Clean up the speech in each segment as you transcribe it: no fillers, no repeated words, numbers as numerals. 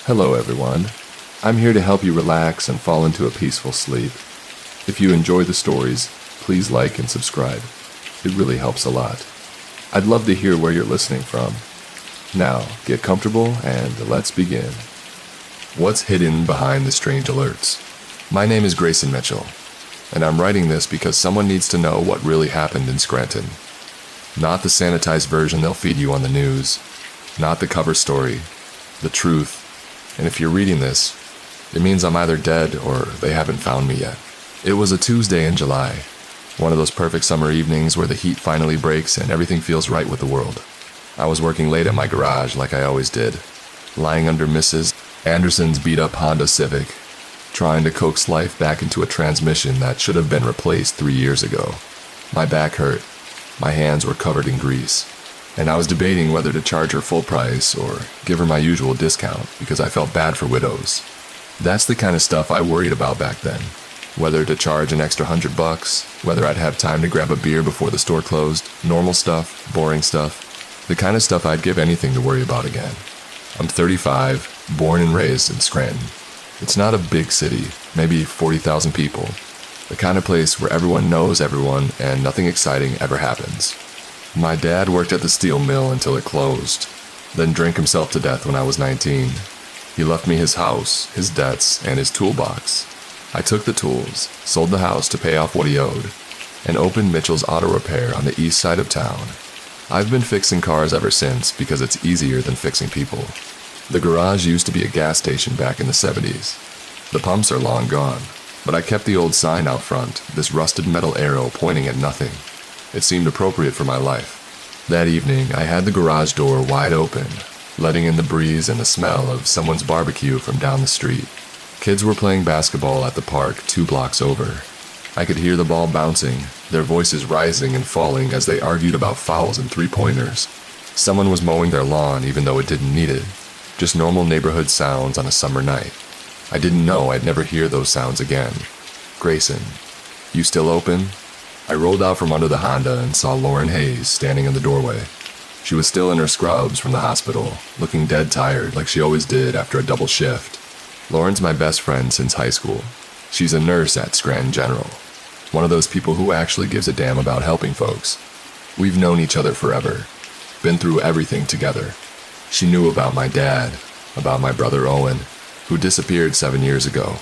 Hello, everyone. I'm here to help you relax and fall into a peaceful sleep. If you enjoy the stories, please like and subscribe. It really helps a lot. I'd love to hear where you're listening from. Now, get comfortable and let's begin. What's hidden behind the strange alerts? My name is Grayson Mitchell, and I'm writing this because someone needs to know what really happened in Scranton. Not the sanitized version they'll feed you on the news, not the cover story, the truth. And if you're reading this, it means I'm either dead or they haven't found me yet. It was a Tuesday in July, one of those perfect summer evenings where the heat finally breaks and everything feels right with the world. I was working late at my garage like I always did, lying under Mrs. Anderson's beat-up Honda Civic, trying to coax life back into a transmission that should have been replaced 3 years ago. My back hurt, my hands were covered in grease, and I was debating whether to charge her full price or give her my usual discount because I felt bad for widows. That's the kind of stuff I worried about back then. Whether to charge an extra $100, whether I'd have time to grab a beer before the store closed, normal stuff, boring stuff, the kind of stuff I'd give anything to worry about again. I'm 35, born and raised in Scranton. It's not a big city, maybe 40,000 people. The kind of place where everyone knows everyone and nothing exciting ever happens. My dad worked at the steel mill until it closed, then drank himself to death when I was 19. He left me his house, his debts, and his toolbox. I took the tools, sold the house to pay off what he owed, and opened Mitchell's Auto Repair on the east side of town. I've been fixing cars ever since because it's easier than fixing people. The garage used to be a gas station back in the 70s. The pumps are long gone, but I kept the old sign out front, this rusted metal arrow pointing at nothing. It seemed appropriate for my life. That evening, I had the garage door wide open, letting in the breeze and the smell of someone's barbecue from down the street. Kids were playing basketball at the park 2 blocks over. I could hear the ball bouncing, their voices rising and falling as they argued about fouls and three-pointers. Someone was mowing their lawn even though it didn't need it. Just normal neighborhood sounds on a summer night. I didn't know I'd never hear those sounds again. Grayson, you still open? I rolled out from under the Honda and saw Lauren Hayes standing in the doorway. She was still in her scrubs from the hospital, looking dead tired like she always did after a double shift. Lauren's my best friend since high school. She's a nurse at Scranton General. One of those people who actually gives a damn about helping folks. We've known each other forever, been through everything together. She knew about my dad, about my brother Owen, who disappeared 7 years ago,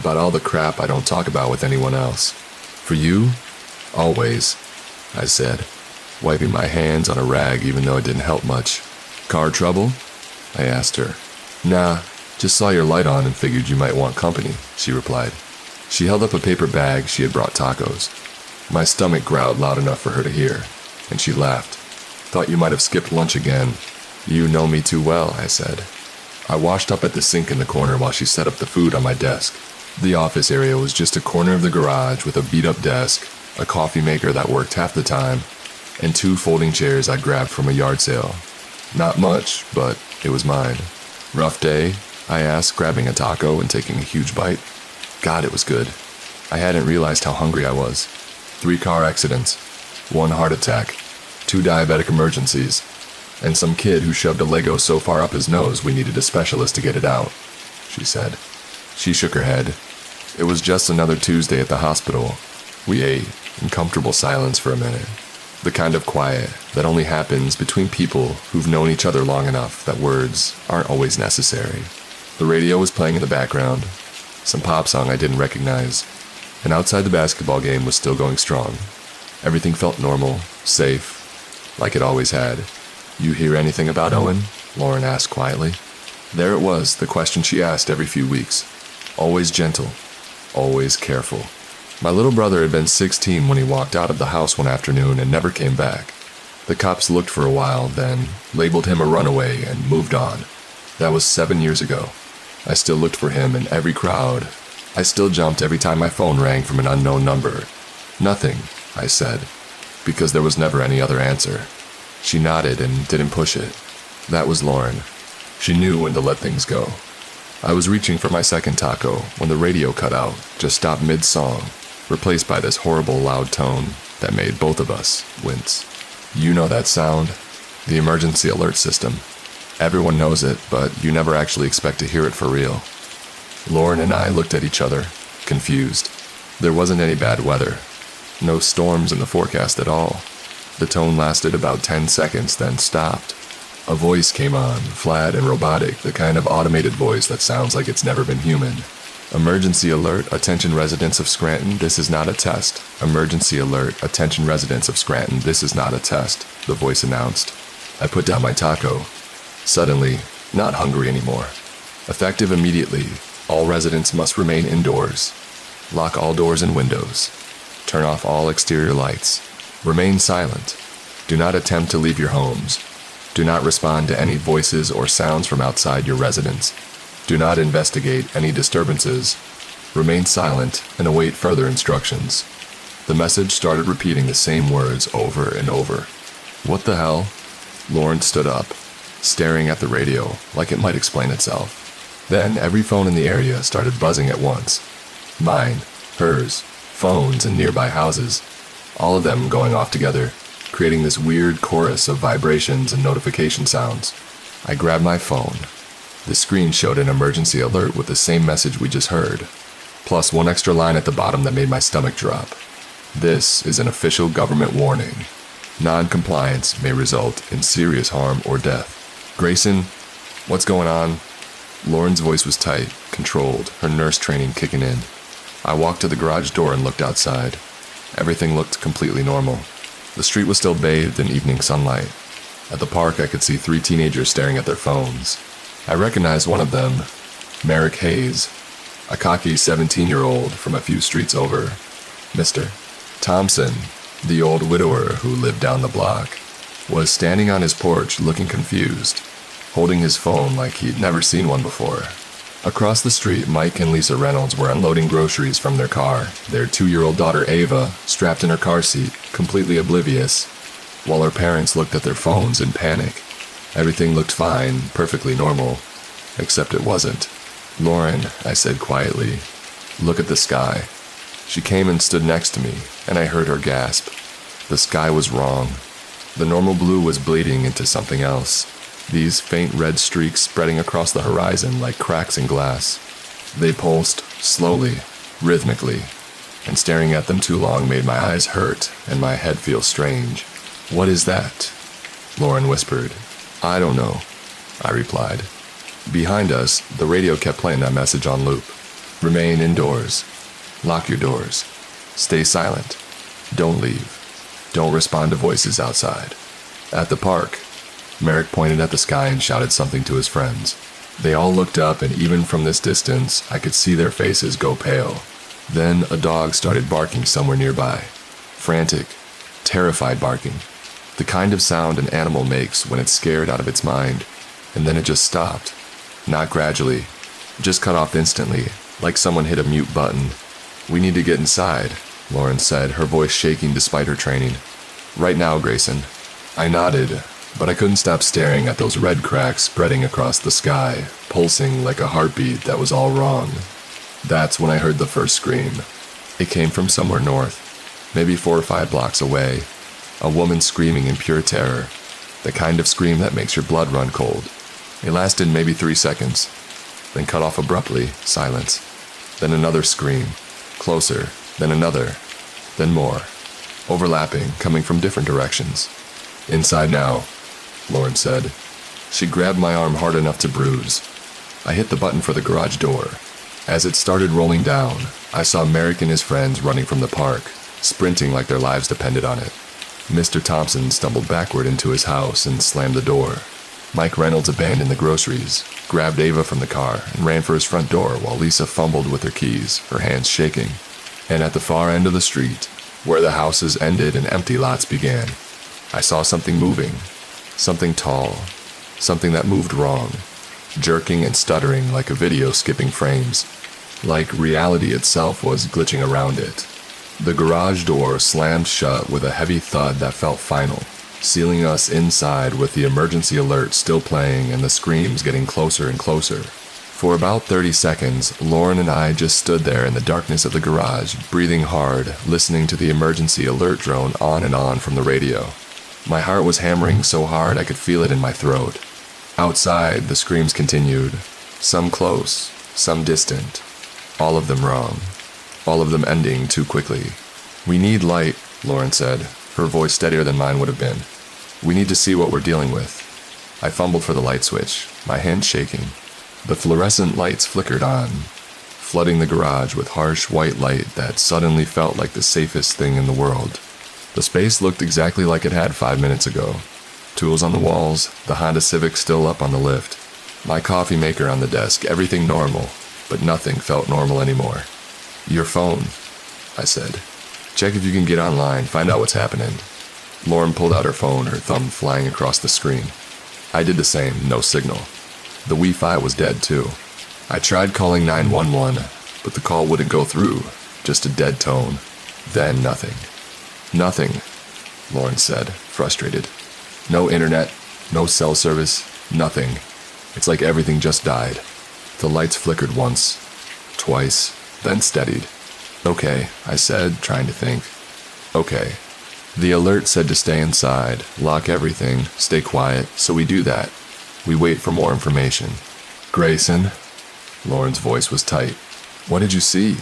about all the crap I don't talk about with anyone else. For you? Always, I said, wiping my hands on a rag even though it didn't help much. Car trouble? I asked her. Nah, just saw your light on and figured you might want company, she replied. She held up a paper bag she had brought tacos. My stomach growled loud enough for her to hear, and she laughed. Thought you might have skipped lunch again. You know me too well, I said. I washed up at the sink in the corner while she set up the food on my desk. The office area was just a corner of the garage with a beat-up desk, a coffee maker that worked half the time, and 2 folding chairs I grabbed from a yard sale. Not much, but it was mine. Rough day? I asked, grabbing a taco and taking a huge bite. God, it was good. I hadn't realized how hungry I was. 3 car accidents, 1 heart attack, 2 diabetic emergencies, and some kid who shoved a Lego so far up his nose we needed a specialist to get it out, she said. She shook her head. It was just another Tuesday at the hospital. We ate in comfortable silence for a minute. The kind of quiet that only happens between people who've known each other long enough that words aren't always necessary. The radio was playing in the background, some pop song I didn't recognize, and outside the basketball game was still going strong. Everything felt normal, safe, like it always had. You hear anything about Owen? Lauren asked quietly. There it was, the question she asked every few weeks. Always gentle, always careful. My little brother had been 16 when he walked out of the house one afternoon and never came back. The cops looked for a while, then labeled him a runaway and moved on. That was 7 years ago. I still looked for him in every crowd. I still jumped every time my phone rang from an unknown number. Nothing, I said, because there was never any other answer. She nodded and didn't push it. That was Lauren. She knew when to let things go. I was reaching for my second taco when the radio cut out, just stopped mid-song, replaced by this horrible loud tone that made both of us wince. You know that sound? The emergency alert system. Everyone knows it, but you never actually expect to hear it for real. Lauren and I looked at each other, confused. There wasn't any bad weather. No storms in the forecast at all. The tone lasted about 10 seconds, then stopped. A voice came on, flat and robotic, the kind of automated voice that sounds like it's never been human. Emergency alert, attention residents of Scranton, this is not a test. Emergency alert, attention residents of Scranton, this is not a test, the voice announced. I put down my taco. Suddenly, not hungry anymore. Effective immediately, all residents must remain indoors. Lock all doors and windows. Turn off all exterior lights. Remain silent. Do not attempt to leave your homes. Do not respond to any voices or sounds from outside your residence. Do not investigate any disturbances. Remain silent and await further instructions. The message started repeating the same words over and over. What the hell? Lauren stood up, staring at the radio like it might explain itself. Then every phone in the area started buzzing at once. Mine, hers, phones in nearby houses, all of them going off together, creating this weird chorus of vibrations and notification sounds. I grabbed my phone. The screen showed an emergency alert with the same message we just heard, plus one extra line at the bottom that made my stomach drop. This is an official government warning. Non-compliance may result in serious harm or death. Grayson, what's going on? Lauren's voice was tight, controlled, her nurse training kicking in. I walked to the garage door and looked outside. Everything looked completely normal. The street was still bathed in evening sunlight. At the park, I could see 3 teenagers staring at their phones. I recognized one of them, Merrick Hayes, a cocky 17-year-old from a few streets over. Mr. Thompson, the old widower who lived down the block, was standing on his porch looking confused, holding his phone like he'd never seen one before. Across the street, Mike and Lisa Reynolds were unloading groceries from their car, their 2-year-old daughter Ava strapped in her car seat, completely oblivious, while her parents looked at their phones in panic. Everything looked fine, perfectly normal, except it wasn't. Lauren, I said quietly, look at the sky. She came and stood next to me, and I heard her gasp. The sky was wrong. The normal blue was bleeding into something else. These faint red streaks spreading across the horizon like cracks in glass. They pulsed, slowly, rhythmically, and staring at them too long made my eyes hurt and my head feel strange. What is that? Lauren whispered. I don't know, I replied. Behind us, the radio kept playing that message on loop. Remain indoors. Lock your doors. Stay silent. Don't leave. Don't respond to voices outside. At the park, Merrick pointed at the sky and shouted something to his friends. They all looked up, and even from this distance, I could see their faces go pale. Then a dog started barking somewhere nearby. Frantic, terrified barking. The kind of sound an animal makes when it's scared out of its mind. And then it just stopped. Not gradually. Just cut off instantly, like someone hit a mute button. We need to get inside, Lauren said, her voice shaking despite her training. Right now, Grayson. I nodded, but I couldn't stop staring at those red cracks spreading across the sky, pulsing like a heartbeat that was all wrong. That's when I heard the first scream. It came from somewhere north, maybe 4 or 5 blocks away. A woman screaming in pure terror, the kind of scream that makes your blood run cold. It lasted maybe 3 seconds, then cut off abruptly, silence. Then another scream, closer, then another, then more, overlapping, coming from different directions. Inside now, Lauren said. She grabbed my arm hard enough to bruise. I hit the button for the garage door. As it started rolling down, I saw Merrick and his friends running from the park, sprinting like their lives depended on it. Mr. Thompson stumbled backward into his house and slammed the door. Mike Reynolds abandoned the groceries, grabbed Ava from the car, and ran for his front door while Lisa fumbled with her keys, her hands shaking. And at the far end of the street, where the houses ended and empty lots began, I saw something moving. Something tall. Something that moved wrong, jerking and stuttering like a video skipping frames, like reality itself was glitching around it. The garage door slammed shut with a heavy thud that felt final, sealing us inside with the emergency alert still playing and the screams getting closer and closer. For about 30 seconds, Lauren and I just stood there in the darkness of the garage, breathing hard, listening to the emergency alert drone on and on from the radio. My heart was hammering so hard I could feel it in my throat. Outside, the screams continued. Some close, some distant. All of them wrong. All of them ending too quickly. "We need light," Lauren said, her voice steadier than mine would have been. "We need to see what we're dealing with." I fumbled for the light switch, my hand shaking. The fluorescent lights flickered on, flooding the garage with harsh white light that suddenly felt like the safest thing in the world. The space looked exactly like it had 5 minutes ago. Tools on the walls, the Honda Civic still up on the lift, my coffee maker on the desk, everything normal, but nothing felt normal anymore. "Your phone," I said. "Check if you can get online, find out what's happening." Lauren pulled out her phone, her thumb flying across the screen. I did the same, no signal. The Wi-Fi was dead too. I tried calling 911, but the call wouldn't go through, just a dead tone. Then nothing. "Nothing," Lauren said, frustrated. "No internet, no cell service, nothing. It's like everything just died." The lights flickered once, twice, then steadied. "Okay," I said, trying to think. "Okay." The alert said to stay inside, lock everything, stay quiet, so we do that. We wait for more information. "Grayson?" Lauren's voice was tight. "What did you see?"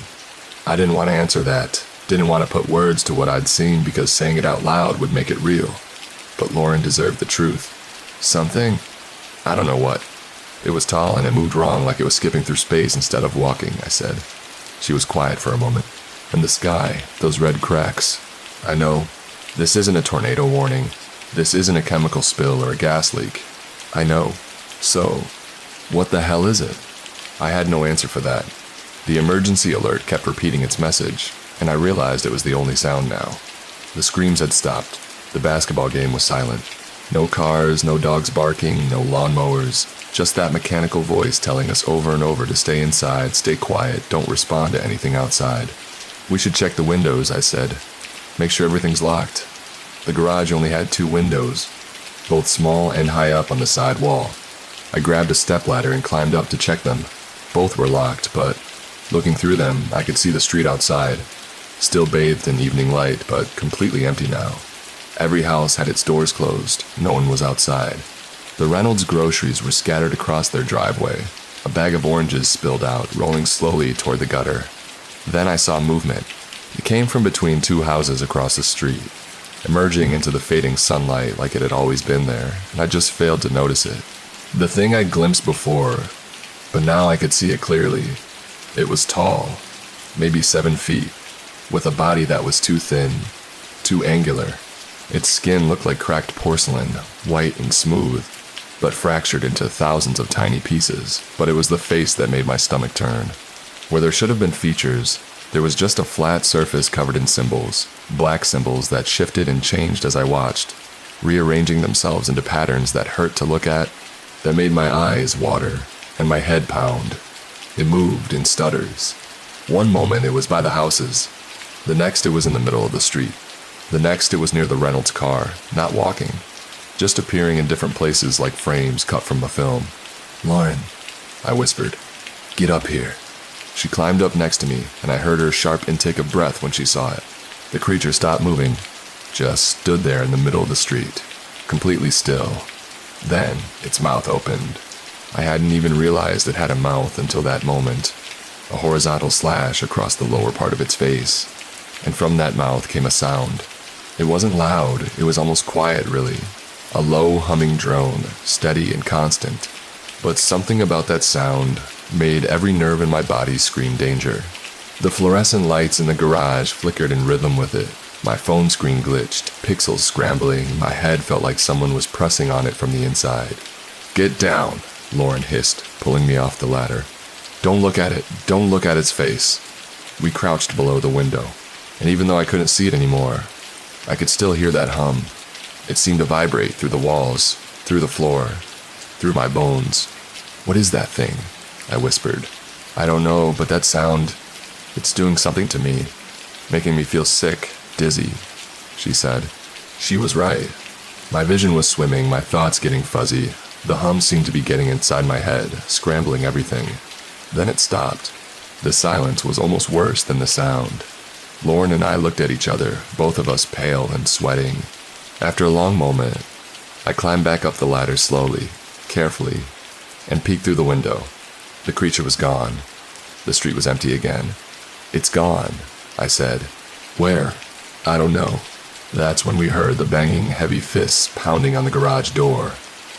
I didn't want to answer that. Didn't want to put words to what I'd seen because saying it out loud would make it real. But Lauren deserved the truth. "Something? I don't know what. It was tall and it moved wrong like it was skipping through space instead of walking," I said. She was quiet for a moment. "And the sky, those red cracks. I know. This isn't a tornado warning. This isn't a chemical spill or a gas leak. I know. So, what the hell is it?" I had no answer for that. The emergency alert kept repeating its message, and I realized it was the only sound now. The screams had stopped. The basketball game was silent. No cars, no dogs barking, no lawnmowers, just that mechanical voice telling us over and over to stay inside, stay quiet, don't respond to anything outside. "We should check the windows," I said. "Make sure everything's locked." The garage only had 2 windows, both small and high up on the side wall. I grabbed a stepladder and climbed up to check them. Both were locked, but looking through them, I could see the street outside, still bathed in evening light, but completely empty now. Every house had its doors closed. No one was outside. The Reynolds groceries were scattered across their driveway. A bag of oranges spilled out, rolling slowly toward the gutter. Then I saw movement. It came from between 2 houses across the street, emerging into the fading sunlight like it had always been there, and I just failed to notice it. The thing I'd glimpsed before, but now I could see it clearly. It was tall, maybe 7 feet, with a body that was too thin, too angular. Its skin looked like cracked porcelain, white and smooth, but fractured into thousands of tiny pieces. But it was the face that made my stomach turn. Where there should have been features, there was just a flat surface covered in symbols, black symbols that shifted and changed as I watched, rearranging themselves into patterns that hurt to look at, that made my eyes water and my head pound. It moved in stutters. One moment it was by the houses. The next it was in the middle of the street. The next it was near the Reynolds car, not walking, just appearing in different places like frames cut from a film. "Lauren," I whispered, "get up here." She climbed up next to me, and I heard her sharp intake of breath when she saw it. The creature stopped moving, just stood there in the middle of the street, completely still. Then its mouth opened. I hadn't even realized it had a mouth until that moment. A horizontal slash across the lower part of its face. And from that mouth came a sound. It wasn't loud, it was almost quiet, really. A low humming drone, steady and constant. But something about that sound made every nerve in my body scream danger. The fluorescent lights in the garage flickered in rhythm with it. My phone screen glitched, pixels scrambling. My head felt like someone was pressing on it from the inside. "Get down," Lauren hissed, pulling me off the ladder. "Don't look at it. Don't look at its face." We crouched below the window, and even though I couldn't see it anymore, I could still hear that hum. It seemed to vibrate through the walls, through the floor, through my bones. "What is that thing?" I whispered. "I don't know, but that sound, it's doing something to me, making me feel sick, dizzy," she said. She was right. My vision was swimming, my thoughts getting fuzzy. The hum seemed to be getting inside my head, scrambling everything. Then it stopped. The silence was almost worse than the sound. Lauren and I looked at each other, both of us pale and sweating. After a long moment, I climbed back up the ladder slowly. carefully, and peeked through the window. The creature was gone. The street was empty again. "It's gone," I said. "Where?" "I don't know." That's when we heard the banging heavy fists pounding on the garage door,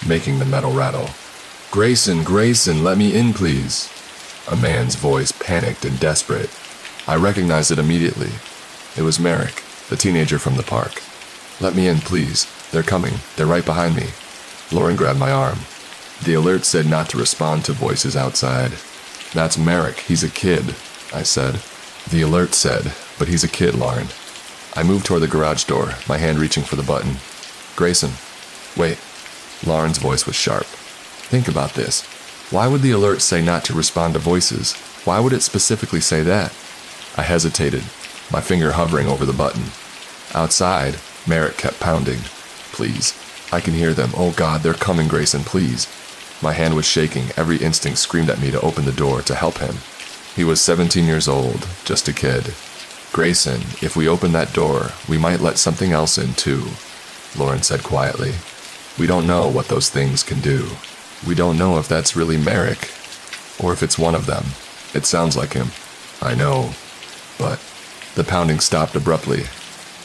making the metal rattle. "Grayson, Grayson, let me in, please." A man's voice, panicked and desperate. I recognized it immediately. It was Merrick, the teenager from the park. "Let me in, please. They're coming. They're right behind me." Lauren grabbed my arm. The alert said not to respond to voices outside. "That's Merrick. He's a kid," I said. "The alert said, but he's a kid, Lauren." I moved toward the garage door, my hand reaching for the button. "Grayson, wait." Lauren's voice was sharp. "Think about this. Why would the alert say not to respond to voices? Why would it specifically say that?" I hesitated, my finger hovering over the button. Outside, Merrick kept pounding. "Please. I can hear them. Oh God, they're coming, Grayson, please." My hand was shaking. Every instinct screamed at me to open the door, to help him. He was 17 years old, just a kid. "Grayson, if we open that door, we might let something else in too," Lauren said quietly. "We don't know what those things can do. We don't know if that's really Merrick, or if it's one of them. It sounds like him." "I know, but..." The pounding stopped abruptly.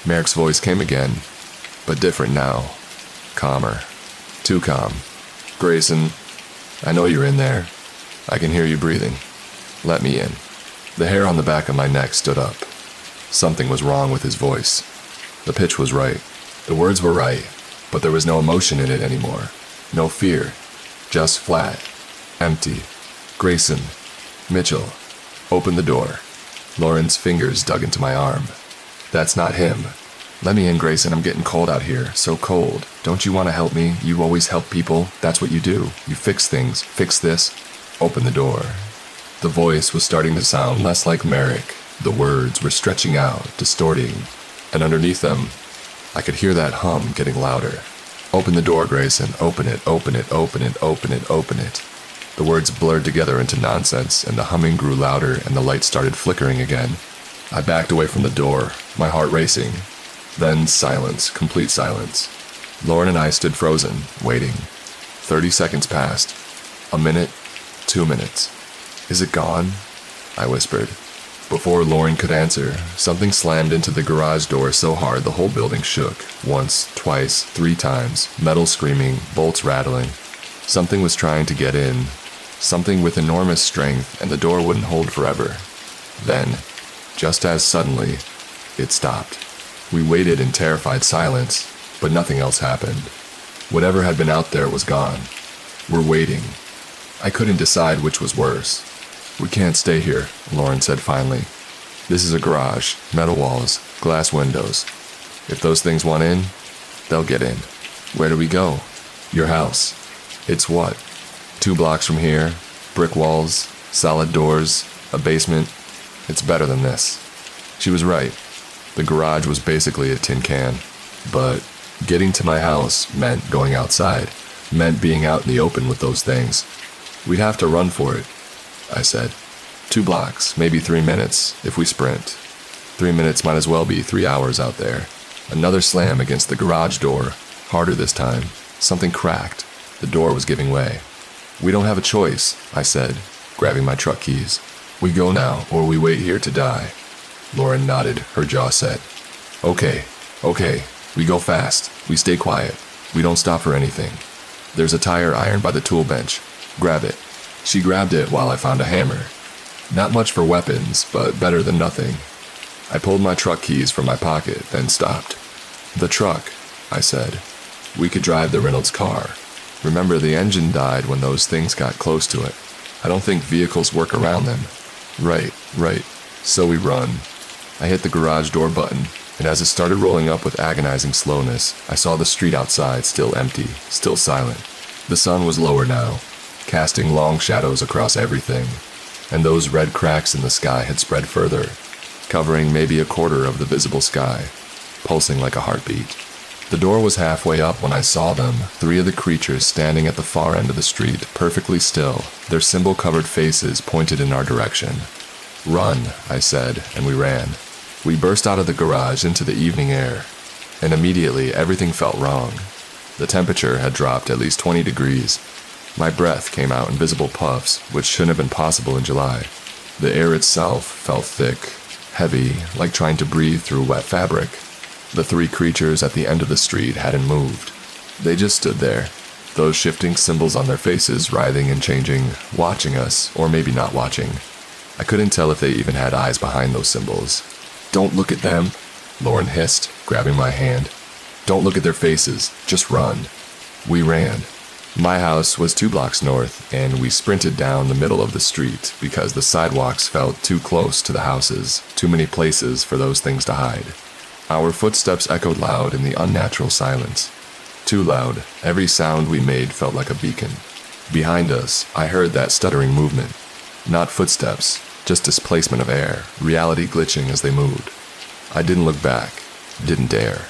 Merrick's voice came again, but different now. Calmer. Too calm. "Grayson, I know you're in there. I can hear you breathing. Let me in." The hair on the back of my neck stood up. Something was wrong with his voice. The pitch was right. The words were right, but there was no emotion in it anymore. No fear. Just flat. Empty. "Grayson. Mitchell. Open the door." Lauren's fingers dug into my arm. "That's not him. Let me in, Grayson. I'm getting cold out here. So cold. Don't you want to help me? You always help people. That's what you do. You fix things. Fix this. Open the door." The voice was starting to sound less like Merrick. The words were stretching out, distorting, and underneath them, I could hear that hum getting louder. "Open the door, Grayson. Open it, open it, open it, open it, open it." The words blurred together into nonsense, and the humming grew louder, and the light started flickering again. I backed away from the door, my heart racing. Then silence, complete silence. Lauren and I stood frozen, waiting. 30 seconds passed. A minute, 2 minutes. "Is it gone?" I whispered. Before Lauren could answer, something slammed into the garage door so hard the whole building shook. Once, twice, 3 times, metal screaming, bolts rattling. Something was trying to get in. Something with enormous strength, and the door wouldn't hold forever. Then, just as suddenly, it stopped. We waited in terrified silence, but nothing else happened. Whatever had been out there was gone. We're waiting. I couldn't decide which was worse. "We can't stay here," Lauren said finally. "This is a garage, metal walls, glass windows. If those things want in, they'll get in." "Where do we go?" "Your house." "It's what?" 2 blocks from here, brick walls, solid doors, a basement. It's better than this." She was right. The garage was basically a tin can. But getting to my house meant going outside, meant being out in the open with those things. "We'd have to run for it," I said. 2 blocks, maybe 3 minutes, if we sprint. 3 minutes might as well be 3 hours out there. Another slam against the garage door, harder this time. Something cracked. The door was giving way. "We don't have a choice," I said, grabbing my truck keys. "We go now, or we wait here to die." Lauren nodded, her jaw set. Okay. We go fast. We stay quiet. We don't stop for anything. There's a tire iron by the tool bench. Grab it." She grabbed it while I found a hammer. Not much for weapons, but better than nothing. I pulled my truck keys from my pocket, then stopped. "The truck," I said. "We could drive the Reynolds car. Remember, the engine died when those things got close to it. I don't think vehicles work around them." Right. So we run. I hit the garage door button, and as it started rolling up with agonizing slowness, I saw the street outside still empty, still silent. The sun was lower now, casting long shadows across everything, and those red cracks in the sky had spread further, covering maybe a quarter of the visible sky, pulsing like a heartbeat. The door was halfway up when I saw them, 3 of the creatures standing at the far end of the street, perfectly still, their symbol-covered faces pointed in our direction. "Run," I said, and we ran. We burst out of the garage into the evening air, and immediately everything felt wrong. The temperature had dropped at least 20 degrees. My breath came out in visible puffs, which shouldn't have been possible in July. The air itself felt thick, heavy, like trying to breathe through wet fabric. The three creatures at the end of the street hadn't moved. They just stood there, those shifting symbols on their faces writhing and changing, watching us, or maybe not watching. I couldn't tell if they even had eyes behind those symbols. "Don't look at them," Lauren hissed, grabbing my hand. "Don't look at their faces, just run." We ran. My house was 2 blocks north, and we sprinted down the middle of the street because the sidewalks felt too close to the houses, too many places for those things to hide. Our footsteps echoed loud in the unnatural silence. Too loud, every sound we made felt like a beacon. Behind us, I heard that stuttering movement. Not footsteps, just displacement of air, reality glitching as they moved. I didn't look back, didn't dare.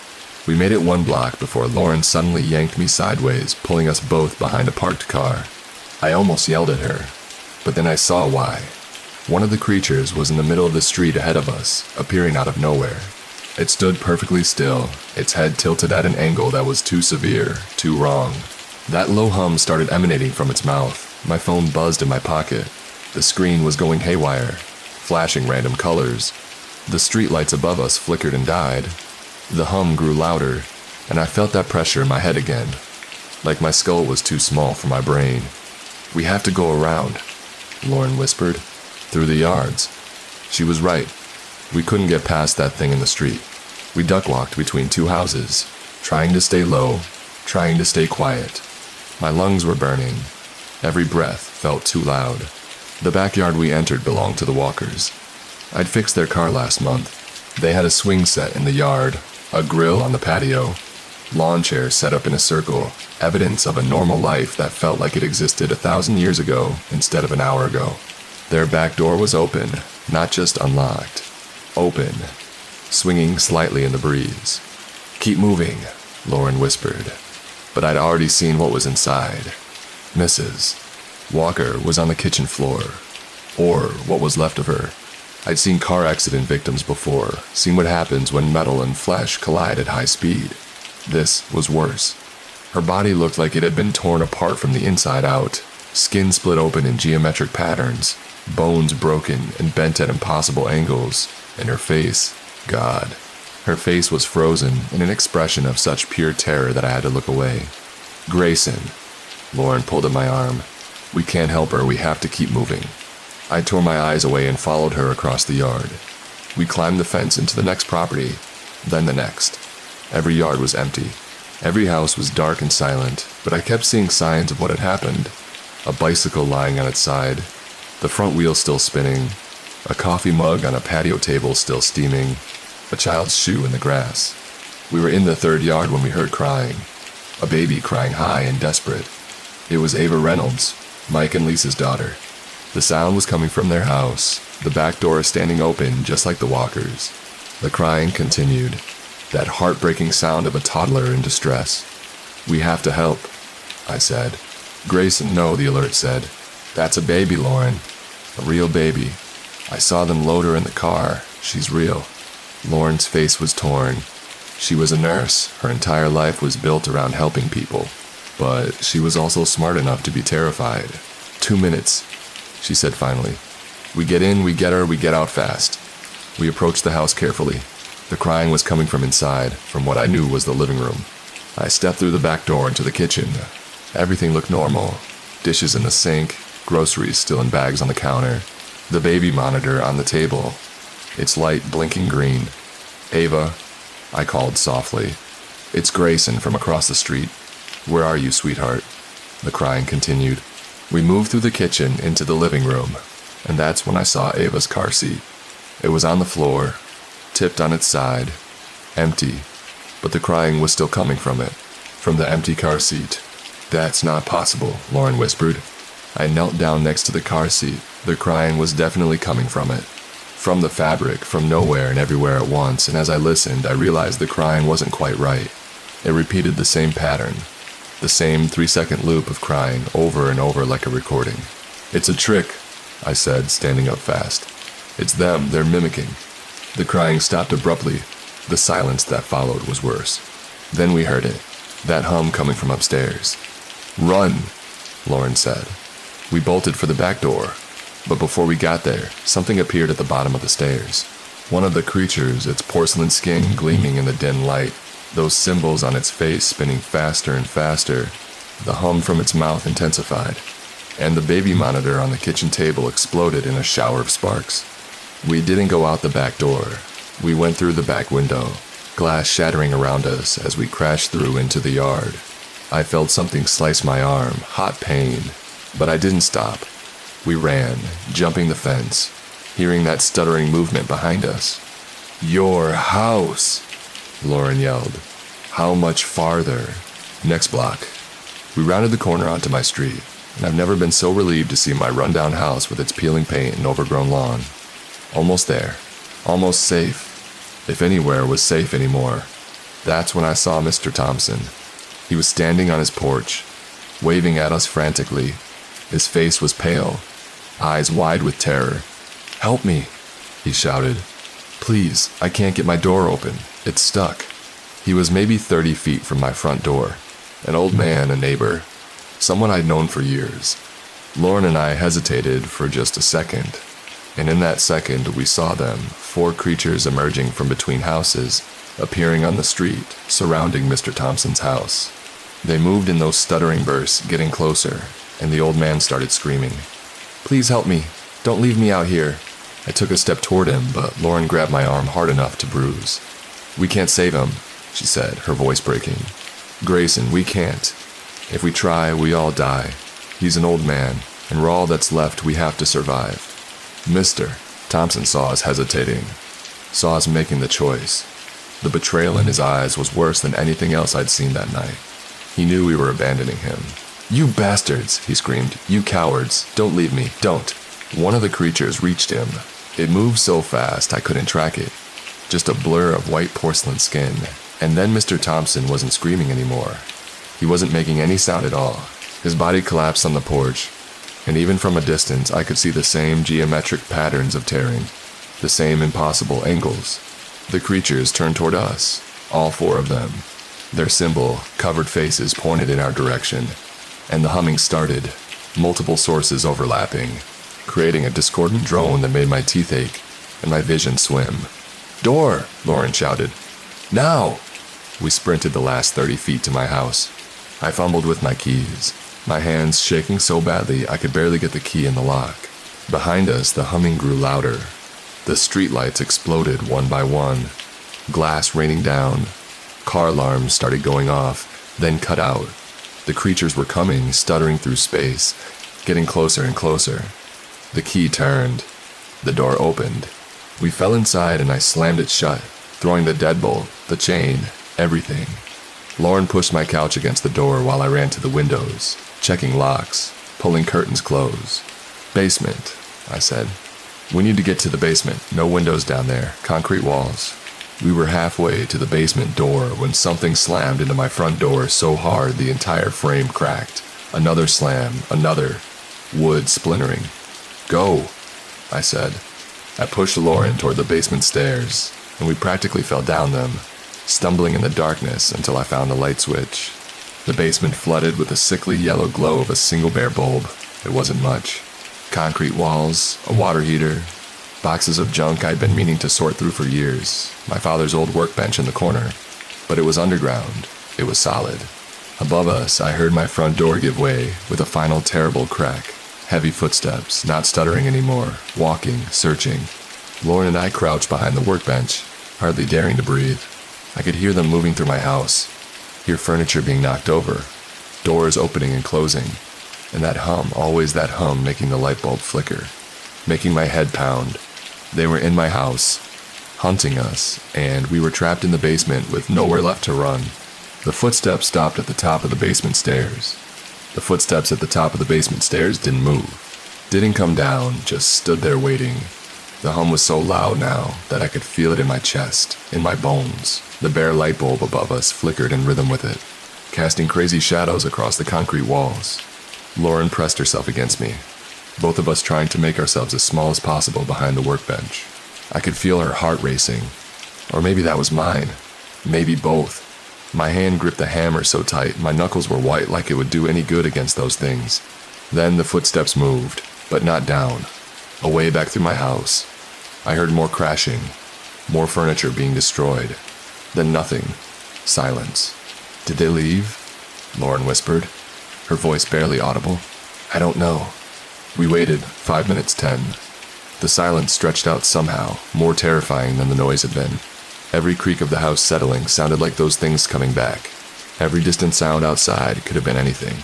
We made it 1 block before Lauren suddenly yanked me sideways, pulling us both behind a parked car. I almost yelled at her, but then I saw why. One of the creatures was in the middle of the street ahead of us, appearing out of nowhere. It stood perfectly still, its head tilted at an angle that was too severe, too wrong. That low hum started emanating from its mouth. My phone buzzed in my pocket. The screen was going haywire, flashing random colors. The streetlights above us flickered and died. The hum grew louder, and I felt that pressure in my head again, like my skull was too small for my brain. "We have to go around," Lauren whispered, "through the yards." She was right. We couldn't get past that thing in the street. We duck-walked between 2 houses, trying to stay low, trying to stay quiet. My lungs were burning. Every breath felt too loud. The backyard we entered belonged to the Walkers. I'd fixed their car last month. They had a swing set in the yard, a grill on the patio, lawn chairs set up in a circle, evidence of a normal life that felt like it existed 1,000 years ago instead of an hour ago. Their back door was open, not just unlocked. Open, swinging slightly in the breeze. "Keep moving," Lauren whispered, but I'd already seen what was inside. Mrs. Walker was on the kitchen floor, or what was left of her. I'd seen car accident victims before, seen what happens when metal and flesh collide at high speed. This was worse. Her body looked like it had been torn apart from the inside out, skin split open in geometric patterns, bones broken and bent at impossible angles, and her face, God. Her face was frozen in an expression of such pure terror that I had to look away. "Grayson," Lauren pulled at my arm. "We can't help her, we have to keep moving." I tore my eyes away and followed her across the yard. We climbed the fence into the next property, then the next. Every yard was empty. Every house was dark and silent, but I kept seeing signs of what had happened. A bicycle lying on its side, the front wheel still spinning, a coffee mug on a patio table still steaming, a child's shoe in the grass. We were in the 3rd yard when we heard crying, a baby crying high and desperate. It was Ava Reynolds, Mike and Lisa's daughter. The sound was coming from their house, the back door standing open just like the Walkers. The crying continued, that heartbreaking sound of a toddler in distress. "We have to help," I said. "Grayson, no," the alert said. "That's a baby, Lauren. A real baby. I saw them load her in the car. She's real." Lauren's face was torn. She was a nurse. Her entire life was built around helping people. But she was also smart enough to be terrified. 2 minutes, she said finally. "We get in, we get her, we get out fast." We approached the house carefully. The crying was coming from inside, from what I knew was the living room. I stepped through the back door into the kitchen. Everything looked normal. Dishes in the sink, groceries still in bags on the counter, the baby monitor on the table, its light blinking green. "Ava," I called softly. "It's Grayson from across the street. Where are you, sweetheart?" The crying continued. We moved through the kitchen into the living room, and that's when I saw Ava's car seat. It was on the floor, tipped on its side, empty, but the crying was still coming from it, from the empty car seat. "That's not possible," Lauren whispered. I knelt down next to the car seat. The crying was definitely coming from it. From the fabric, from nowhere and everywhere at once, and as I listened, I realized the crying wasn't quite right. It repeated the same pattern, the same 3-second loop of crying over and over like a recording. "It's a trick," I said, standing up fast. "It's them, they're mimicking." The crying stopped abruptly. The silence that followed was worse. Then we heard it, that hum coming from upstairs. "Run!" Lauren said. We bolted for the back door, but before we got there, something appeared at the bottom of the stairs. One of the creatures, its porcelain skin gleaming in the dim light, those symbols on its face spinning faster and faster. The hum from its mouth intensified, and the baby monitor on the kitchen table exploded in a shower of sparks. We didn't go out the back door. We went through the back window, glass shattering around us as we crashed through into the yard. I felt something slice my arm, hot pain, but I didn't stop. We ran, jumping the fence, hearing that stuttering movement behind us. Your house, Lauren yelled. How much farther? Next block. We rounded the corner onto my street, and I've never been so relieved to see my rundown house with its peeling paint and overgrown lawn. Almost there. Almost safe. If anywhere was safe anymore. That's when I saw Mr. Thompson. He was standing on his porch, waving at us frantically. His face was pale, eyes wide with terror. Help me, he shouted. Please, I can't get my door open. It's stuck. He was maybe 30 feet from my front door. An old man, a neighbor, someone I'd known for years. Lauren and I hesitated for just a second, and in that second we saw them, 4 creatures emerging from between houses, appearing on the street, surrounding Mr. Thompson's house. They moved in those stuttering bursts, getting closer, and the old man started screaming. Please help me. Don't leave me out here. I took a step toward him, but Lauren grabbed my arm hard enough to bruise. We can't save him, she said, her voice breaking. Grayson, we can't. If we try, we all die. He's an old man, and we're all that's left. We have to survive. Mr. Thompson saw us hesitating, saw us making the choice. The betrayal in his eyes was worse than anything else I'd seen that night. He knew we were abandoning him. You bastards, he screamed. You cowards. Don't leave me. Don't. One of the creatures reached him. It moved so fast I couldn't track it. Just a blur of white porcelain skin. And then Mr. Thompson wasn't screaming anymore. He wasn't making any sound at all. His body collapsed on the porch, and even from a distance I could see the same geometric patterns of tearing, the same impossible angles. The creatures turned toward us, all 4 of them. Their symbol, covered faces pointed in our direction, and the humming started, multiple sources overlapping, creating a discordant drone that made my teeth ache and my vision swim. Door, Lauren shouted. Now! We sprinted the last 30 feet to my house. I fumbled with my keys, my hands shaking so badly I could barely get the key in the lock. Behind us, the humming grew louder. The streetlights exploded one by one, glass raining down. Car alarms started going off, then cut out. The creatures were coming, stuttering through space, getting closer and closer. The key turned. The door opened. We fell inside and I slammed it shut, throwing the deadbolt, the chain, everything. Lauren pushed my couch against the door while I ran to the windows, checking locks, pulling curtains closed. Basement, I said. We need to get to the basement. No windows down there, concrete walls. We were halfway to the basement door when something slammed into my front door so hard the entire frame cracked. Another slam, another. Wood splintering. Go, I said. I pushed Lauren toward the basement stairs, and we practically fell down them, stumbling in the darkness until I found the light switch. The basement flooded with the sickly yellow glow of a single bare bulb. It wasn't much. Concrete walls, a water heater, boxes of junk I'd been meaning to sort through for years, my father's old workbench in the corner. But it was underground. It was solid. Above us, I heard my front door give way with a final terrible crack. Heavy footsteps, not stuttering anymore, walking, searching. Lauren and I crouched behind the workbench, hardly daring to breathe. I could hear them moving through my house, hear furniture being knocked over, doors opening and closing, and that hum, always that hum, making the light bulb flicker, making my head pound. They were in my house, hunting us, and we were trapped in the basement with nowhere left to run. The footsteps stopped at the top of the basement stairs. The footsteps at the top of the basement stairs didn't move, didn't come down, just stood there waiting. The hum was so loud now that I could feel it in my chest, in my bones. The bare light bulb above us flickered in rhythm with it, casting crazy shadows across the concrete walls. Lauren pressed herself against me, both of us trying to make ourselves as small as possible behind the workbench. I could feel her heart racing. Or maybe that was mine. Maybe both. My hand gripped the hammer so tight, my knuckles were white like it would do any good against those things. Then the footsteps moved, but not down. Away back through my house. I heard more crashing, more furniture being destroyed. Then nothing. Silence. Did they leave? Lauren whispered, her voice barely audible. I don't know. We waited, 5 minutes 10. The silence stretched out somehow, more terrifying than the noise had been. Every creak of the house settling sounded like those things coming back. Every distant sound outside could have been anything.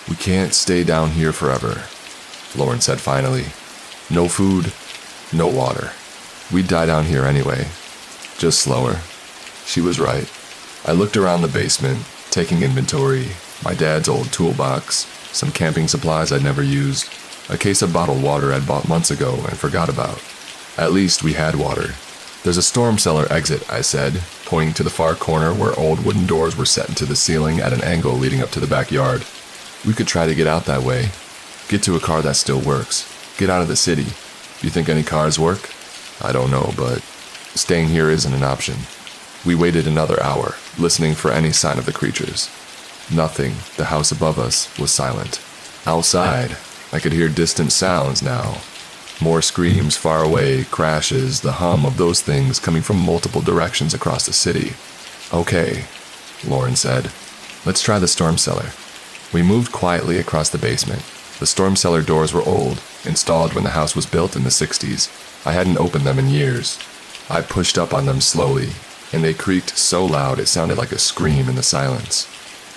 We can't stay down here forever, Lauren said finally. No food, no water. We'd die down here anyway. Just slower. She was right. I looked around the basement, taking inventory, my dad's old toolbox, some camping supplies I'd never used, a case of bottled water I'd bought months ago and forgot about. At least we had water. There's a storm cellar exit, I said, pointing to the far corner where old wooden doors were set into the ceiling at an angle leading up to the backyard. We could try to get out that way. Get to a car that still works. Get out of the city. You think any cars work? I don't know, but staying here isn't an option. We waited another hour, listening for any sign of the creatures. Nothing. The house above us was silent. Outside, I could hear distant sounds now. More screams far away, crashes, the hum of those things coming from multiple directions across the city. Okay, Lauren said. Let's try the storm cellar. We moved quietly across the basement. The storm cellar doors were old, installed when the house was built in the 60s. I hadn't opened them in years. I pushed up on them slowly, and they creaked so loud it sounded like a scream in the silence.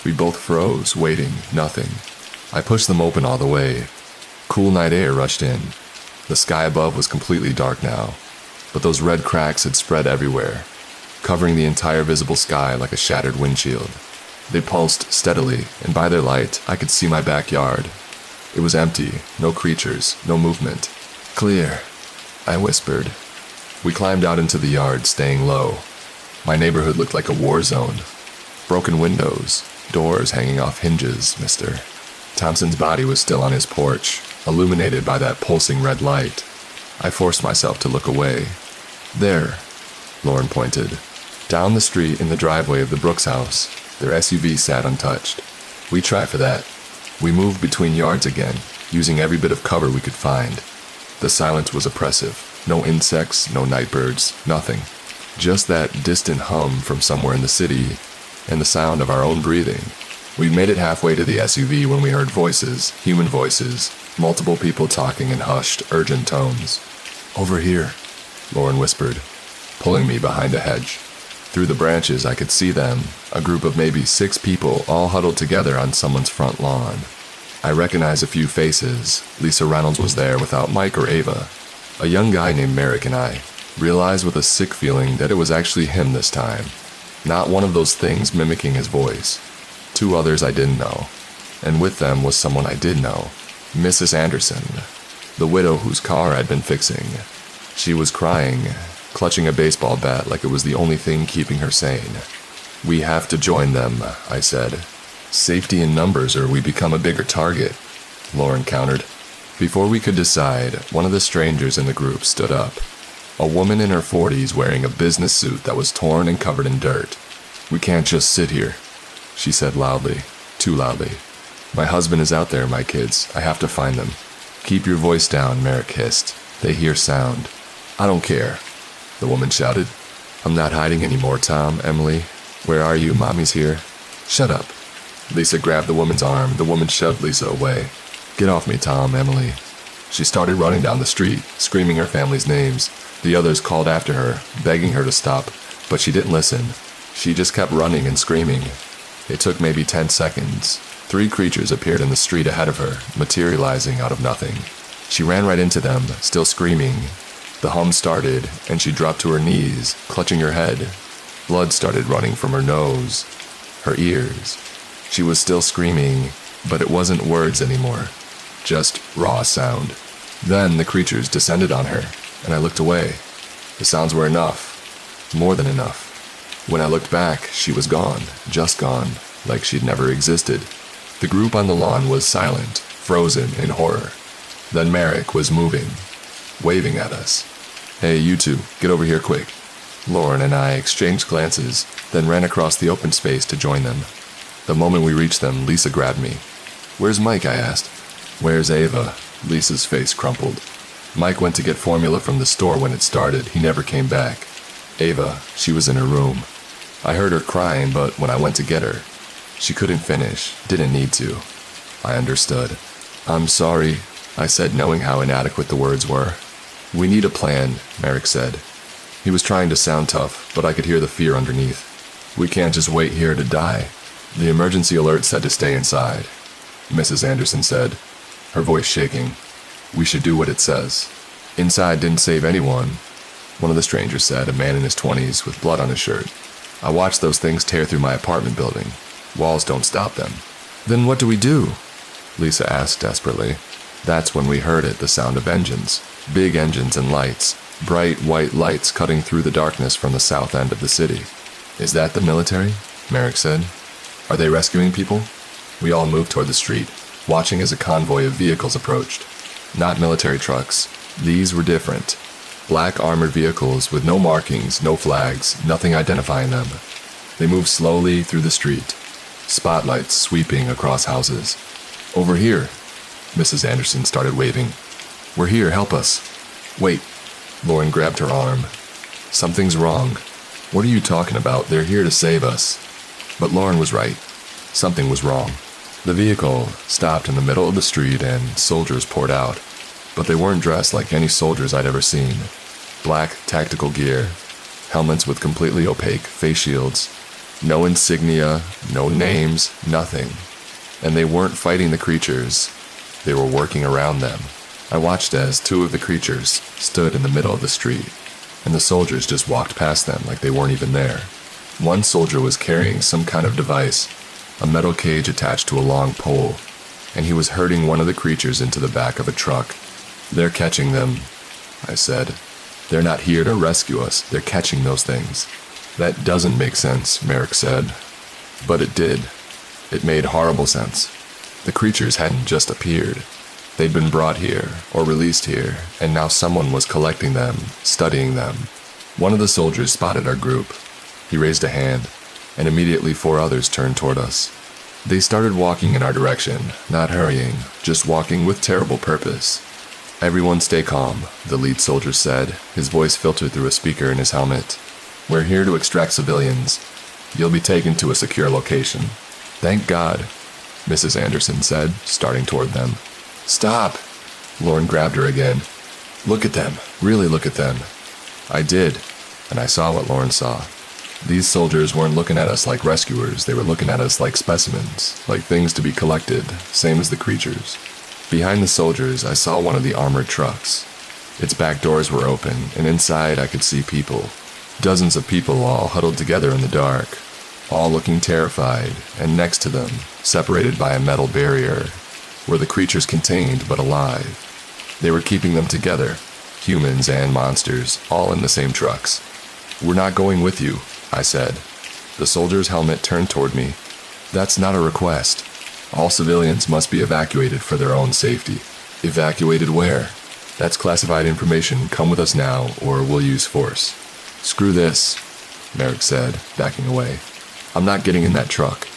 We both froze, waiting, nothing. I pushed them open all the way. Cool night air rushed in. The sky above was completely dark now, but those red cracks had spread everywhere, covering the entire visible sky like a shattered windshield. They pulsed steadily, and by their light, I could see my backyard. It was empty, no creatures, no movement. Clear, I whispered. We climbed out into the yard, staying low. My neighborhood looked like a war zone. Broken windows, doors hanging off hinges, mister. Thompson's body was still on his porch, illuminated by that pulsing red light. I forced myself to look away. There, Lauren pointed. Down the street in the driveway of the Brooks house, their SUV sat untouched. We tried for that. We moved between yards again, using every bit of cover we could find. The silence was oppressive. No insects, no nightbirds, nothing. Just that distant hum from somewhere in the city, and the sound of our own breathing. We'd made it halfway to the SUV when we heard voices, human voices, multiple people talking in hushed, urgent tones. Over here, Lauren whispered, pulling me behind a hedge. Through the branches I could see them, a group of maybe 6 people all huddled together on someone's front lawn. I recognized a few faces. Lisa Reynolds was there without Mike or Ava. A young guy named Merrick and I realized with a sick feeling that it was actually him this time. Not one of those things mimicking his voice. 2 others I didn't know. And with them was someone I did know. Mrs. Anderson, the widow whose car I'd been fixing. She was crying, clutching a baseball bat like it was the only thing keeping her sane. We have to join them, I said. Safety in numbers or we become a bigger target, Lauren countered. Before we could decide, one of the strangers in the group stood up. A woman in her 40s wearing a business suit that was torn and covered in dirt. We can't just sit here, she said loudly, too loudly. My husband is out there, my kids. I have to find them. Keep your voice down, Merrick hissed. They hear sound. I don't care, the woman shouted. I'm not hiding anymore, Tom, Emily. Where are you? Mommy's here. Shut up. Lisa grabbed the woman's arm. The woman shoved Lisa away. Get off me, Tom, Emily. She started running down the street, screaming her family's names. The others called after her, begging her to stop, but she didn't listen. She just kept running and screaming. It took maybe 10 seconds. 3 creatures appeared in the street ahead of her, materializing out of nothing. She ran right into them, still screaming. The hum started, and she dropped to her knees, clutching her head. Blood started running from her nose, her ears. She was still screaming, but it wasn't words anymore, just raw sound. Then the creatures descended on her, and I looked away. The sounds were enough, more than enough. When I looked back, she was gone, just gone, like she'd never existed. The group on the lawn was silent, frozen in horror. Then Merrick was moving, waving at us. Hey, you two, get over here quick. Lauren and I exchanged glances, then ran across the open space to join them. The moment we reached them, Lisa grabbed me. Where's Mike? I asked. Where's Ava? Lisa's face crumpled. Mike went to get formula from the store when it started. He never came back. Ava, she was in her room. I heard her crying, but when I went to get her, she couldn't finish, didn't need to. I understood. I'm sorry, I said, knowing how inadequate the words were. We need a plan, Merrick said. He was trying to sound tough, but I could hear the fear underneath. We can't just wait here to die. The emergency alert said to stay inside, Mrs. Anderson said, her voice shaking. We should do what it says. Inside didn't save anyone, one of the strangers said, a man in his 20s with blood on his shirt. I watched those things tear through my apartment building. Walls don't stop them. Then what do we do? Lisa asked desperately. That's when we heard it, the sound of engines. Big engines and lights. Bright white lights cutting through the darkness from the south end of the city. Is that the military? Merrick said. Are they rescuing people? We all moved toward the street, watching as a convoy of vehicles approached. Not military trucks. These were different. Black armored vehicles with no markings, no flags, nothing identifying them. They moved slowly through the street, spotlights sweeping across houses. Over here, Mrs. Anderson started waving. We're here, help us. Wait, Lauren grabbed her arm. Something's wrong. What are you talking about? They're here to save us. But Lauren was right. Something was wrong. The vehicle stopped in the middle of the street and soldiers poured out. But they weren't dressed like any soldiers I'd ever seen. Black tactical gear, helmets with completely opaque face shields, no insignia, no names, nothing. And they weren't fighting the creatures, they were working around them. I watched as two of the creatures stood in the middle of the street, and the soldiers just walked past them like they weren't even there. One soldier was carrying some kind of device, a metal cage attached to a long pole, and he was herding one of the creatures into the back of a truck. They're catching them, I said. They're not here to rescue us, they're catching those things. That doesn't make sense, Merrick said. But it did. It made horrible sense. The creatures hadn't just appeared. They'd been brought here, or released here, and now someone was collecting them, studying them. One of the soldiers spotted our group. He raised a hand, and immediately 4 others turned toward us. They started walking in our direction, not hurrying, just walking with terrible purpose. Everyone stay calm, the lead soldier said, his voice filtered through a speaker in his helmet. We're here to extract civilians. You'll be taken to a secure location. Thank God, Mrs. Anderson said, starting toward them. Stop! Lauren grabbed her again. Look at them, really look at them. I did, and I saw what Lauren saw. These soldiers weren't looking at us like rescuers, they were looking at us like specimens, like things to be collected, same as the creatures. Behind the soldiers, I saw one of the armored trucks. Its back doors were open, and inside I could see people. Dozens of people all huddled together in the dark, all looking terrified, and next to them, separated by a metal barrier, were the creatures contained but alive. They were keeping them together, humans and monsters, all in the same trucks. We're not going with you, I said. The soldier's helmet turned toward me. That's not a request. All civilians must be evacuated for their own safety. Evacuated where? That's classified information. Come with us now, or we'll use force. Screw this, Merrick said, backing away. I'm not getting in that truck.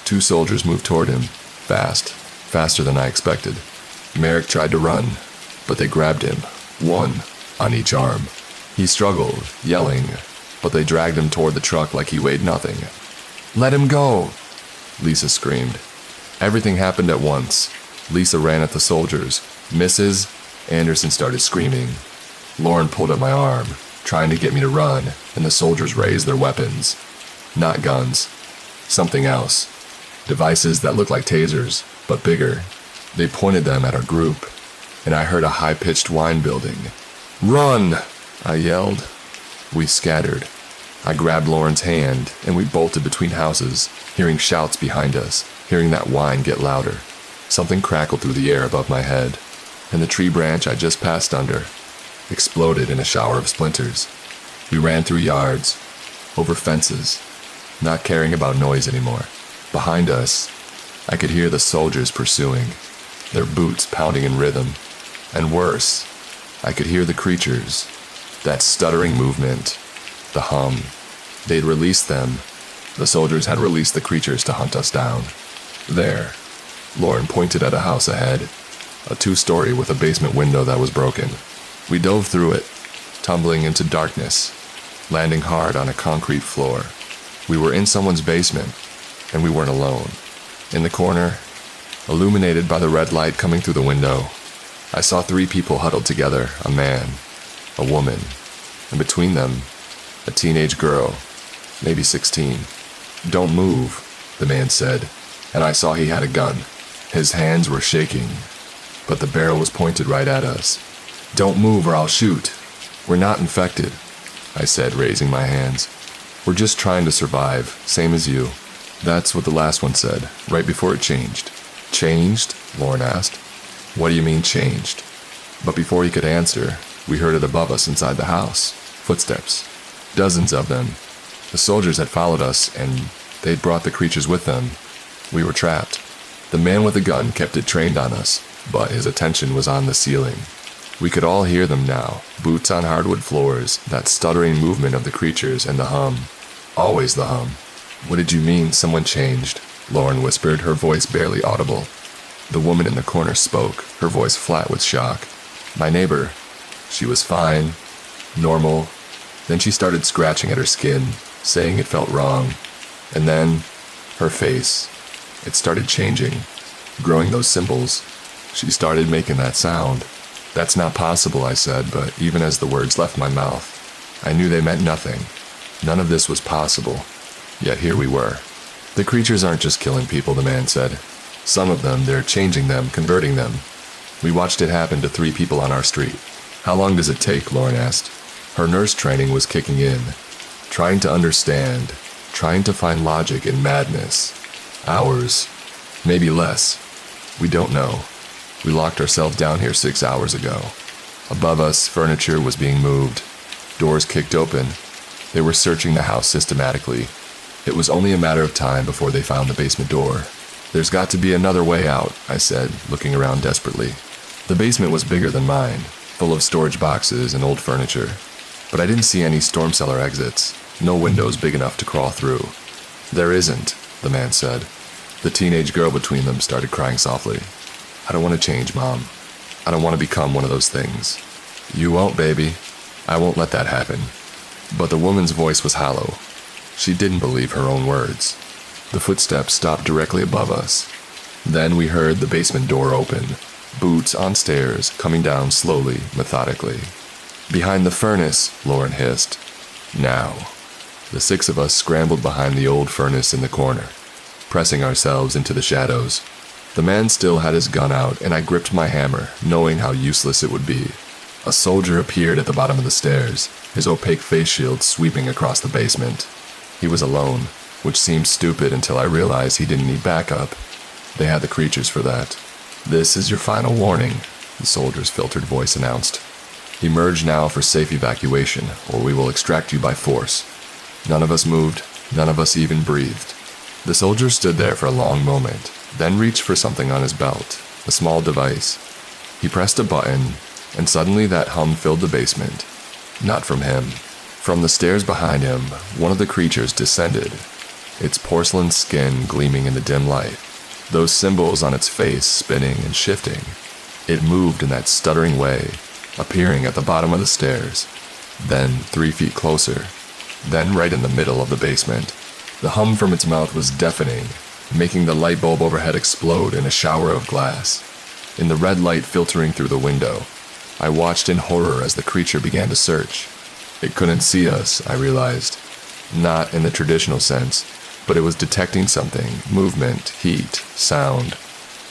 2 soldiers moved toward him, fast, faster than I expected. Merrick tried to run, but they grabbed him, 1 on each arm. He struggled, yelling, but they dragged him toward the truck like he weighed nothing. Let him go, Lisa screamed. Everything happened at once. Lisa ran at the soldiers. Mrs. Anderson started screaming. Lauren pulled at my arm, trying to get me to run, and the soldiers raised their weapons. Not guns. Something else. Devices that looked like tasers, but bigger. They pointed them at our group, and I heard a high-pitched whine building. Run! I yelled. We scattered. I grabbed Lauren's hand, and we bolted between houses, hearing shouts behind us, hearing that whine get louder. Something crackled through the air above my head, and the tree branch I just passed under exploded in a shower of splinters. We ran through yards, over fences, not caring about noise anymore. Behind us, I could hear the soldiers pursuing, their boots pounding in rhythm. And worse, I could hear the creatures, that stuttering movement, the hum. They'd released them. The soldiers had released the creatures to hunt us down. There, Lauren pointed at a house ahead. a two-story with a basement window that was broken. We dove through it, tumbling into darkness, landing hard on a concrete floor. We were in someone's basement, and we weren't alone. In the corner, illuminated by the red light coming through the window, I saw 3 people huddled together, a man, a woman, and between them, a teenage girl, maybe 16. "Don't move," the man said, and I saw he had a gun. His hands were shaking, but the barrel was pointed right at us. "Don't move or I'll shoot." "We're not infected," I said, raising my hands. "We're just trying to survive, same as you." That's what the last one said, right before it changed. "Changed?" Lauren asked. "What do you mean changed?" But before he could answer, we heard it above us inside the house. Footsteps. Dozens of them. The soldiers had followed us, and they'd brought the creatures with them. We were trapped. The man with the gun kept it trained on us, but his attention was on the ceiling. We could all hear them now, boots on hardwood floors, that stuttering movement of the creatures, and the hum. Always the hum. "What did you mean, someone changed?" Lauren whispered, her voice barely audible. The woman in the corner spoke, her voice flat with shock. "My neighbor. She was fine. Normal. Then she started scratching at her skin, saying it felt wrong. And then, her face. It started changing, growing those symbols. She started making that sound." "That's not possible," I said, but even as the words left my mouth, I knew they meant nothing. None of this was possible. Yet here we were. "The creatures aren't just killing people," the man said. "Some of them, they're changing them, converting them. We watched it happen to 3 people on our street." "How long does it take?" Lauren asked. Her nurse training was kicking in. Trying to understand, trying to find logic in madness. "Hours. Maybe less. We don't know. We locked ourselves down here 6 hours ago." Above us, furniture was being moved. Doors kicked open. They were searching the house systematically. It was only a matter of time before they found the basement door. "There's got to be another way out," I said, looking around desperately. The basement was bigger than mine, full of storage boxes and old furniture. But I didn't see any storm cellar exits, no windows big enough to crawl through. "There isn't," the man said. The teenage girl between them started crying softly. "I don't want to change, Mom. I don't want to become one of those things." "You won't, baby. I won't let that happen." But the woman's voice was hollow. She didn't believe her own words. The footsteps stopped directly above us. Then we heard the basement door open, boots on stairs coming down slowly, methodically. "Behind the furnace," Lauren hissed. "Now." The 6 of us scrambled behind the old furnace in the corner, pressing ourselves into the shadows. The man still had his gun out, and I gripped my hammer, knowing how useless it would be. A soldier appeared at the bottom of the stairs, his opaque face shield sweeping across the basement. He was alone, which seemed stupid until I realized he didn't need backup. They had the creatures for that. "This is your final warning," the soldier's filtered voice announced. "Emerge now for safe evacuation, or we will extract you by force." None of us moved, none of us even breathed. The soldier stood there for a long moment, then reached for something on his belt, a small device. He pressed a button, and suddenly that hum filled the basement. Not from him. From the stairs behind him, one of the creatures descended, its porcelain skin gleaming in the dim light, those symbols on its face spinning and shifting. It moved in that stuttering way, appearing at the bottom of the stairs, then 3 feet closer, then right in the middle of the basement. The hum from its mouth was deafening, making the light bulb overhead explode in a shower of glass. In the red light filtering through the window, I watched in horror as the creature began to search. It couldn't see us, I realized. Not in the traditional sense, but it was detecting something, movement, heat, sound.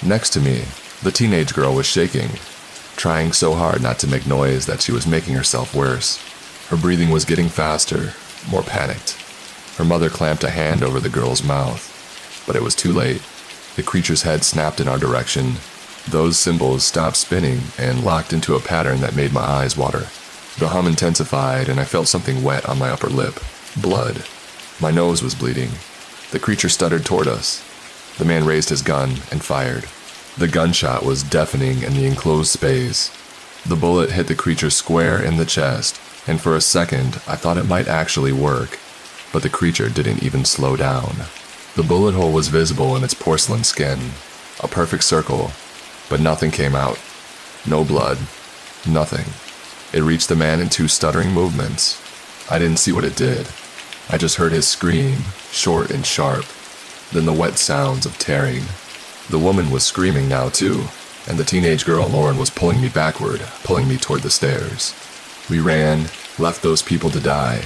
Next to me, the teenage girl was shaking, trying so hard not to make noise that she was making herself worse. Her breathing was getting faster, more panicked. Her mother clamped a hand over the girl's mouth, but it was too late. The creature's head snapped in our direction. Those symbols stopped spinning and locked into a pattern that made my eyes water. The hum intensified, and I felt something wet on my upper lip. Blood. My nose was bleeding. The creature stuttered toward us. The man raised his gun and fired. The gunshot was deafening in the enclosed space. The bullet hit the creature square in the chest, and for a second I thought it might actually work, but the creature didn't even slow down. The bullet hole was visible in its porcelain skin, a perfect circle, but nothing came out. No blood. Nothing. It reached the man in 2 stuttering movements. I didn't see what it did. I just heard his scream, short and sharp, then the wet sounds of tearing. The woman was screaming now too, and the teenage girl Lauren was pulling me backward, pulling me toward the stairs. We ran, left those people to die,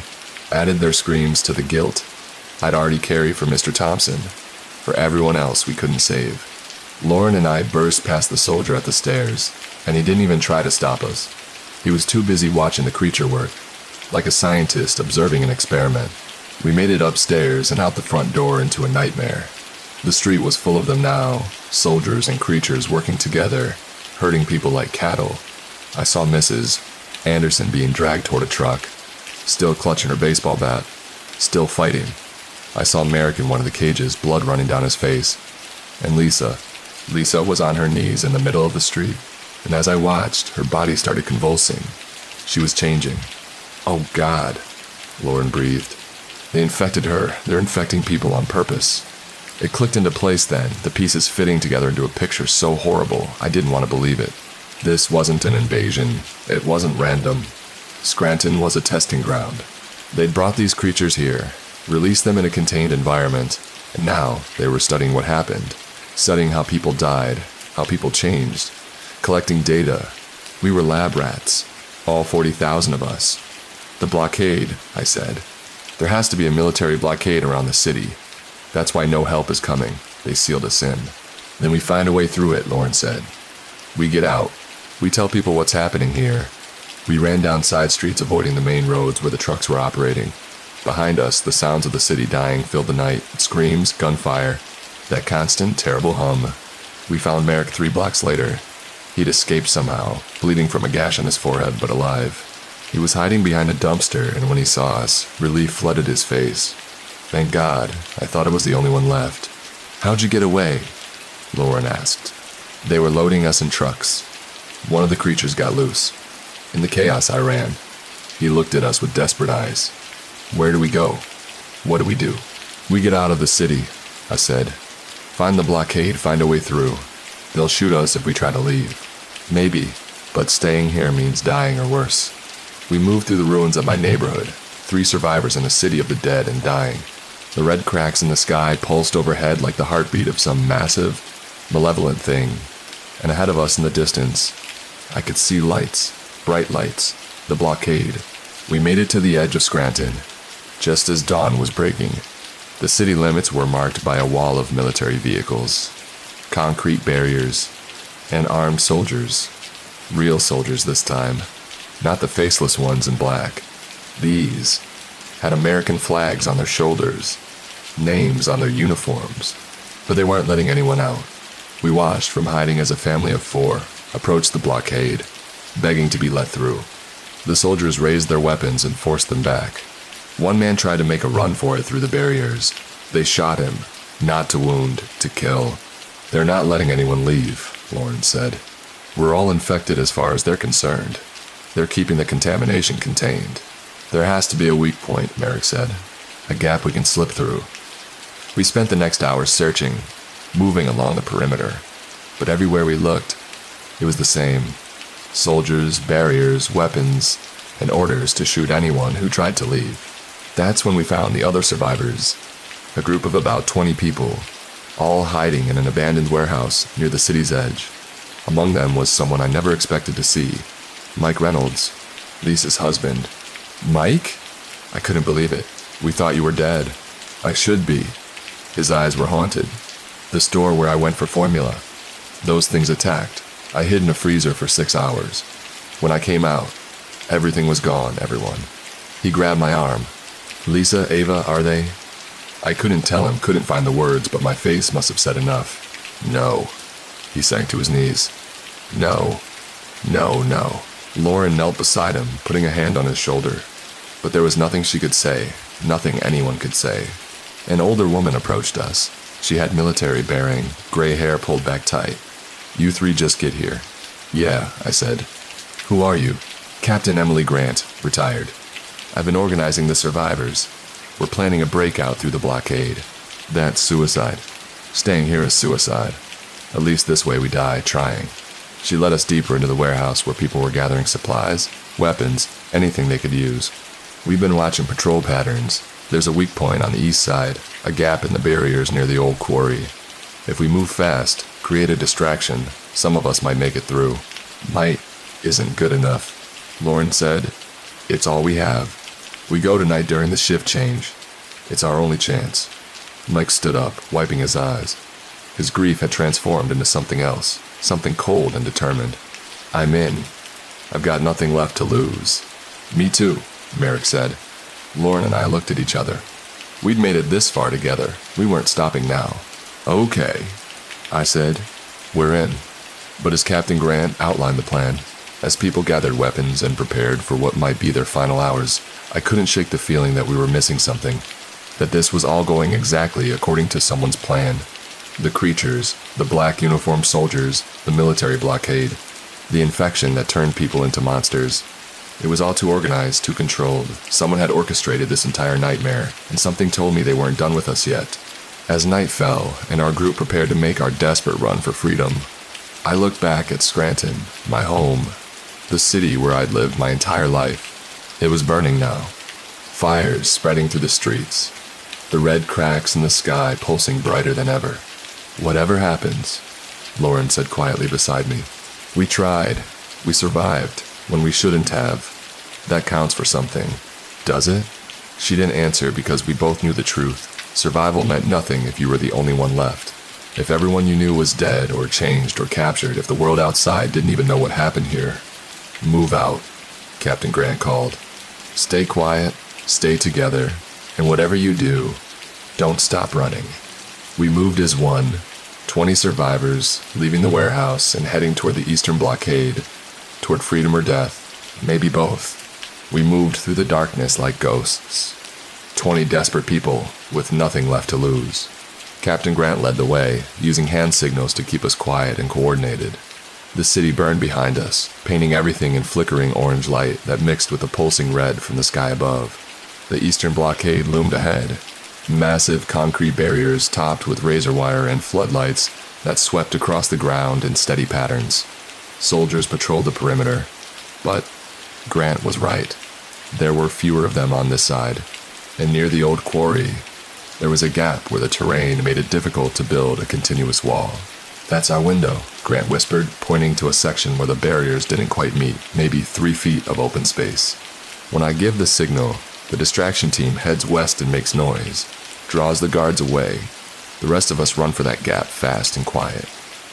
added their screams to the guilt I'd already carried for Mr. Thompson, for everyone else we couldn't save. Lauren and I burst past the soldier at the stairs, and he didn't even try to stop us. He was too busy watching the creature work, like a scientist observing an experiment. We made it upstairs and out the front door into a nightmare. The street was full of them now, soldiers and creatures working together, herding people like cattle. I saw Mrs. Anderson being dragged toward a truck, still clutching her baseball bat, still fighting. I saw Merrick in one of the cages, blood running down his face. And Lisa. Lisa was on her knees in the middle of the street, and as I watched, her body started convulsing. She was changing. Oh God, Lauren breathed. They infected her. They're infecting people on purpose. It clicked into place then, the pieces fitting together into a picture so horrible, I didn't want to believe it. This wasn't an invasion. It wasn't random. Scranton was a testing ground. They'd brought these creatures here, released them in a contained environment, and now they were studying what happened, studying how people died, how people changed, collecting data. We were lab rats, all 40,000 of us. The blockade, I said. There has to be a military blockade around the city. That's why no help is coming. They sealed us in. Then we find a way through it, Lauren said. We get out. We tell people what's happening here. We ran down side streets avoiding the main roads where the trucks were operating. Behind us, the sounds of the city dying filled the night. Screams, gunfire, that constant, terrible hum. We found Merrick 3 blocks later. He'd escaped somehow, bleeding from a gash on his forehead, but alive. He was hiding behind a dumpster, and when he saw us, relief flooded his face. Thank God, I thought I was the only one left. How'd you get away? Lauren asked. They were loading us in trucks. One of the creatures got loose. In the chaos, I ran. He looked at us with desperate eyes. Where do we go? What do we do? We get out of the city, I said. Find the blockade, find a way through. They'll shoot us if we try to leave. Maybe, but staying here means dying or worse. We moved through the ruins of my neighborhood, 3 survivors in a city of the dead and dying. The red cracks in the sky pulsed overhead like the heartbeat of some massive, malevolent thing. And ahead of us in the distance, I could see lights, bright lights, the blockade. We made it to the edge of Scranton, just as dawn was breaking. The city limits were marked by a wall of military vehicles, concrete barriers, and armed soldiers. Real soldiers this time, not the faceless ones in black. These had American flags on their shoulders, names on their uniforms, but they weren't letting anyone out. We watched from hiding as a family of 4 approached the blockade, begging to be let through. The soldiers raised their weapons and forced them back. One man tried to make a run for it through the barriers. They shot him, not to wound, to kill. They're not letting anyone leave, Lauren said. We're all infected as far as they're concerned. They're keeping the contamination contained. There has to be a weak point, Merrick said. A gap we can slip through. We spent the next hour searching, moving along the perimeter. But everywhere we looked, it was the same. Soldiers, barriers, weapons, and orders to shoot anyone who tried to leave. That's when we found the other survivors. A group of about 20 people, all hiding in an abandoned warehouse near the city's edge. Among them was someone I never expected to see. Mike Reynolds, Lisa's husband. Mike? I couldn't believe it. We thought you were dead. I should be. His eyes were haunted. The store where I went for formula. Those things attacked. I hid in a freezer for 6 hours. When I came out, everything was gone, everyone. He grabbed my arm. Lisa, Ava, are they? I couldn't tell him, couldn't find the words, but my face must have said enough. No. He sank to his knees. No. No, no. Lauren knelt beside him, putting a hand on his shoulder. But there was nothing she could say, nothing anyone could say. An older woman approached us. She had military bearing, gray hair pulled back tight. You 3 just get here. Yeah, I said. Who are you? Captain Emily Grant, retired. I've been organizing the survivors. We're planning a breakout through the blockade. That's suicide. Staying here is suicide. At least this way we die trying. She led us deeper into the warehouse where people were gathering supplies, weapons, anything they could use. We've been watching patrol patterns. There's a weak point on the east side, a gap in the barriers near the old quarry. If we move fast, create a distraction, some of us might make it through. Might isn't good enough, Lauren said. It's all we have. We go tonight during the shift change. It's our only chance. Mike stood up, wiping his eyes. His grief had transformed into something else, something cold and determined. I'm in. I've got nothing left to lose. Me too, Merrick said. Lauren and I looked at each other. We'd made it this far together. We weren't stopping now. Okay, I said. We're in. But as Captain Grant outlined the plan, as people gathered weapons and prepared for what might be their final hours, I couldn't shake the feeling that we were missing something, that this was all going exactly according to someone's plan. The creatures, the black uniformed soldiers, the military blockade, the infection that turned people into monsters. It was all too organized, too controlled. Someone had orchestrated this entire nightmare, and something told me they weren't done with us yet. As night fell, and our group prepared to make our desperate run for freedom, I looked back at Scranton, my home, the city where I'd lived my entire life. It was burning now. Fires spreading through the streets, the red cracks in the sky pulsing brighter than ever. Whatever happens, Lauren said quietly beside me. We tried. We survived when we shouldn't have. That counts for something. Does it? She didn't answer because we both knew the truth. Survival meant nothing if you were the only one left. If everyone you knew was dead or changed or captured, if the world outside didn't even know what happened here. Move out, Captain Grant called. Stay quiet, stay together, and whatever you do, don't stop running. We moved as one, 20 survivors, leaving the warehouse and heading toward the eastern blockade, toward freedom or death, maybe both. We moved through the darkness like ghosts. 20 desperate people with nothing left to lose. Captain Grant led the way, using hand signals to keep us quiet and coordinated. The city burned behind us, painting everything in flickering orange light that mixed with the pulsing red from the sky above. The eastern blockade loomed ahead. Massive concrete barriers topped with razor wire and floodlights that swept across the ground in steady patterns. Soldiers patrolled the perimeter. But Grant was right. There were fewer of them on this side. And near the old quarry, there was a gap where the terrain made it difficult to build a continuous wall. That's our window, Grant whispered, pointing to a section where the barriers didn't quite meet, maybe 3 feet of open space. When I give the signal, the distraction team heads west and makes noise, draws the guards away. The rest of us run for that gap fast and quiet.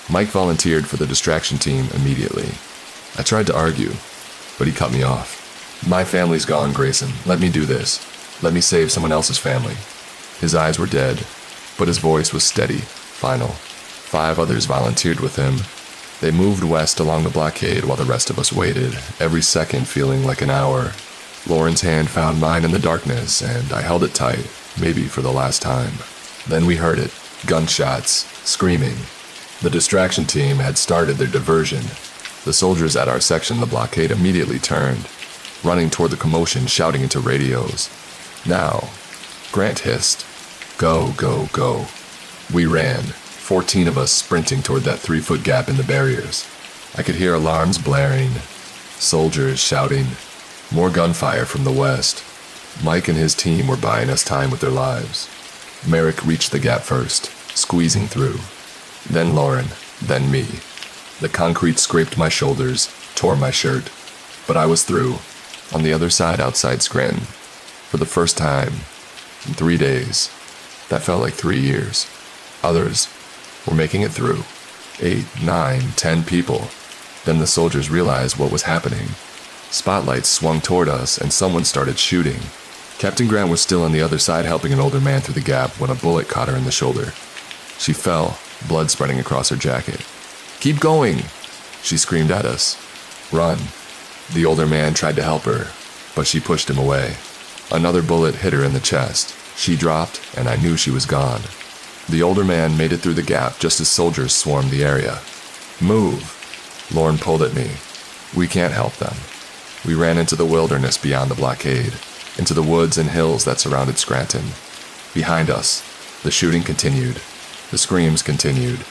Mike volunteered for the distraction team immediately. I tried to argue, but he cut me off. My family's gone, Grayson. Let me do this. Let me save someone else's family. His eyes were dead, but his voice was steady, final. 5 others volunteered with him. They moved west along the blockade while the rest of us waited, every second feeling like an hour. Lauren's hand found mine in the darkness, and I held it tight, maybe for the last time. Then we heard it, gunshots, screaming. The distraction team had started their diversion. The soldiers at our section of the blockade immediately turned, running toward the commotion, shouting into radios. Now, Grant hissed, "Go, go, go." We ran, 14 of us sprinting toward that 3-foot gap in the barriers. I could hear alarms blaring, soldiers shouting, more gunfire from the west. Mike and his team were buying us time with their lives. Merrick reached the gap first, squeezing through. Then Lauren, then me. The concrete scraped my shoulders, tore my shirt. But I was through, on the other side outside Scranton. For the first time, in 3 days. That felt like 3 years. Others were making it through. 8, 9, 10 people. Then the soldiers realized what was happening. Spotlights swung toward us and someone started shooting. Captain Grant was still on the other side helping an older man through the gap when a bullet caught her in the shoulder. She fell, blood spreading across her jacket. "Keep going!" she screamed at us. "Run." The older man tried to help her, but she pushed him away. Another bullet hit her in the chest. She dropped, and I knew she was gone. The older man made it through the gap just as soldiers swarmed the area. "Move!" Lauren pulled at me. "We can't help them." We ran into the wilderness beyond the blockade, into the woods and hills that surrounded Scranton. Behind us, the shooting continued. The screams continued.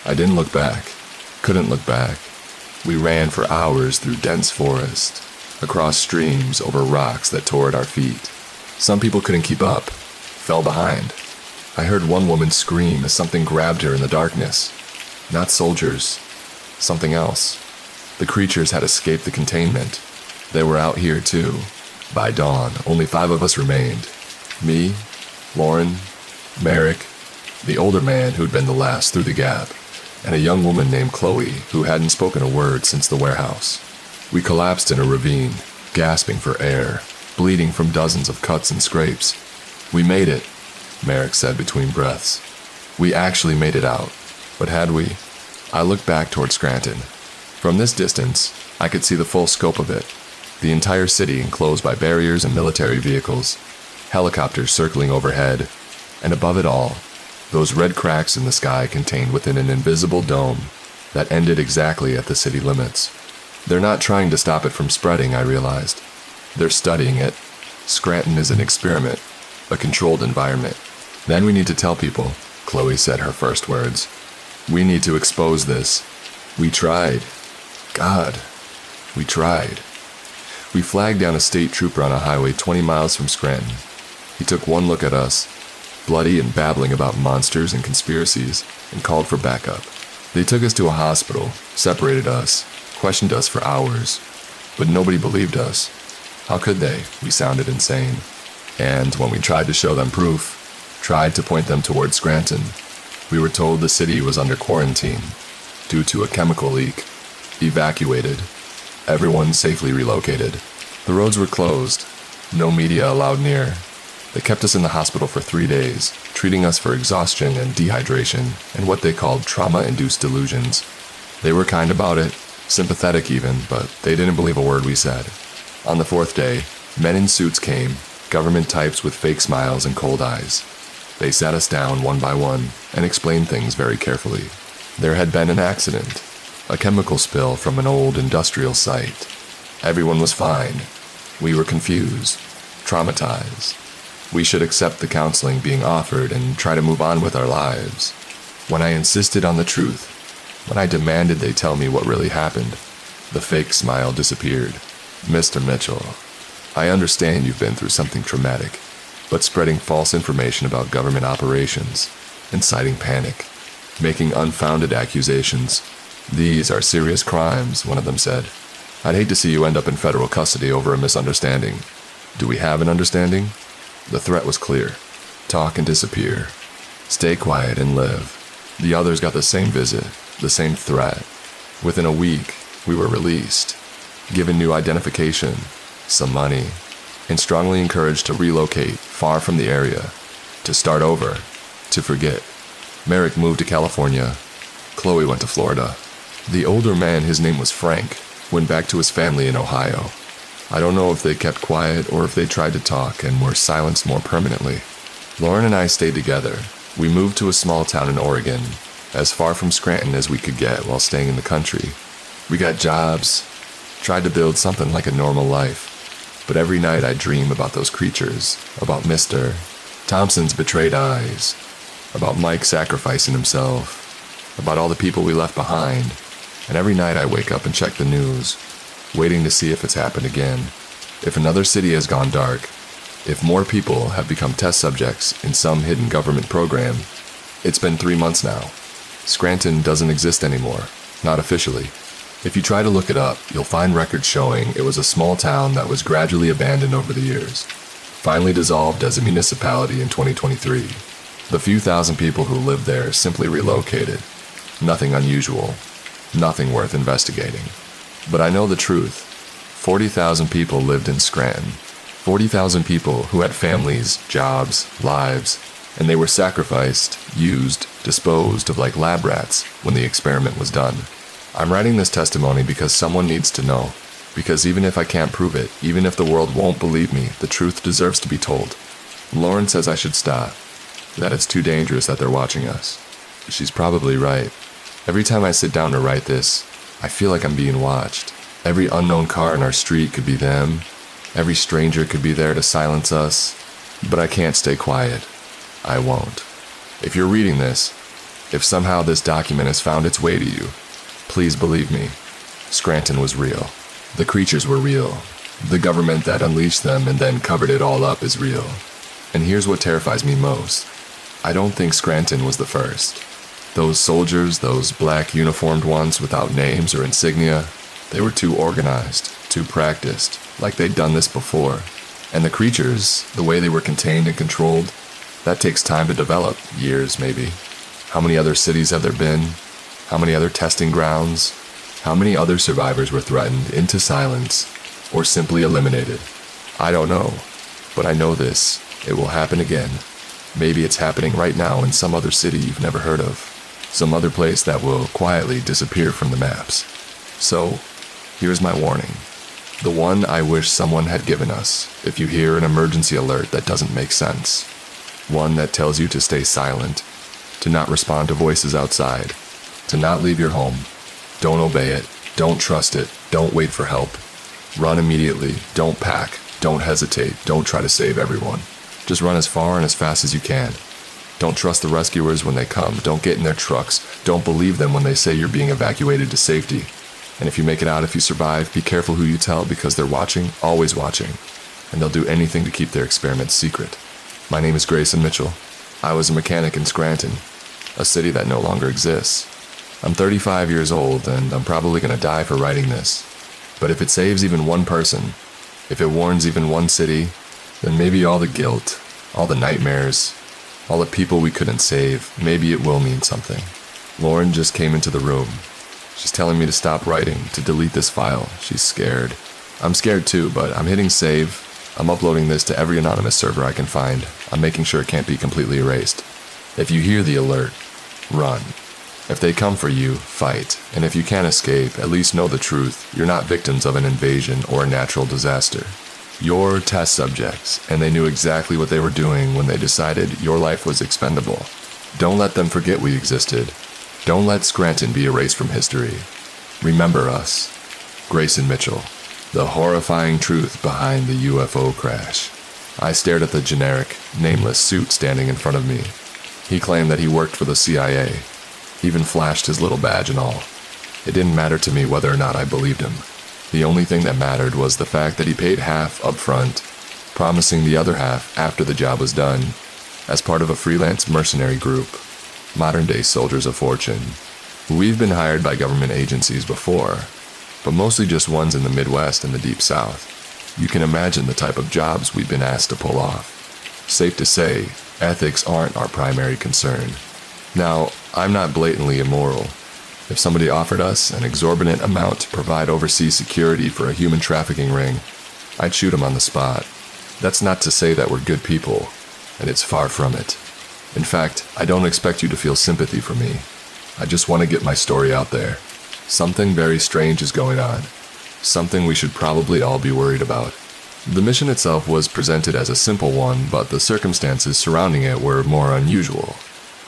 I didn't look back. Couldn't look back. We ran for hours through dense forest, across streams, over rocks that tore at our feet. Some people couldn't keep up, fell behind. I heard one woman scream as something grabbed her in the darkness. Not soldiers, something else. The creatures had escaped the containment. They were out here too. By dawn, only 5 of us remained. Me, Lauren, Merrick, the older man who'd been the last through the gap, and a young woman named Chloe who hadn't spoken a word since the warehouse. We collapsed in a ravine, gasping for air, bleeding from dozens of cuts and scrapes. We made it, Merrick said between breaths. We actually made it out. But had we? I looked back toward Scranton. From this distance, I could see the full scope of it. The entire city enclosed by barriers and military vehicles, helicopters circling overhead, and above it all, those red cracks in the sky contained within an invisible dome that ended exactly at the city limits. They're not trying to stop it from spreading, I realized. They're studying it. Scranton is an experiment, a controlled environment. Then we need to tell people, Chloe said her first words. We need to expose this. We tried. God, we tried. We flagged down a state trooper on a highway 20 miles from Scranton. He took one look at us, bloody and babbling about monsters and conspiracies, and called for backup. They took us to a hospital, separated us, questioned us for hours, but nobody believed us. How could they? We sounded insane. And when we tried to show them proof, tried to point them toward Scranton, we were told the city was under quarantine due to a chemical leak. Evacuated. Everyone safely relocated. The roads were closed. No media allowed near. They kept us in the hospital for 3 days, treating us for exhaustion and dehydration and what they called trauma-induced delusions. They were kind about it, sympathetic even, but they didn't believe a word we said. On the 4th day, men in suits came, government types with fake smiles and cold eyes. They sat us down one by one and explained things very carefully. There had been an accident, a chemical spill from an old industrial site. Everyone was fine. We were confused, traumatized. We should accept the counseling being offered and try to move on with our lives. When I insisted on the truth, when I demanded they tell me what really happened, the fake smile disappeared. Mr. Mitchell, I understand you've been through something traumatic, but spreading false information about government operations, inciting panic, making unfounded accusations, these are serious crimes, one of them said. I'd hate to see you end up in federal custody over a misunderstanding. Do we have an understanding? The threat was clear. Talk and disappear. Stay quiet and live. The others got the same visit, the same threat. Within a week, we were released, given new identification, some money, and strongly encouraged to relocate far from the area, to start over, to forget. Merrick moved to California. Chloe went to Florida. The older man, his name was Frank, went back to his family in Ohio. I don't know if they kept quiet or if they tried to talk and were silenced more permanently. Lauren and I stayed together. We moved to a small town in Oregon, as far from Scranton as we could get while staying in the country. We got jobs, tried to build something like a normal life. But every night I dream about those creatures, about Mr. Thompson's betrayed eyes, about Mike sacrificing himself, about all the people we left behind. And every night I wake up and check the news, waiting to see if it's happened again, if another city has gone dark, if more people have become test subjects in some hidden government program. It's been 3 months now. Scranton doesn't exist anymore, not officially. If you try to look it up, you'll find records showing it was a small town that was gradually abandoned over the years, finally dissolved as a municipality in 2023. The few thousand people who lived there simply relocated. Nothing unusual, nothing worth investigating. But I know the truth. 40,000 people lived in Scranton. 40,000 people who had families, jobs, lives, and they were sacrificed, used, disposed of like lab rats when the experiment was done. I'm writing this testimony because someone needs to know. Because even if I can't prove it, even if the world won't believe me, the truth deserves to be told. Lauren says I should stop, that it's too dangerous that they're watching us. She's probably right. Every time I sit down to write this, I feel like I'm being watched. Every unknown car in our street could be them. Every stranger could be there to silence us. But I can't stay quiet. I won't. If you're reading this, If somehow this document has found its way to you, please believe me, Scranton was real. The creatures were real. The government that unleashed them and then covered it all up is real. And here's what terrifies me most. I don't think Scranton was the first. Those soldiers, those black uniformed ones without names or insignia, they were too organized, too practiced, like they'd done this before. And the creatures, the way they were contained and controlled, that takes time to develop, years maybe. How many other cities have there been? How many other testing grounds? How many other survivors were threatened into silence or simply eliminated? I don't know, but I know this. It will happen again. Maybe it's happening right now in some other city you've never heard of. Some other place that will quietly disappear from the maps. So, here's my warning. The one I wish someone had given us if you hear an emergency alert that doesn't make sense. One that tells you to stay silent, to not respond to voices outside, to not leave your home. Don't obey it. Don't trust it. Don't wait for help. Run immediately. Don't pack. Don't hesitate. Don't try to save everyone. Just run as far and as fast as you can. Don't trust the rescuers when they come. Don't get in their trucks. Don't believe them when they say you're being evacuated to safety. And if you make it out, if you survive, be careful who you tell because they're watching, always watching. And they'll do anything to keep their experiments secret. My name is Grayson Mitchell. I was a mechanic in Scranton, a city that no longer exists. I'm 35 years old and I'm probably going to die for writing this. But if it saves even one person, if it warns even one city, then maybe all the guilt, all the nightmares, all the people we couldn't save, maybe it will mean something. Lauren just came into the room. She's telling me to stop writing, to delete this file. She's scared. I'm scared too, but I'm hitting save. I'm uploading this to every anonymous server I can find. I'm making sure it can't be completely erased. If you hear the alert, run. If they come for you, fight. And if you can't escape, at least know the truth. You're not victims of an invasion or a natural disaster. You're test subjects, and they knew exactly what they were doing when they decided your life was expendable. Don't let them forget we existed. Don't let Scranton be erased from history. Remember us. Grayson Mitchell. The horrifying truth behind the UFO crash. I stared at the generic, nameless suit standing in front of me. He claimed that he worked for the CIA. He even flashed his little badge and all. It didn't matter to me whether or not I believed him. The only thing that mattered was the fact that he paid half up front, promising the other half after the job was done, as part of a freelance mercenary group, modern-day soldiers of fortune. We've been hired by government agencies before, but mostly just ones in the Midwest and the Deep South. You can imagine the type of jobs we've been asked to pull off. Safe to say, ethics aren't our primary concern. Now, I'm not blatantly immoral. If somebody offered us an exorbitant amount to provide overseas security for a human trafficking ring, I'd shoot him on the spot. That's not to say that we're good people, and it's far from it. In fact, I don't expect you to feel sympathy for me. I just want to get my story out there. Something very strange is going on. Something we should probably all be worried about. The mission itself was presented as a simple one, but the circumstances surrounding it were more unusual.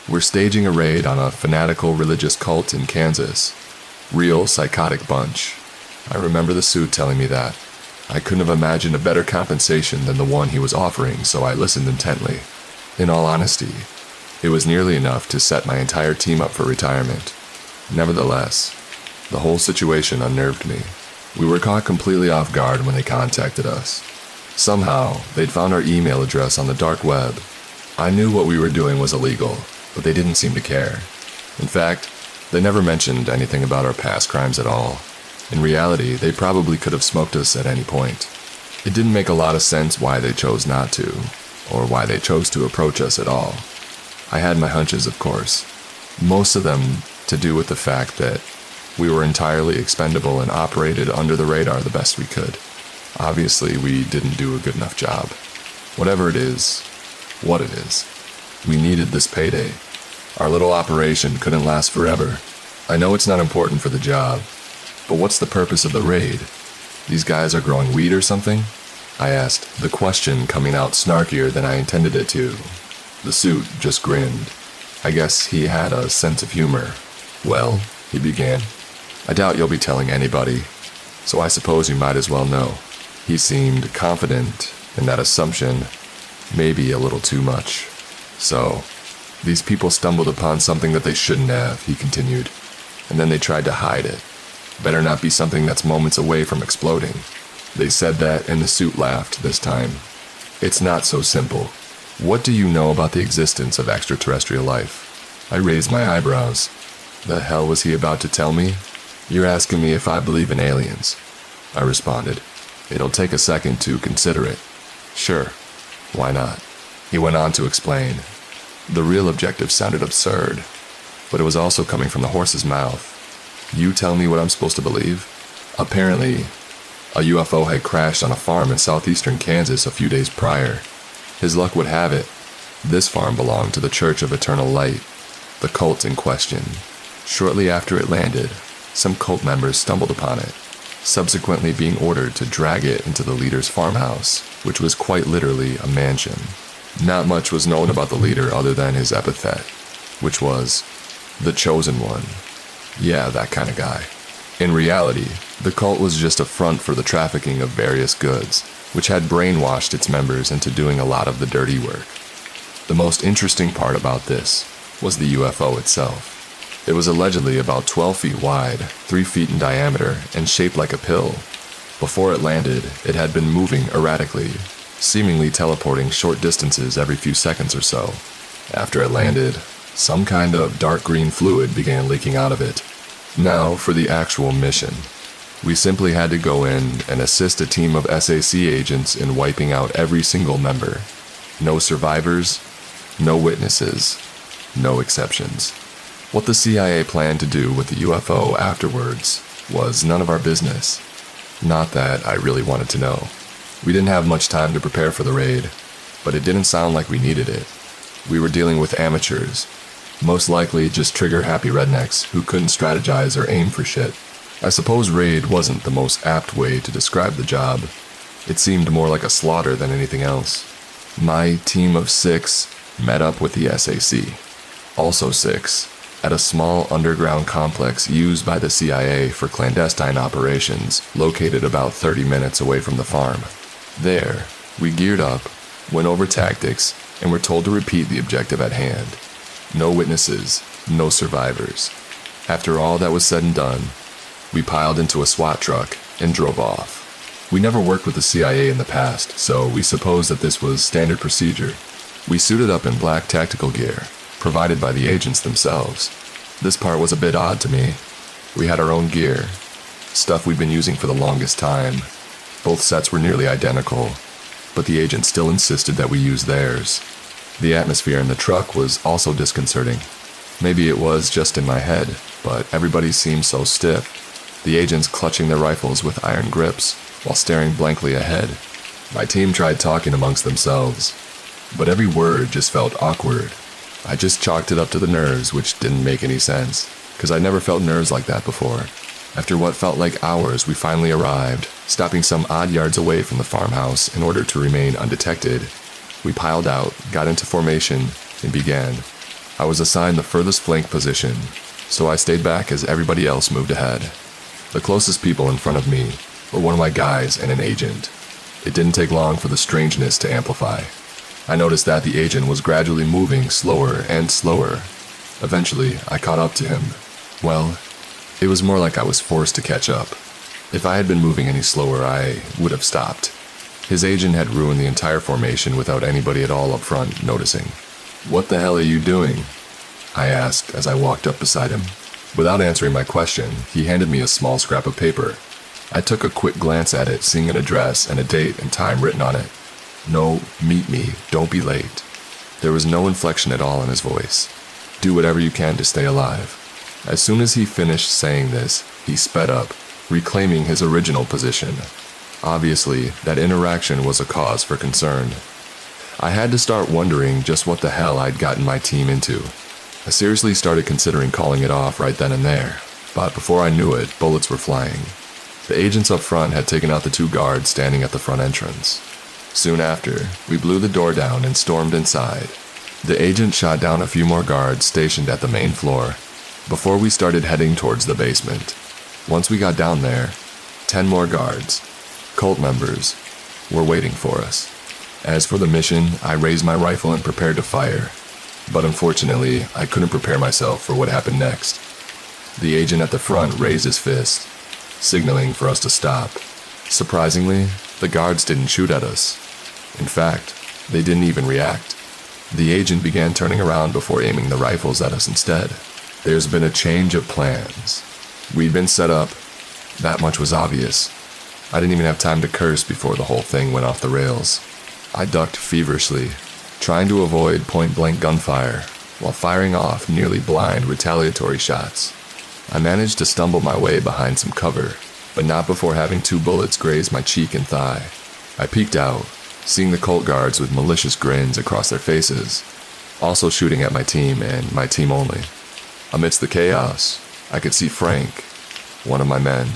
We're staging a raid on a fanatical religious cult in Kansas. Real psychotic bunch. I remember the suit telling me that. I couldn't have imagined a better compensation than the one he was offering, so I listened intently. In all honesty, it was nearly enough to set my entire team up for retirement. Nevertheless, the whole situation unnerved me. We were caught completely off guard when they contacted us. Somehow, they'd found our email address on the dark web. I knew what we were doing was illegal, but they didn't seem to care. In fact, they never mentioned anything about our past crimes at all. In reality, they probably could have smoked us at any point. It didn't make a lot of sense why they chose not to, or why they chose to approach us at all. I had my hunches, of course. Most of them to do with the fact that we were entirely expendable and operated under the radar the best we could. Obviously, we didn't do a good enough job. Whatever it is, what it is. We needed this payday. Our little operation couldn't last forever. I know it's not important for the job, but what's the purpose of the raid? These guys are growing weed or something? I asked, the question coming out snarkier than I intended it to. The suit just grinned. I guess he had a sense of humor. Well, he began, I doubt you'll be telling anybody, so I suppose you might as well know. He seemed confident in that assumption, maybe a little too much. So, These people stumbled upon something that they shouldn't have, he continued, and then they tried to hide it. Better not be something that's moments away from exploding. They said that, and the suit laughed this time. It's not so simple. What do you know about the existence of extraterrestrial life? I raised my eyebrows. The hell was he about to tell me? You're asking me if I believe in aliens, I responded. It'll take a second to consider it. Sure, why not? He went on to explain. The real objective sounded absurd, but it was also coming from the horse's mouth. You tell me what I'm supposed to believe? Apparently, a UFO had crashed on a farm in southeastern Kansas a few days prior. His luck would have it, this farm belonged to the Church of Eternal Light, the cult in question. Shortly after it landed, some cult members stumbled upon it, subsequently being ordered to drag it into the leader's farmhouse, which was quite literally a mansion. Not much was known about the leader other than his epithet, which was the Chosen One. Yeah, that kind of guy. In reality, the cult was just a front for the trafficking of various goods, which had brainwashed its members into doing a lot of the dirty work. The most interesting part about this was the UFO itself. It was allegedly about 12 feet wide, 3 feet in diameter, and shaped like a pill. Before it landed, it had been moving erratically, seemingly teleporting short distances every few seconds or so. After it landed, some kind of dark green fluid began leaking out of it. Now for the actual mission. We simply had to go in and assist a team of SAC agents in wiping out every single member. No survivors, no witnesses, no exceptions. What the CIA planned to do with the UFO afterwards was none of our business. Not that I really wanted to know. We didn't have much time to prepare for the raid, but it didn't sound like we needed it. We were dealing with amateurs, most likely just trigger-happy rednecks who couldn't strategize or aim for shit. I suppose raid wasn't the most apt way to describe the job. It seemed more like a slaughter than anything else. My team of 6 met up with the SAC, also 6, at a small underground complex used by the CIA for clandestine operations located about 30 minutes away from the farm. There, we geared up, went over tactics, and were told to repeat the objective at hand. No witnesses, no survivors. After all that was said and done, we piled into a SWAT truck and drove off. We never worked with the CIA in the past, so we supposed that this was standard procedure. We suited up in black tactical gear, provided by the agents themselves. This part was a bit odd to me. We had our own gear, stuff we'd been using for the longest time. Both sets were nearly identical, but the agents still insisted that we use theirs. The atmosphere in the truck was also disconcerting. Maybe it was just in my head, but everybody seemed so stiff. The agents clutching their rifles with iron grips while staring blankly ahead. My team tried talking amongst themselves, but every word just felt awkward. I just chalked it up to the nerves, which didn't make any sense, because I never felt nerves like that before. After what felt like hours, we finally arrived, stopping some odd yards away from the farmhouse in order to remain undetected. We piled out, got into formation, and began. I was assigned the furthest flank position, so I stayed back as everybody else moved ahead. The closest people in front of me were one of my guys and an agent. It didn't take long for the strangeness to amplify. I noticed that the agent was gradually moving slower and slower. Eventually, I caught up to him. Well, it was more like I was forced to catch up. If I had been moving any slower, I would have stopped. His agent had ruined the entire formation without anybody at all up front noticing. "What the hell are you doing?" I asked as I walked up beside him. Without answering my question, he handed me a small scrap of paper. I took a quick glance at it, seeing an address and a date and time written on it. "No, meet me, don't be late." There was no inflection at all in his voice. "Do whatever you can to stay alive." As soon as he finished saying this, he sped up, reclaiming his original position. Obviously, that interaction was a cause for concern. I had to start wondering just what the hell I'd gotten my team into. I seriously started considering calling it off right then and there, but before I knew it, bullets were flying. The agents up front had taken out the 2 guards standing at the front entrance. Soon after, we blew the door down and stormed inside. The agent shot down a few more guards stationed at the main floor, before we started heading towards the basement. Once we got down there, 10 more guards, cult members, were waiting for us. As for the mission, I raised my rifle and prepared to fire. But unfortunately, I couldn't prepare myself for what happened next. The agent at the front raised his fist, signaling for us to stop. Surprisingly, the guards didn't shoot at us. In fact, they didn't even react. The agent began turning around before aiming the rifles at us instead. There's been a change of plans. We'd been set up. That much was obvious. I didn't even have time to curse before the whole thing went off the rails. I ducked feverishly, trying to avoid point-blank gunfire, while firing off nearly blind retaliatory shots. I managed to stumble my way behind some cover, but not before having 2 bullets graze my cheek and thigh. I peeked out, seeing the Colt guards with malicious grins across their faces, also shooting at my team and my team only. Amidst the chaos, I could see Frank, one of my men,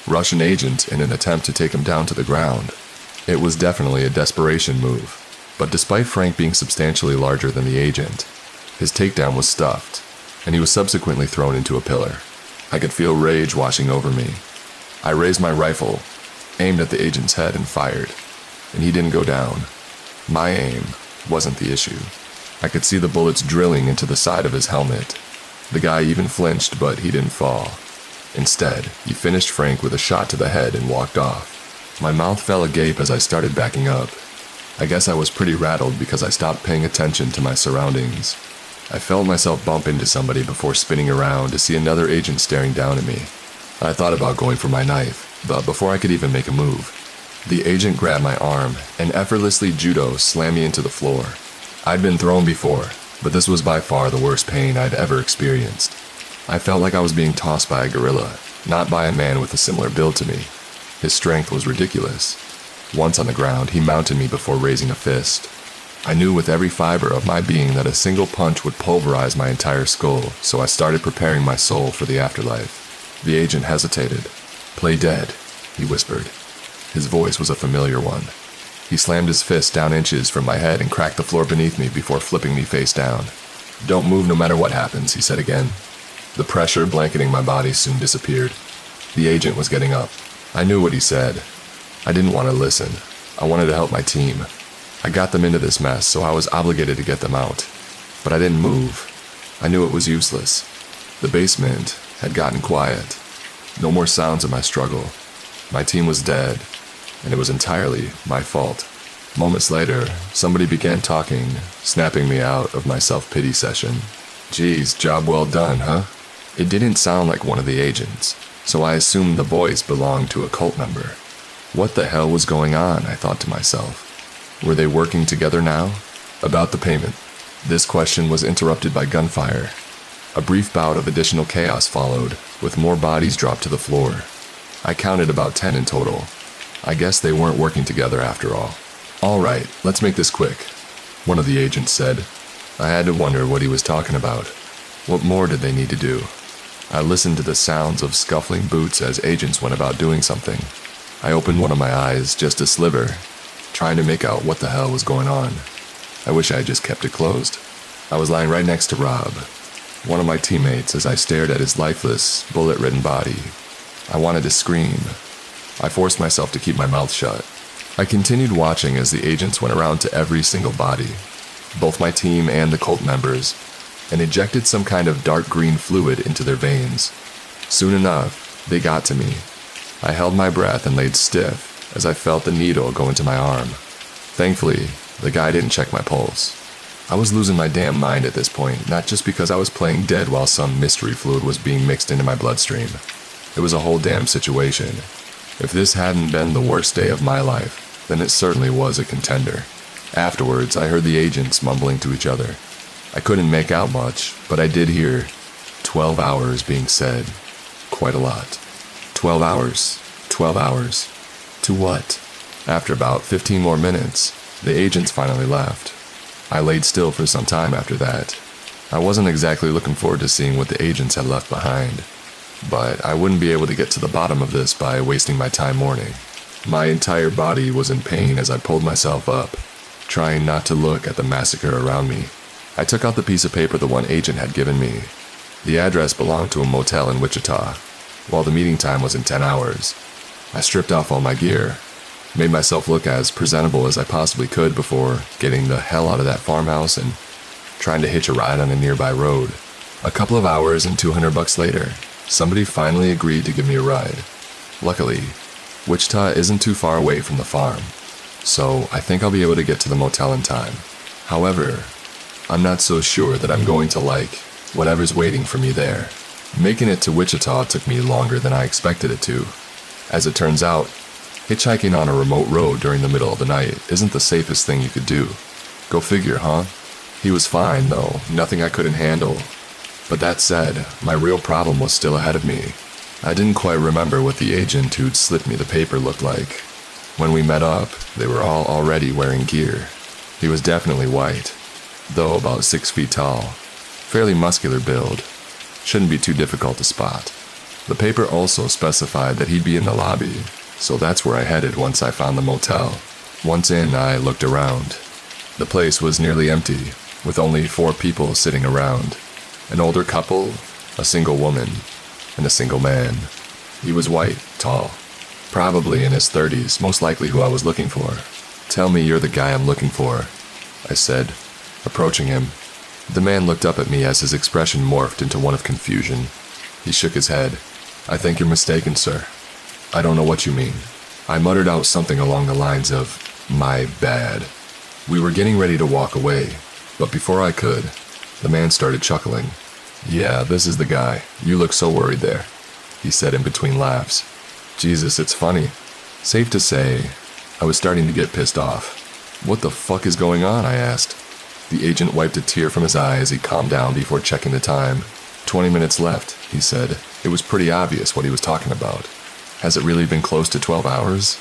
rush an agent in an attempt to take him down to the ground. It was definitely a desperation move, but despite Frank being substantially larger than the agent, his takedown was stuffed, and he was subsequently thrown into a pillar. I could feel rage washing over me. I raised my rifle, aimed at the agent's head and fired, and he didn't go down. My aim wasn't the issue. I could see the bullets drilling into the side of his helmet. The guy even flinched, but he didn't fall. Instead, he finished Frank with a shot to the head and walked off. My mouth fell agape as I started backing up. I guess I was pretty rattled because I stopped paying attention to my surroundings. I felt myself bump into somebody before spinning around to see another agent staring down at me. I thought about going for my knife, but before I could even make a move, the agent grabbed my arm and effortlessly judo slammed me into the floor. I'd been thrown before, but this was by far the worst pain I'd ever experienced. I felt like I was being tossed by a gorilla, not by a man with a similar build to me. His strength was ridiculous. Once on the ground, he mounted me before raising a fist. I knew with every fiber of my being that a single punch would pulverize my entire skull, so I started preparing my soul for the afterlife. The agent hesitated. "Play dead," he whispered. His voice was a familiar one. He slammed his fist down inches from my head and cracked the floor beneath me before flipping me face down. "Don't move no matter what happens," he said again. The pressure blanketing my body soon disappeared. The agent was getting up. I knew what he said. I didn't want to listen. I wanted to help my team. I got them into this mess, so I was obligated to get them out. But I didn't move. I knew it was useless. The basement had gotten quiet. No more sounds of my struggle. My team was dead, and it was entirely my fault. Moments later, somebody began talking, snapping me out of my self-pity session. "Geez, job well done, huh?" It didn't sound like one of the agents, so I assumed the voice belonged to a cult member. What the hell was going on, I thought to myself. Were they working together now? About the payment. This question was interrupted by gunfire. A brief bout of additional chaos followed, with more bodies dropped to the floor. I counted about 10 in total. I guess they weren't working together after all. "All right, let's make this quick," one of the agents said. I had to wonder what he was talking about. What more did they need to do? I listened to the sounds of scuffling boots as agents went about doing something. I opened one of my eyes just a sliver, trying to make out what the hell was going on. I wish I had just kept it closed. I was lying right next to Rob, one of my teammates, as I stared at his lifeless, bullet-ridden body. I wanted to scream. I forced myself to keep my mouth shut. I continued watching as the agents went around to every single body, both my team and the cult members, and injected some kind of dark green fluid into their veins. Soon enough, they got to me. I held my breath and laid stiff as I felt the needle go into my arm. Thankfully, the guy didn't check my pulse. I was losing my damn mind at this point, not just because I was playing dead while some mystery fluid was being mixed into my bloodstream. It was a whole damn situation. If this hadn't been the worst day of my life, then it certainly was a contender. Afterwards, I heard the agents mumbling to each other. I couldn't make out much, but I did hear 12 hours being said. Quite a lot. 12 hours. 12 hours. To what? After about 15 more minutes, the agents finally left. I laid still for some time after that. I wasn't exactly looking forward to seeing what the agents had left behind, but I wouldn't be able to get to the bottom of this by wasting my time mourning. My entire body was in pain as I pulled myself up, trying not to look at the massacre around me. I took out the piece of paper the one agent had given me. The address belonged to a motel in Wichita, while the meeting time was in 10 hours. I stripped off all my gear, made myself look as presentable as I possibly could before getting the hell out of that farmhouse and trying to hitch a ride on a nearby road. A couple of hours and $200 later, somebody finally agreed to give me a ride. Luckily, Wichita isn't too far away from the farm, so I think I'll be able to get to the motel in time. However, I'm not so sure that I'm going to like whatever's waiting for me there. Making it to Wichita took me longer than I expected it to. As it turns out, hitchhiking on a remote road during the middle of the night isn't the safest thing you could do. Go figure, huh? He was fine, though, nothing I couldn't handle. But that said, my real problem was still ahead of me. I didn't quite remember what the agent who'd slipped me the paper looked like. When we met up, they were all already wearing gear. He was definitely white, though about 6 feet tall. Fairly muscular build. Shouldn't be too difficult to spot. The paper also specified that he'd be in the lobby, so that's where I headed once I found the motel. Once in, I looked around. The place was nearly empty, with only 4 people sitting around. An older couple, a single woman, and a single man. He was white, tall, probably in his 30s, most likely who I was looking for. "Tell me you're the guy I'm looking for," I said, approaching him. The man looked up at me as his expression morphed into one of confusion. He shook his head. "I think you're mistaken, sir. I don't know what you mean." I muttered out something along the lines of, "My bad." We were getting ready to walk away, but before I could, the man started chuckling. "Yeah, this is the guy. You look so worried there," he said in between laughs. Jesus, it's funny. Safe to say, I was starting to get pissed off. "What the fuck is going on?" I asked. The agent wiped a tear from his eye as he calmed down before checking the time. 20 minutes left, he said. It was pretty obvious what he was talking about. Has it really been close to 12 hours?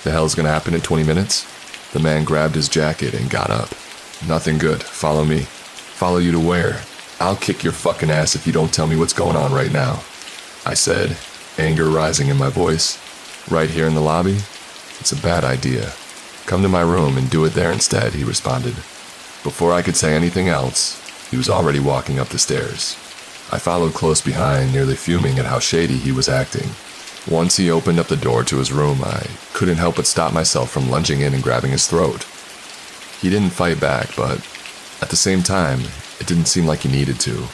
The hell's gonna happen in 20 minutes? The man grabbed his jacket and got up. "Nothing good. Follow me." "Follow you to where?" "I'll kick your fucking ass if you don't tell me what's going on right now," I said, anger rising in my voice. "Right here in the lobby?" "It's a bad idea. Come to my room and do it there instead," he responded. Before I could say anything else, he was already walking up the stairs. I followed close behind, nearly fuming at how shady he was acting. Once he opened up the door to his room, I couldn't help but stop myself from lunging in and grabbing his throat. He didn't fight back, but at the same time, it didn't seem like he needed to.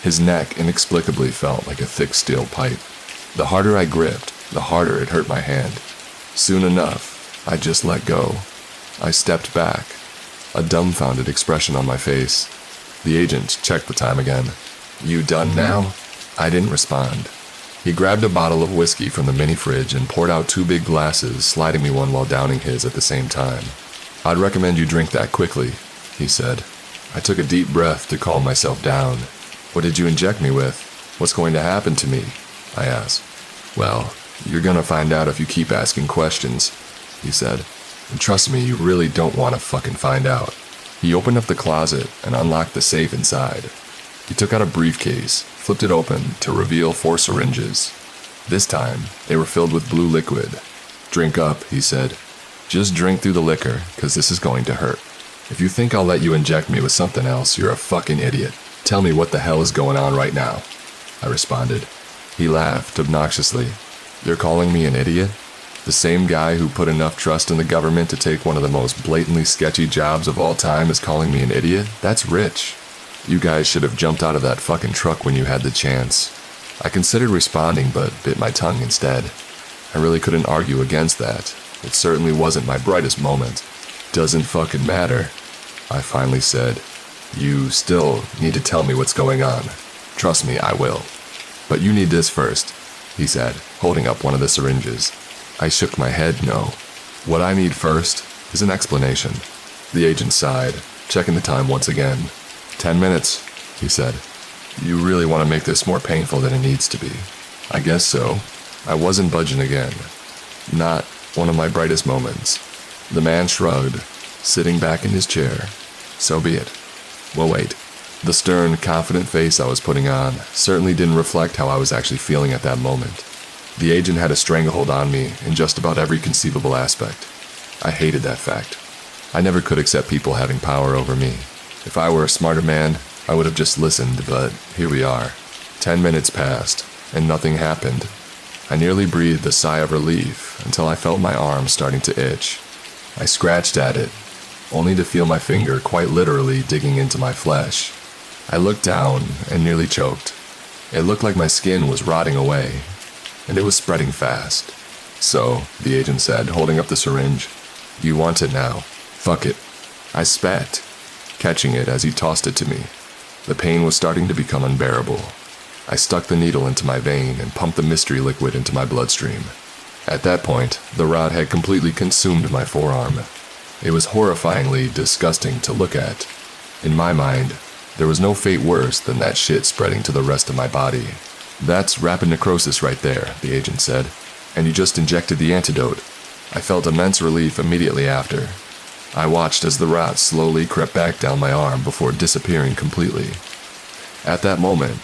His neck inexplicably felt like a thick steel pipe. The harder I gripped, the harder it hurt my hand. Soon enough, I just let go. I stepped back, a dumbfounded expression on my face. The agent checked the time again. "You done now?" I didn't respond. He grabbed a bottle of whiskey from the mini fridge and poured out 2 big glasses, sliding me one while downing his at the same time. "I'd recommend you drink that quickly," he said. I took a deep breath to calm myself down. "What did you inject me with? What's going to happen to me?" I asked. "Well, you're gonna find out if you keep asking questions," he said. "And trust me, you really don't want to fucking find out." He opened up the closet and unlocked the safe inside. He took out a briefcase, flipped it open to reveal 4 syringes. This time, they were filled with blue liquid. "Drink up," he said. "Just drink through the liquor, 'cause this is going to hurt. If you think I'll let you inject me with something else, you're a fucking idiot. Tell me what the hell is going on right now," I responded. He laughed obnoxiously. "You're calling me an idiot? The same guy who put enough trust in the government to take one of the most blatantly sketchy jobs of all time is calling me an idiot? That's rich. You guys should have jumped out of that fucking truck when you had the chance." I considered responding, but bit my tongue instead. I really couldn't argue against that. It certainly wasn't my brightest moment. "Doesn't fucking matter," I finally said. "You still need to tell me what's going on. Trust me, I will. But you need this first," he said, holding up one of the syringes. I shook my head no. "What I need first is an explanation." The agent sighed, checking the time once again. 10 minutes, he said. "You really want to make this more painful than it needs to be." "I guess so." I wasn't budging again. Not one of my brightest moments. The man shrugged, sitting back in his chair. "So be it. We'll wait." The stern, confident face I was putting on certainly didn't reflect how I was actually feeling at that moment. The agent had a stranglehold on me in just about every conceivable aspect. I hated that fact. I never could accept people having power over me. If I were a smarter man, I would have just listened, but here we are. 10 minutes passed, and nothing happened. I nearly breathed a sigh of relief until I felt my arm starting to itch. I scratched at it, only to feel my finger quite literally digging into my flesh. I looked down and nearly choked. It looked like my skin was rotting away, and it was spreading fast. "So," the agent said, holding up the syringe, "you want it now? Fuck it." I spat, catching it as he tossed it to me. The pain was starting to become unbearable. I stuck the needle into my vein and pumped the mystery liquid into my bloodstream. At that point, the rot had completely consumed my forearm. It was horrifyingly disgusting to look at. In my mind, there was no fate worse than that shit spreading to the rest of my body. "That's rapid necrosis right there," the agent said, "and you just injected the antidote." I felt immense relief immediately after. I watched as the rot slowly crept back down my arm before disappearing completely. At that moment,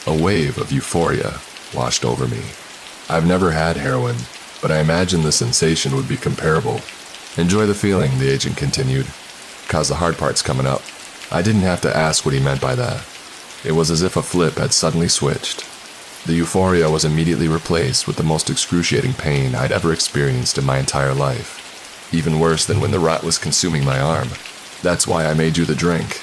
a wave of euphoria washed over me. I've never had heroin, but I imagine the sensation would be comparable. "Enjoy the feeling," the agent continued, "'cause the hard part's coming up." I didn't have to ask what he meant by that. It was as if a flip had suddenly switched. The euphoria was immediately replaced with the most excruciating pain I'd ever experienced in my entire life. Even worse than when the rot was consuming my arm. "That's why I made you the drink,"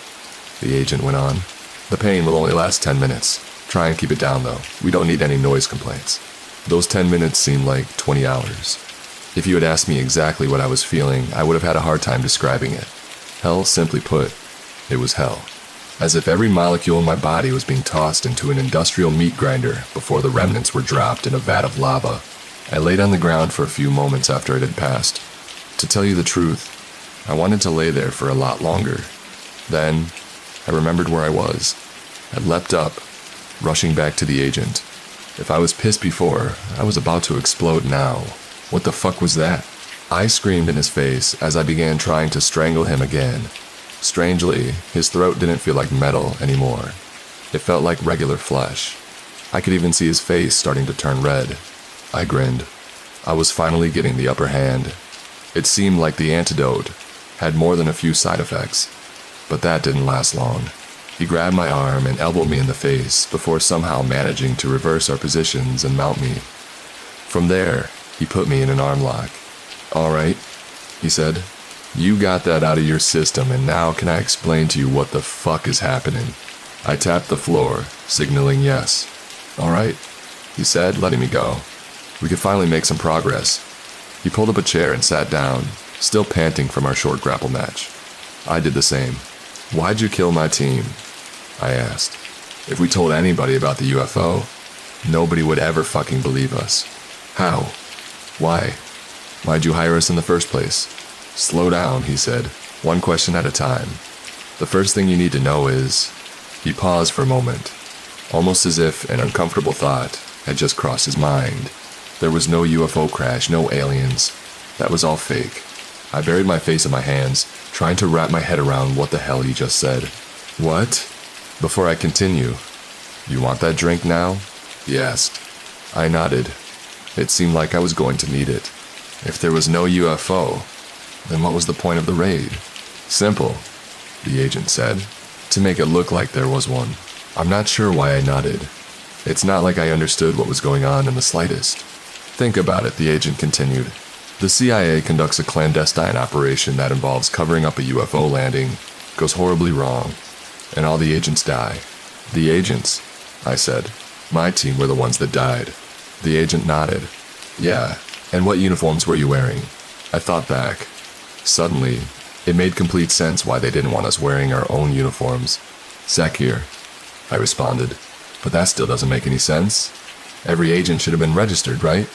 the agent went on. "The pain will only last 10 minutes. Try and keep it down, though. We don't need any noise complaints." Those 10 minutes seemed like 20 hours. If you had asked me exactly what I was feeling, I would have had a hard time describing it. Hell, simply put, it was hell. As if every molecule in my body was being tossed into an industrial meat grinder before the remnants were dropped in a vat of lava. I laid on the ground for a few moments after it had passed. To tell you the truth, I wanted to lay there for a lot longer. Then, I remembered where I was. I leapt up, rushing back to the agent. If I was pissed before, I was about to explode now. What the fuck was that? I screamed in his face as I began trying to strangle him again. Strangely, his throat didn't feel like metal anymore. It felt like regular flesh. I could even see his face starting to turn red. I grinned. I was finally getting the upper hand. It seemed like the antidote had more than a few side effects, but that didn't last long. He grabbed my arm and elbowed me in the face before somehow managing to reverse our positions and mount me. From there, he put me in an arm lock. "All right," he said. "You got that out of your system, and now can I explain to you what the fuck is happening?" I tapped the floor, signaling yes. "All right," he said, letting me go. "We could finally make some progress." He pulled up a chair and sat down, still panting from our short grapple match. I did the same. "Why'd you kill my team?" I asked. "If we told anybody about the UFO, nobody would ever fucking believe us." "How? Why? Why'd you hire us in the first place?" "Slow down," he said, "one question at a time. The first thing you need to know is..." He paused for a moment, almost as if an uncomfortable thought had just crossed his mind. There was no UFO crash, no aliens. That was all fake. I buried my face in my hands, trying to wrap my head around what the hell he just said. "What?" Before I continue, "You want that drink now?" he asked. I nodded. It seemed like I was going to need it. If there was no UFO, then what was the point of the raid? "Simple," the agent said, "to make it look like there was one." I'm not sure why I nodded. It's not like I understood what was going on in the slightest. "Think about it," the agent continued. "The CIA conducts a clandestine operation that involves covering up a UFO landing, goes horribly wrong, and all the agents die." "The agents?" I said. "My team were the ones that died." The agent nodded. "Yeah, and what uniforms were you wearing?" I thought back. Suddenly, it made complete sense why they didn't want us wearing our own uniforms. "Zakir," I responded. "But that still doesn't make any sense. Every agent should have been registered, right?"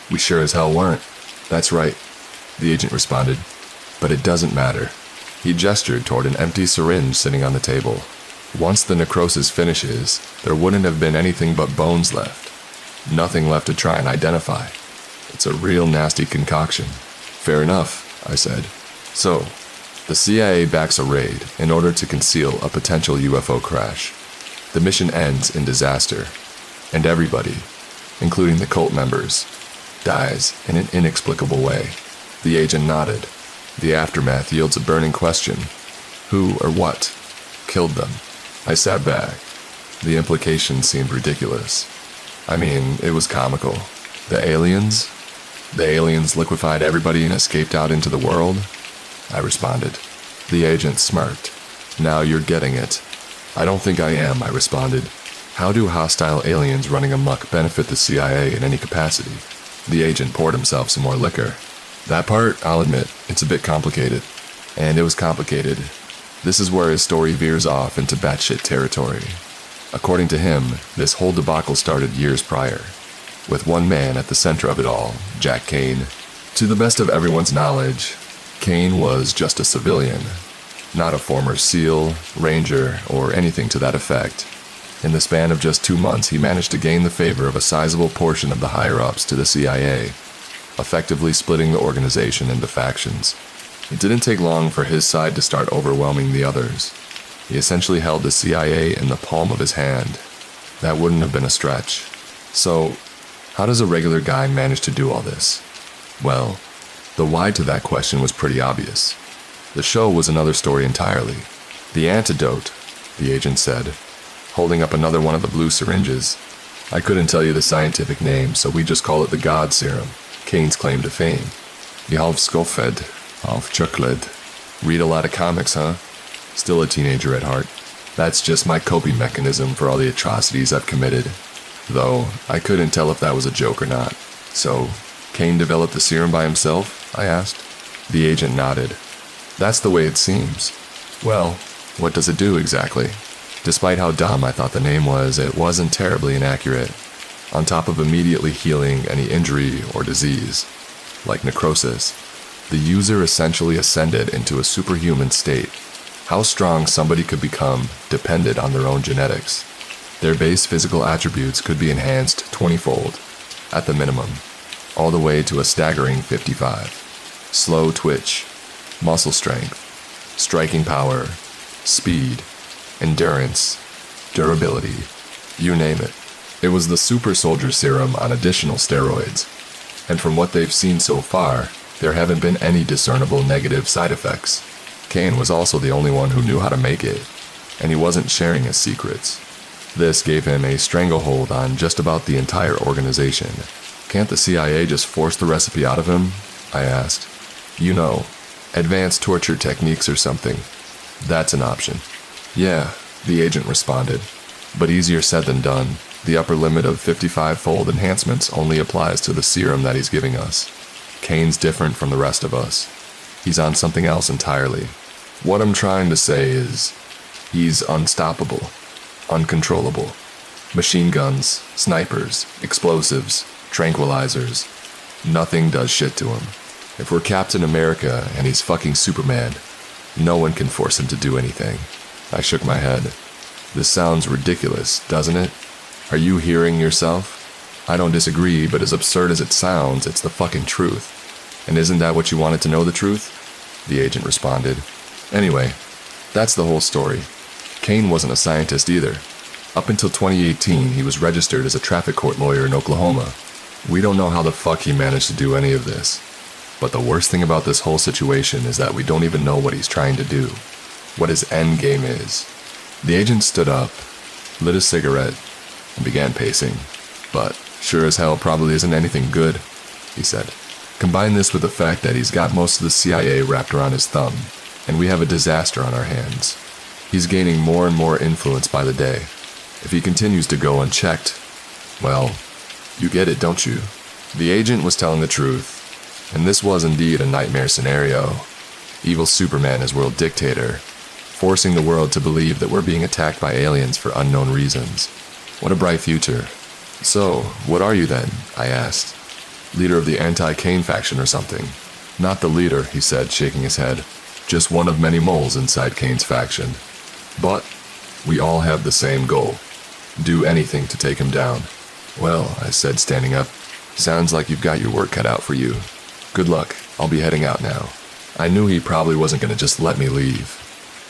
"We sure as hell weren't." "That's right," the agent responded. "But it doesn't matter." He gestured toward an empty syringe sitting on the table. "Once the necrosis finishes, there wouldn't have been anything but bones left. Nothing left to try and identify. It's a real nasty concoction." "Fair enough," I said. "So, the CIA backs a raid in order to conceal a potential UFO crash. The mission ends in disaster, and everybody, including the cult members, dies in an inexplicable way." The agent nodded. "The aftermath yields a burning question. Who or what killed them?" I sat back. The implication seemed ridiculous. I mean, it was comical. The aliens? The aliens liquefied everybody and escaped out into the world? I responded. The agent smirked. Now you're getting it. I don't think I am, I responded. How do hostile aliens running amok benefit the CIA in any capacity? The agent poured himself some more liquor. That part, I'll admit, it's a bit complicated. And it was complicated. This is where his story veers off into batshit territory. According to him, this whole debacle started years prior, with one man at the center of it all, Jack Kane. To the best of everyone's knowledge, Kane was just a civilian, not a former SEAL, Ranger, or anything to that effect. In the span of just 2 months, he managed to gain the favor of a sizable portion of the higher-ups to the CIA, effectively splitting the organization into factions. It didn't take long for his side to start overwhelming the others. He essentially held the CIA in the palm of his hand. That wouldn't have been a stretch. So, how does a regular guy manage to do all this? Well, the why to that question was pretty obvious. The show was another story entirely. The antidote, the agent said, holding up another one of the blue syringes. I couldn't tell you the scientific name, so we just call it the God Serum, Kane's claim to fame. Die half skoffed, half chocolate. Read a lot of comics, huh? Still a teenager at heart. That's just my coping mechanism for all the atrocities I've committed. Though, I couldn't tell if that was a joke or not. So, Kane developed the serum by himself? I asked. The agent nodded. That's the way it seems. Well, what does it do exactly? Despite how dumb I thought the name was, it wasn't terribly inaccurate. On top of immediately healing any injury or disease, like necrosis, the user essentially ascended into a superhuman state. How strong somebody could become depended on their own genetics. Their base physical attributes could be enhanced 20-fold, at the minimum, all the way to a staggering 55. Slow twitch, muscle strength, striking power, speed, endurance, durability, you name it. It was the super soldier serum on additional steroids. And from what they've seen so far, there haven't been any discernible negative side effects. Kane was also the only one who knew how to make it, and he wasn't sharing his secrets. This gave him a stranglehold on just about the entire organization. Can't the CIA just force the recipe out of him? I asked. You know, advanced torture techniques or something. That's an option. Yeah, the agent responded, but easier said than done. The upper limit of 55-fold enhancements only applies to the serum that he's giving us. Kane's different from the rest of us. He's on something else entirely. What I'm trying to say is, he's unstoppable, uncontrollable. Machine guns, snipers, explosives, tranquilizers. Nothing does shit to him. If we're Captain America and he's fucking Superman, no one can force him to do anything. I shook my head. This sounds ridiculous, doesn't it? Are you hearing yourself? I don't disagree, but as absurd as it sounds, it's the fucking truth. And isn't that what you wanted to know, the truth? The agent responded. Anyway, that's the whole story. Kane wasn't a scientist either. Up until 2018, he was registered as a traffic court lawyer in Oklahoma. We don't know how the fuck he managed to do any of this. But the worst thing about this whole situation is that we don't even know what he's trying to do. What his end game is. The agent stood up, lit a cigarette, and began pacing. But sure as hell probably isn't anything good, he said. Combine this with the fact that he's got most of the CIA wrapped around his thumb, and we have a disaster on our hands. He's gaining more and more influence by the day. If he continues to go unchecked, well, you get it, don't you? The agent was telling the truth, and this was indeed a nightmare scenario. Evil Superman as world dictator, forcing the world to believe that we're being attacked by aliens for unknown reasons. What a bright future. So, what are you then? I asked. Leader of the anti-Kane faction or something? Not the leader, he said, shaking his head. Just one of many moles inside Kane's faction. But we all have the same goal. Do anything to take him down. Well, I said, standing up. Sounds like you've got your work cut out for you. Good luck. I'll be heading out now. I knew he probably wasn't going to just let me leave.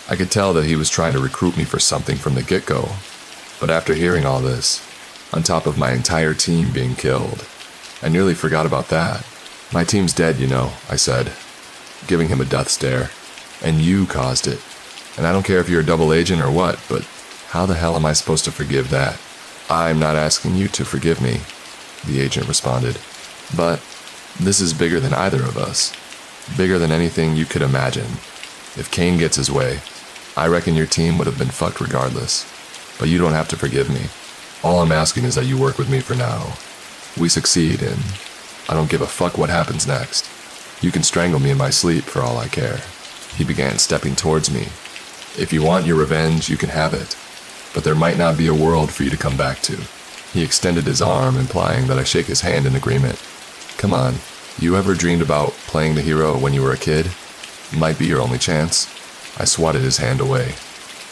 I could tell that he was trying to recruit me for something from the get-go. But after hearing all this, on top of my entire team being killed, I nearly forgot about that. My team's dead, you know, I said, giving him a death stare. And you caused it. And I don't care if you're a double agent or what, but how the hell am I supposed to forgive that? I'm not asking you to forgive me, the agent responded. But this is bigger than either of us. Bigger than anything you could imagine. If Kane gets his way, I reckon your team would have been fucked regardless. But you don't have to forgive me. All I'm asking is that you work with me for now. We succeed, and I don't give a fuck what happens next. You can strangle me in my sleep for all I care. He began stepping towards me. If you want your revenge, you can have it. But there might not be a world for you to come back to. He extended his arm, implying that I shake his hand in agreement. Come on, you ever dreamed about playing the hero when you were a kid? Might be your only chance. I swatted his hand away.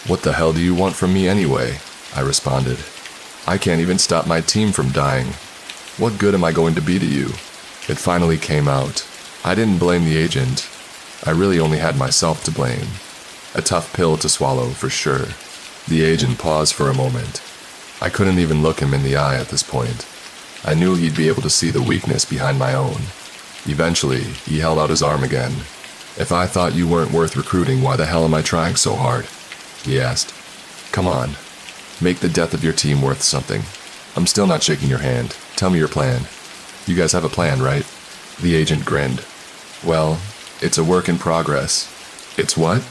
What the hell do you want from me anyway? I responded. I can't even stop my team from dying. What good am I going to be to you? It finally came out. I didn't blame the agent. I really only had myself to blame. A tough pill to swallow, for sure. The agent paused for a moment. I couldn't even look him in the eye at this point. I knew he'd be able to see the weakness behind my own. Eventually, he held out his arm again. If I thought you weren't worth recruiting, why the hell am I trying so hard? He asked. Come on. Make the death of your team worth something. I'm still not shaking your hand. Tell me your plan. You guys have a plan, right? The agent grinned. Well, it's a work in progress. It's what?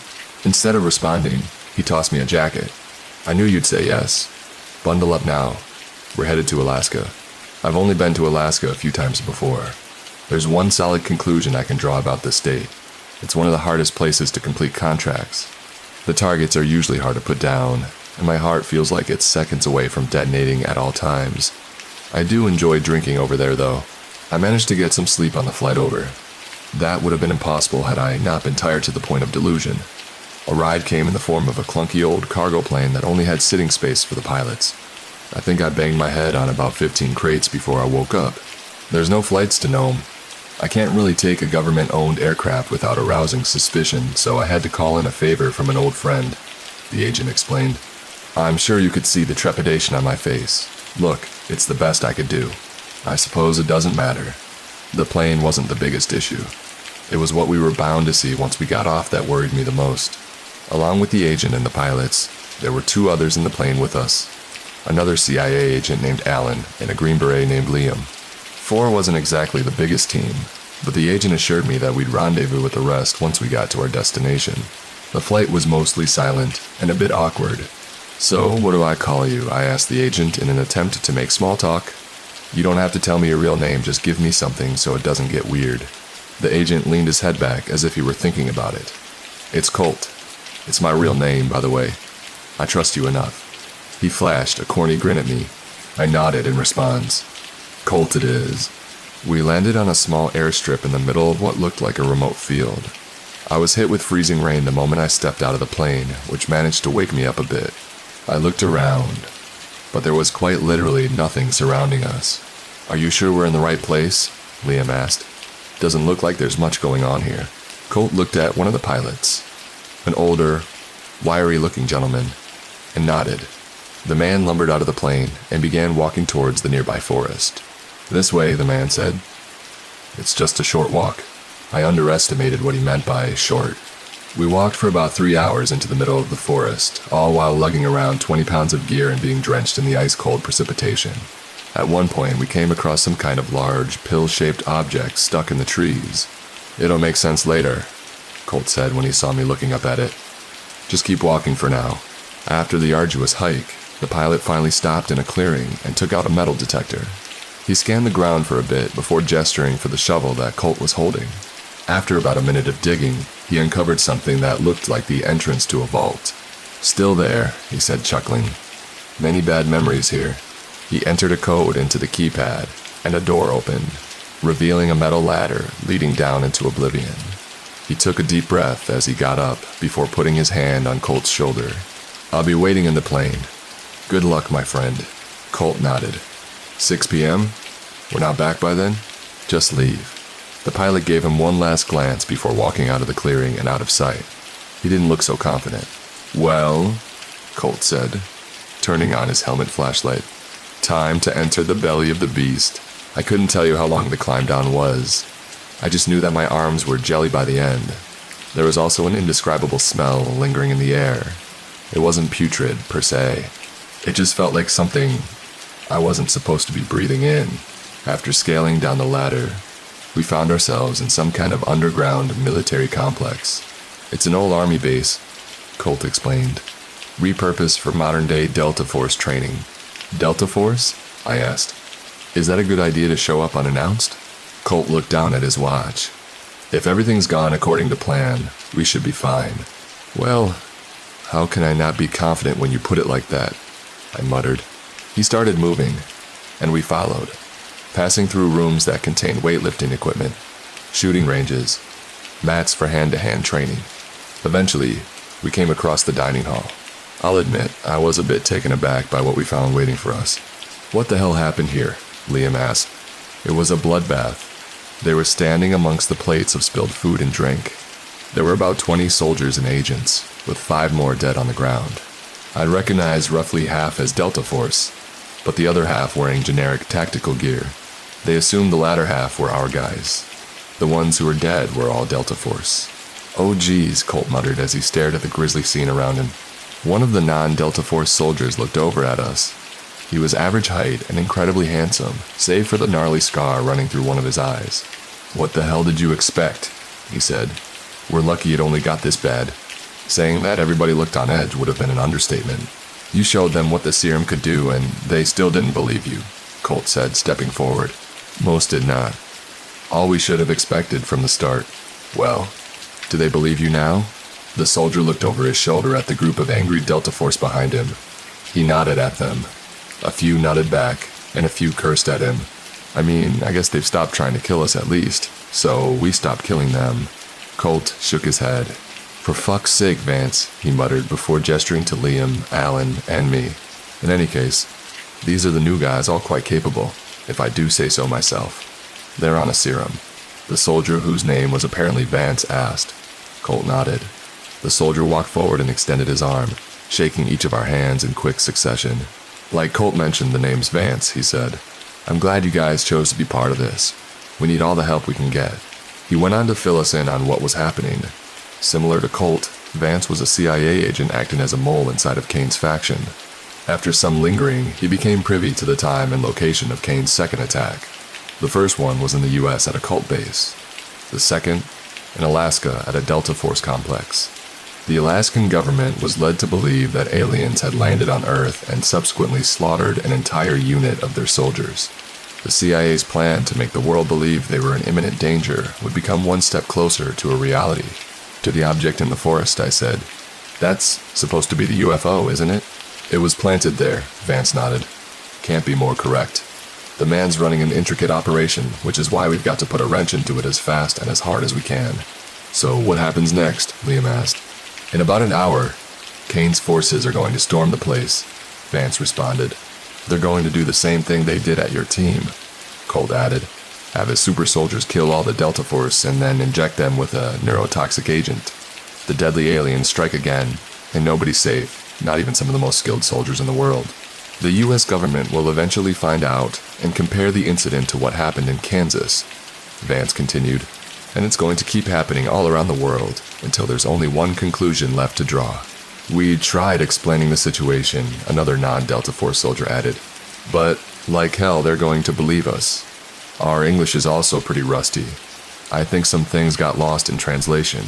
Instead of responding, he tossed me a jacket. I knew you'd say yes. Bundle up now. We're headed to Alaska. I've only been to Alaska a few times before. There's one solid conclusion I can draw about this state. It's one of the hardest places to complete contracts. The targets are usually hard to put down, and my heart feels like it's seconds away from detonating at all times. I do enjoy drinking over there, though. I managed to get some sleep on the flight over. That would have been impossible had I not been tired to the point of delusion. A ride came in the form of a clunky old cargo plane that only had sitting space for the pilots. I think I banged my head on about 15 crates before I woke up. There's no flights to Nome. I can't really take a government-owned aircraft without arousing suspicion, so I had to call in a favor from an old friend, the agent explained. I'm sure you could see the trepidation on my face. Look, it's the best I could do. I suppose it doesn't matter. The plane wasn't the biggest issue. It was what we were bound to see once we got off that worried me the most. Along with the agent and the pilots, there were 2 others in the plane with us. Another CIA agent named Alan and a Green Beret named Liam. 4 wasn't exactly the biggest team, but the agent assured me that we'd rendezvous with the rest once we got to our destination. The flight was mostly silent and a bit awkward. So, what do I call you? I asked the agent in an attempt to make small talk. You don't have to tell me your real name, just give me something so it doesn't get weird. The agent leaned his head back as if he were thinking about it. It's Colt. It's my real name, by the way. I trust you enough. He flashed a corny grin at me. I nodded in response. Colt it is. We landed on a small airstrip in the middle of what looked like a remote field. I was hit with freezing rain the moment I stepped out of the plane, which managed to wake me up a bit. I looked around, but there was quite literally nothing surrounding us. Are you sure we're in the right place? Liam asked. Doesn't look like there's much going on here. Colt looked at one of the pilots, an older, wiry-looking gentleman, and nodded. The man lumbered out of the plane and began walking towards the nearby forest. This way, the man said. It's just a short walk. I underestimated what he meant by short. We walked for about 3 hours into the middle of the forest, all while lugging around 20 pounds of gear and being drenched in the ice-cold precipitation. At one point, we came across some kind of large, pill-shaped object stuck in the trees. It'll make sense later, Colt said when he saw me looking up at it. Just keep walking for now. After the arduous hike, the pilot finally stopped in a clearing and took out a metal detector. He scanned the ground for a bit before gesturing for the shovel that Colt was holding. After about a minute of digging, he uncovered something that looked like the entrance to a vault. Still there, he said, chuckling. Many bad memories here. He entered a code into the keypad, and a door opened, revealing a metal ladder leading down into oblivion. He took a deep breath as he got up before putting his hand on Colt's shoulder. I'll be waiting in the plane. Good luck, my friend. Colt nodded. 6 p.m.? We're not back by then? Just leave. The pilot gave him one last glance before walking out of the clearing and out of sight. He didn't look so confident. Well, Colt said, turning on his helmet flashlight. Time to enter the belly of the beast. I couldn't tell you how long the climb down was. I just knew that my arms were jelly by the end. There was also an indescribable smell lingering in the air. It wasn't putrid, per se. It just felt like something I wasn't supposed to be breathing in. After scaling down the ladder, we found ourselves in some kind of underground military complex. It's an old army base, Colt explained. Repurposed for modern-day Delta Force training. Delta Force? I asked. Is that a good idea to show up unannounced? Colt looked down at his watch. If everything's gone according to plan, we should be fine. Well, how can I not be confident when you put it like that? I muttered. He started moving, and we followed, passing through rooms that contained weightlifting equipment, shooting ranges, mats for hand-to-hand training. Eventually, we came across the dining hall. I'll admit, I was a bit taken aback by what we found waiting for us. What the hell happened here? Liam asked. It was a bloodbath. They were standing amongst the plates of spilled food and drink. There were about 20 soldiers and agents, with 5 more dead on the ground. I'd recognized roughly half as Delta Force, but the other half wearing generic tactical gear. They assumed the latter half were our guys. The ones who were dead were all Delta Force. Oh geez, Colt muttered as he stared at the grisly scene around him. One of the non-Delta Force soldiers looked over at us. He was average height and incredibly handsome, save for the gnarly scar running through one of his eyes. What the hell did you expect? He said. We're lucky it only got this bad. Saying that everybody looked on edge would have been an understatement. You showed them what the serum could do, and they still didn't believe you, Colt said, stepping forward. Most did not. All we should have expected from the start. Well, do they believe you now? The soldier looked over his shoulder at the group of angry Delta Force behind him. He nodded at them. A few nodded back, and a few cursed at him. I mean, I guess they've stopped trying to kill us at least, so we stopped killing them. Colt shook his head. For fuck's sake, Vance, he muttered before gesturing to Liam, Alan, and me. In any case, these are the new guys, all quite capable, if I do say so myself. They're on a serum. The soldier whose name was apparently Vance asked. Colt nodded. The soldier walked forward and extended his arm, shaking each of our hands in quick succession. Like Colt mentioned, the name's Vance, he said. I'm glad you guys chose to be part of this. We need all the help we can get. He went on to fill us in on what was happening. Similar to Colt, Vance was a CIA agent acting as a mole inside of Kane's faction. After some lingering, he became privy to the time and location of Kane's second attack. The first one was in the US at a cult base. The second, in Alaska at a Delta Force complex. The Alaskan government was led to believe that aliens had landed on Earth and subsequently slaughtered an entire unit of their soldiers. The CIA's plan to make the world believe they were in imminent danger would become one step closer to a reality. To the object in the forest, I said, That's supposed to be the UFO, isn't it? It was planted there, Vance nodded. Can't be more correct. The man's running an intricate operation, which is why we've got to put a wrench into it as fast and as hard as we can. So what happens next? Liam asked. In about an hour, Kane's forces are going to storm the place, Vance responded. They're going to do the same thing they did at your team, Colt added. Have his super soldiers kill all the Delta Force and then inject them with a neurotoxic agent. The deadly aliens strike again, and nobody's safe, not even some of the most skilled soldiers in the world. The US government will eventually find out and compare the incident to what happened in Kansas, Vance continued, and it's going to keep happening all around the world until there's only one conclusion left to draw. We tried explaining the situation, another non-Delta Force soldier added, but like hell they're going to believe us. Our English is also pretty rusty. I think some things got lost in translation.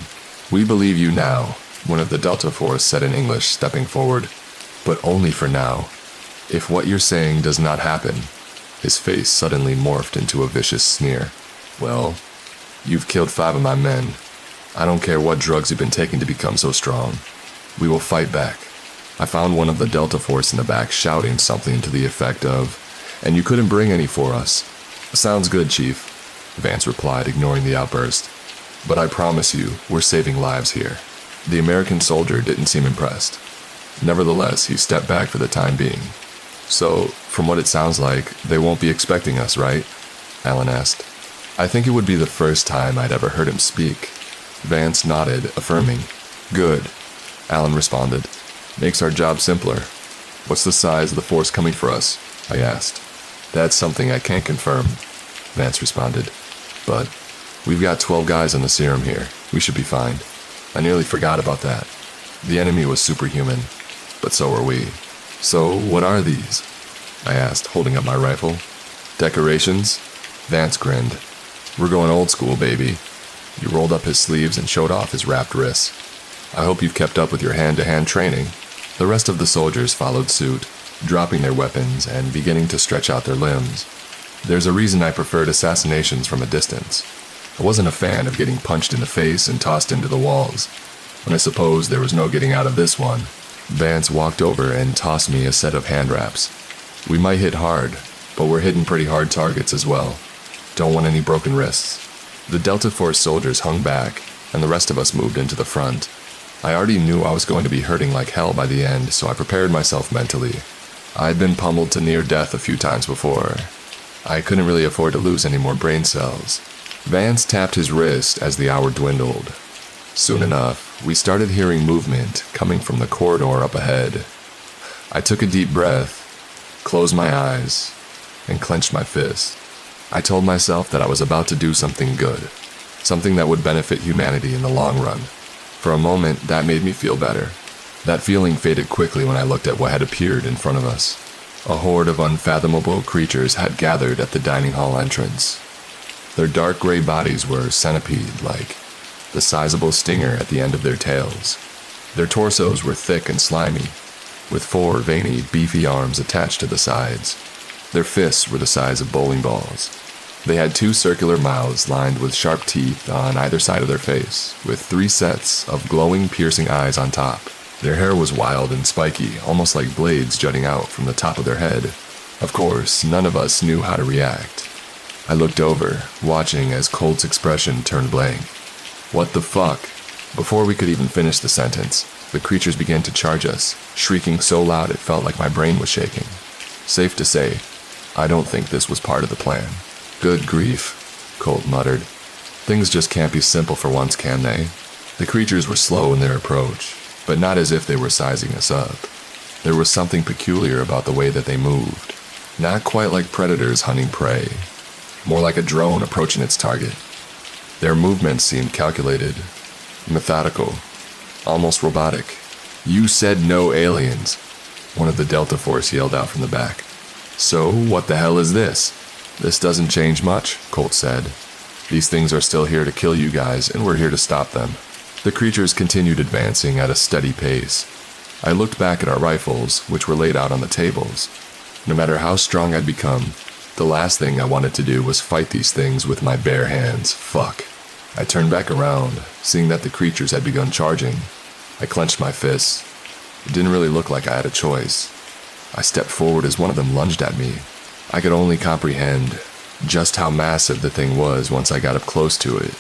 We believe you now, one of the Delta Force said in English, stepping forward, but only for now. If what you're saying does not happen, his face suddenly morphed into a vicious sneer. Well, you've killed 5 of my men. I don't care what drugs you've been taking to become so strong. We will fight back. I found one of the Delta Force in the back shouting something to the effect of, and you couldn't bring any for us. Sounds good, Chief, Vance replied, ignoring the outburst. But I promise you, we're saving lives here. The American soldier didn't seem impressed. Nevertheless, he stepped back for the time being. So, from what it sounds like, they won't be expecting us, right? Alan asked. I think it would be the first time I'd ever heard him speak. Vance nodded, affirming. Good, Alan responded. Makes our job simpler. What's the size of the force coming for us? I asked. That's something I can't confirm, Vance responded. But we've got 12 guys on the serum here. We should be fine. I nearly forgot about that. The enemy was superhuman, but so are we. So what are these? I asked, holding up my rifle. Decorations? Vance grinned. We're going old school, baby. He rolled up his sleeves and showed off his wrapped wrists. I hope you've kept up with your hand-to-hand training." The rest of the soldiers followed suit, dropping their weapons and beginning to stretch out their limbs. There's a reason I preferred assassinations from a distance. I wasn't a fan of getting punched in the face and tossed into the walls, and I suppose there was no getting out of this one. Vance walked over and tossed me a set of hand wraps. "We might hit hard, but we're hitting pretty hard targets as well. Don't want any broken wrists." The Delta Force soldiers hung back, and the rest of us moved into the front. I already knew I was going to be hurting like hell by the end, so I prepared myself mentally. I'd been pummeled to near death a few times before. I couldn't really afford to lose any more brain cells. Vance tapped his wrist as the hour dwindled. Soon enough, we started hearing movement coming from the corridor up ahead. I took a deep breath, closed my eyes, and clenched my fist. I told myself that I was about to do something good, something that would benefit humanity in the long run. For a moment, that made me feel better. That feeling faded quickly when I looked at what had appeared in front of us. A horde of unfathomable creatures had gathered at the dining hall entrance. Their dark gray bodies were centipede-like, the sizable stinger at the end of their tails. Their torsos were thick and slimy, with 4 veiny, beefy arms attached to the sides. Their fists were the size of bowling balls. They had 2 circular mouths lined with sharp teeth on either side of their face, with 3 sets of glowing, piercing eyes on top. Their hair was wild and spiky, almost like blades jutting out from the top of their head. Of course, none of us knew how to react. I looked over, watching as Colt's expression turned blank. "What the fuck?" Before we could even finish the sentence, the creatures began to charge us, shrieking so loud it felt like my brain was shaking. Safe to say, I don't think this was part of the plan. "Good grief," Colt muttered. "Things just can't be simple for once, can they?" The creatures were slow in their approach, but not as if they were sizing us up. There was something peculiar about the way that they moved. Not quite like predators hunting prey, more like a drone approaching its target. Their movements seemed calculated, methodical, almost robotic. "You said no aliens," one of the Delta Force yelled out from the back. "So, what the hell is this?" "This doesn't change much," Colt said. "These things are still here to kill you guys, and we're here to stop them." The creatures continued advancing at a steady pace. I looked back at our rifles, which were laid out on the tables. No matter how strong I'd become, the last thing I wanted to do was fight these things with my bare hands. Fuck. I turned back around, seeing that the creatures had begun charging. I clenched my fists. It didn't really look like I had a choice. I stepped forward as one of them lunged at me. I could only comprehend just how massive the thing was once I got up close to it.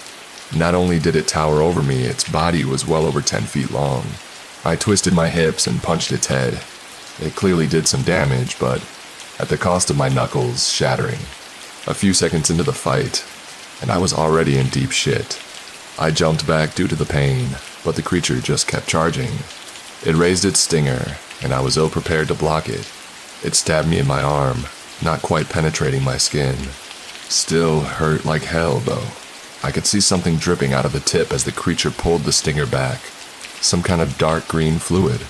Not only did it tower over me, its body was well over 10 feet long. I twisted my hips and punched its head. It clearly did some damage, but at the cost of my knuckles shattering. A few seconds into the fight, and I was already in deep shit. I jumped back due to the pain, but the creature just kept charging. It raised its stinger, and I was ill-prepared to block it. It stabbed me in my arm, not quite penetrating my skin. Still hurt like hell, though. I could see something dripping out of the tip as the creature pulled the stinger back. Some kind of dark green fluid.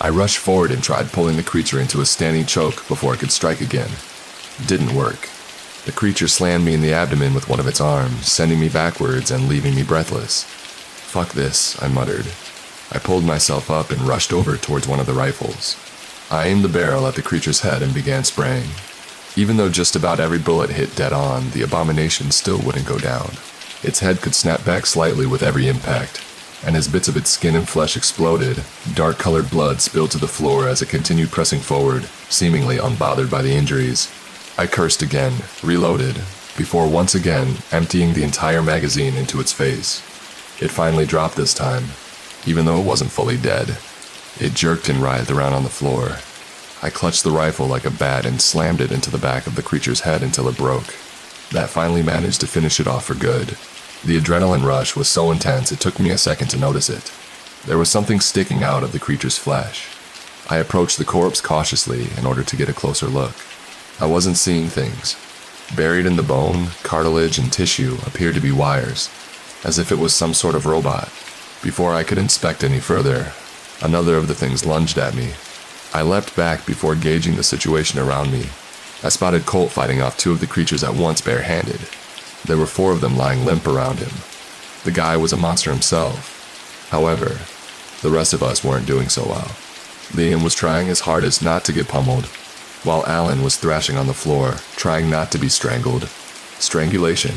I rushed forward and tried pulling the creature into a standing choke before I could strike again. It didn't work. The creature slammed me in the abdomen with one of its arms, sending me backwards and leaving me breathless. "Fuck this," I muttered. I pulled myself up and rushed over towards one of the rifles. I aimed the barrel at the creature's head and began spraying. Even though just about every bullet hit dead on, the abomination still wouldn't go down. Its head could snap back slightly with every impact, and as bits of its skin and flesh exploded, dark-colored blood spilled to the floor as it continued pressing forward, seemingly unbothered by the injuries. I cursed again, reloaded, before once again emptying the entire magazine into its face. It finally dropped this time, even though it wasn't fully dead. It jerked and writhed around on the floor. I clutched the rifle like a bat and slammed it into the back of the creature's head until it broke. That finally managed to finish it off for good. The adrenaline rush was so intense it took me a second to notice it. There was something sticking out of the creature's flesh. I approached the corpse cautiously in order to get a closer look. I wasn't seeing things. Buried in the bone, cartilage, and tissue appeared to be wires, as if it was some sort of robot. Before I could inspect any further, another of the things lunged at me. I leapt back before gauging the situation around me. I spotted Colt fighting off 2 of the creatures at once barehanded. There were 4 of them lying limp around him. The guy was a monster himself. However, The rest of us weren't doing so well. Liam was trying his hardest not to get pummeled, while Alan was thrashing on the floor, trying not to be strangled. Strangulation.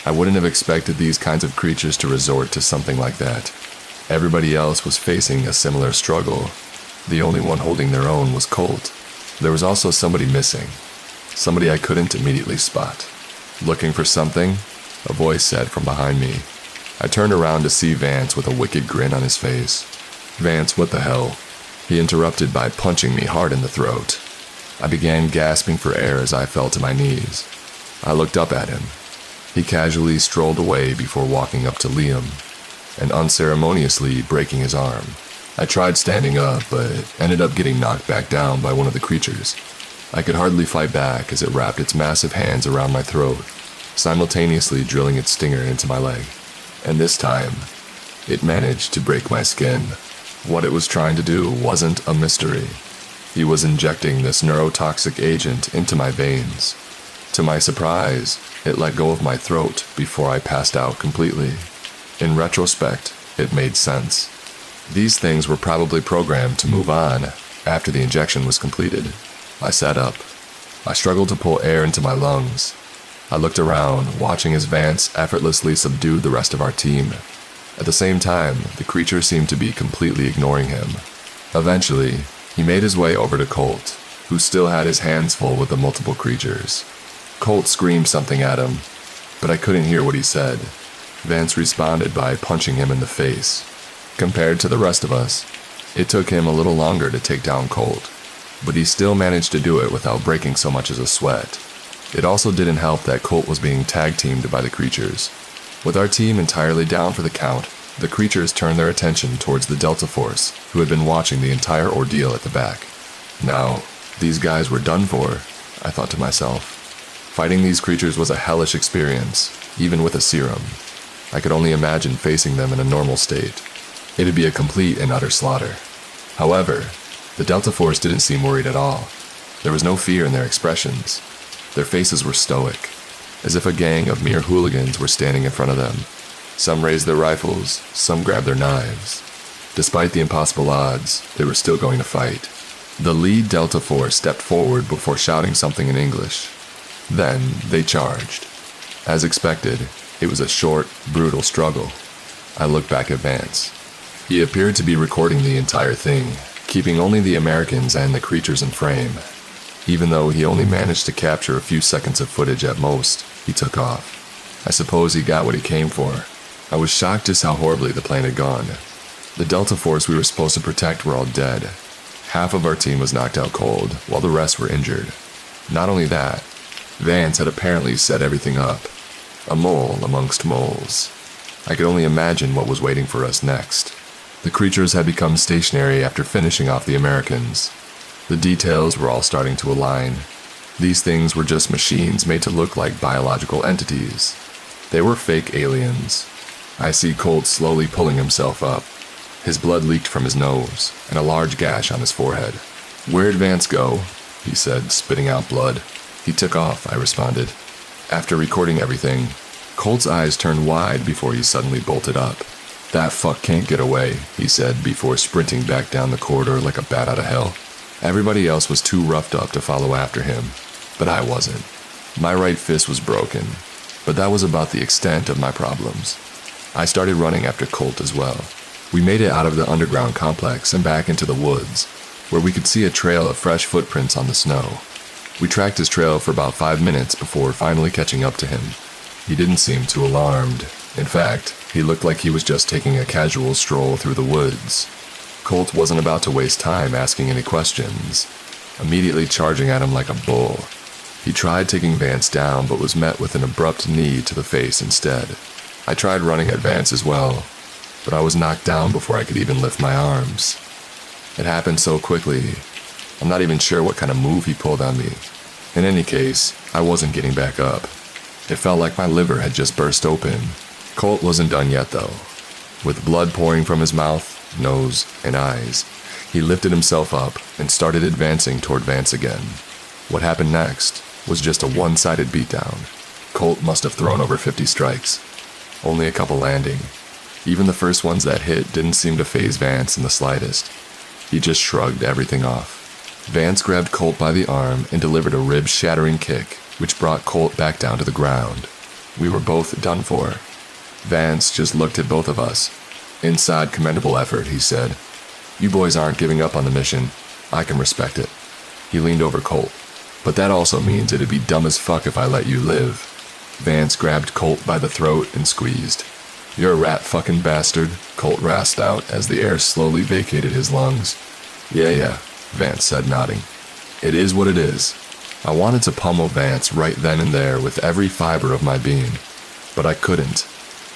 I wouldn't have expected these kinds of creatures to resort to something like that. Everybody else was facing a similar struggle. The only one holding their own was Colt. There was also somebody missing. Somebody I couldn't immediately spot. Looking for something? A voice said from behind me. I turned around to see Vance with a wicked grin on his face. Vance, what the hell? He interrupted by punching me hard in the throat. I began gasping for air as I fell to my knees. I looked up at him. He casually strolled away before walking up to Liam and unceremoniously breaking his arm. I tried standing up, but ended up getting knocked back down by one of the creatures. I could hardly fight back as it wrapped its massive hands around my throat, simultaneously drilling its stinger into my leg. And this time, it managed to break my skin. What it was trying to do wasn't a mystery. He was injecting this neurotoxic agent into my veins. To my surprise, it let go of my throat before I passed out completely. In retrospect, it made sense. These things were probably programmed to move on after the injection was completed. I sat up. I struggled to pull air into my lungs. I looked around, watching as Vance effortlessly subdued the rest of our team. At the same time, the creature seemed to be completely ignoring him. Eventually, he made his way over to Colt, who still had his hands full with the multiple creatures. Colt screamed something at him, but I couldn't hear what he said. Vance responded by punching him in the face. Compared to the rest of us, it took him a little longer to take down Colt, but he still managed to do it without breaking so much as a sweat. It also didn't help that Colt was being tag-teamed by the creatures. With our team entirely down for the count, the creatures turned their attention towards the Delta Force, who had been watching the entire ordeal at the back. Now, these guys were done for, I thought to myself. Fighting these creatures was a hellish experience, even with a serum. I could only imagine facing them in a normal state. It'd be a complete and utter slaughter. However, the Delta Force didn't seem worried at all. There was no fear in their expressions. Their faces were stoic, as if a gang of mere hooligans were standing in front of them. Some raised their rifles, some grabbed their knives. Despite the impossible odds, they were still going to fight. The lead Delta Force stepped forward before shouting something in English. Then they charged. As expected, it was a short, brutal struggle. I looked back at Vance. He appeared to be recording the entire thing, keeping only the Americans and the creatures in frame. Even though he only managed to capture a few seconds of footage at most, he took off. I suppose he got what he came for. I was shocked just how horribly the plane had gone. The Delta Force we were supposed to protect were all dead. Half of our team was knocked out cold, while the rest were injured. Not only that, Vance had apparently set everything up. A mole amongst moles. I could only imagine what was waiting for us next. The creatures had become stationary after finishing off the Americans. The details were all starting to align. These things were just machines made to look like biological entities. They were fake aliens. I see Colt slowly pulling himself up. His blood leaked from his nose, and a large gash on his forehead. "Where'd Vance go?" he said, spitting out blood. "He took off," I responded. After recording everything, Colt's eyes turned wide before he suddenly bolted up. "That fuck can't get away," he said before sprinting back down the corridor like a bat out of hell. Everybody else was too roughed up to follow after him, but I wasn't. My right fist was broken, but that was about the extent of my problems. I started running after Colt as well. We made it out of the underground complex and back into the woods, where we could see a trail of fresh footprints on the snow. We tracked his trail for about 5 minutes before finally catching up to him. He didn't seem too alarmed. In fact, he looked like he was just taking a casual stroll through the woods. Colt wasn't about to waste time asking any questions, immediately charging at him like a bull. He tried taking Vance down, but was met with an abrupt knee to the face instead. I tried running at Vance as well, but I was knocked down before I could even lift my arms. It happened so quickly, I'm not even sure what kind of move he pulled on me. In any case, I wasn't getting back up. It felt like my liver had just burst open. Colt wasn't done yet though. With blood pouring from his mouth, nose, and eyes, he lifted himself up and started advancing toward Vance again. What happened next was just a one-sided beatdown. Colt must have thrown over 50 strikes. Only a couple landing. Even the first ones that hit didn't seem to faze Vance in the slightest. He just shrugged everything off. Vance grabbed Colt by the arm and delivered a rib-shattering kick, which brought Colt back down to the ground. We were both done for. Vance just looked at both of us. "Inside commendable effort," he said. "You boys aren't giving up on the mission. I can respect it." He leaned over Colt. "But that also means it'd be dumb as fuck if I let you live." Vance grabbed Colt by the throat and squeezed. "You're a rat fucking bastard," Colt rasped out as the air slowly vacated his lungs. Yeah, Vance said, nodding. "It is what it is." I wanted to pummel Vance right then and there with every fiber of my being, but I couldn't.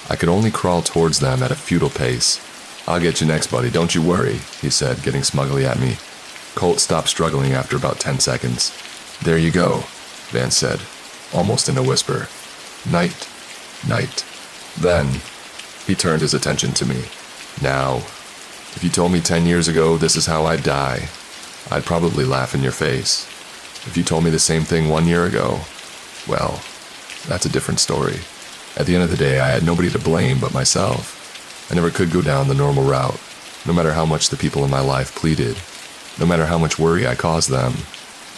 I could only crawl towards them at a futile pace. "I'll get you next, buddy, don't you worry," he said, getting smugly at me. Colt stopped struggling after about 10 seconds. "There you go," Vance said, almost in a whisper. "Night, night." Then, he turned his attention to me. "Now, if you told me 10 years ago this is how I'd die, I'd probably laugh in your face. If you told me the same thing 1 year ago, well, that's a different story. At the end of the day, I had nobody to blame but myself. I never could go down the normal route, no matter how much the people in my life pleaded, no matter how much worry I caused them.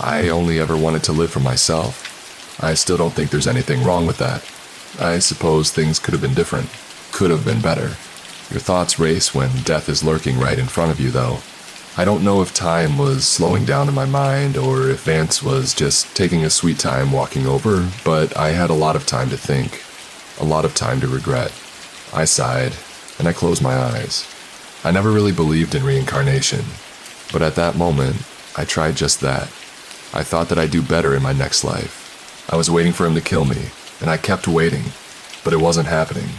I only ever wanted to live for myself. I still don't think there's anything wrong with that. I suppose things could have been different, could have been better. Your thoughts race when death is lurking right in front of you, though. I don't know if time was slowing down in my mind or if Vance was just taking a sweet time walking over, but I had a lot of time to think, a lot of time to regret. I sighed, and I closed my eyes. I never really believed in reincarnation, but at that moment, I tried just that. I thought that I'd do better in my next life. I was waiting for him to kill me, and I kept waiting, but it wasn't happening.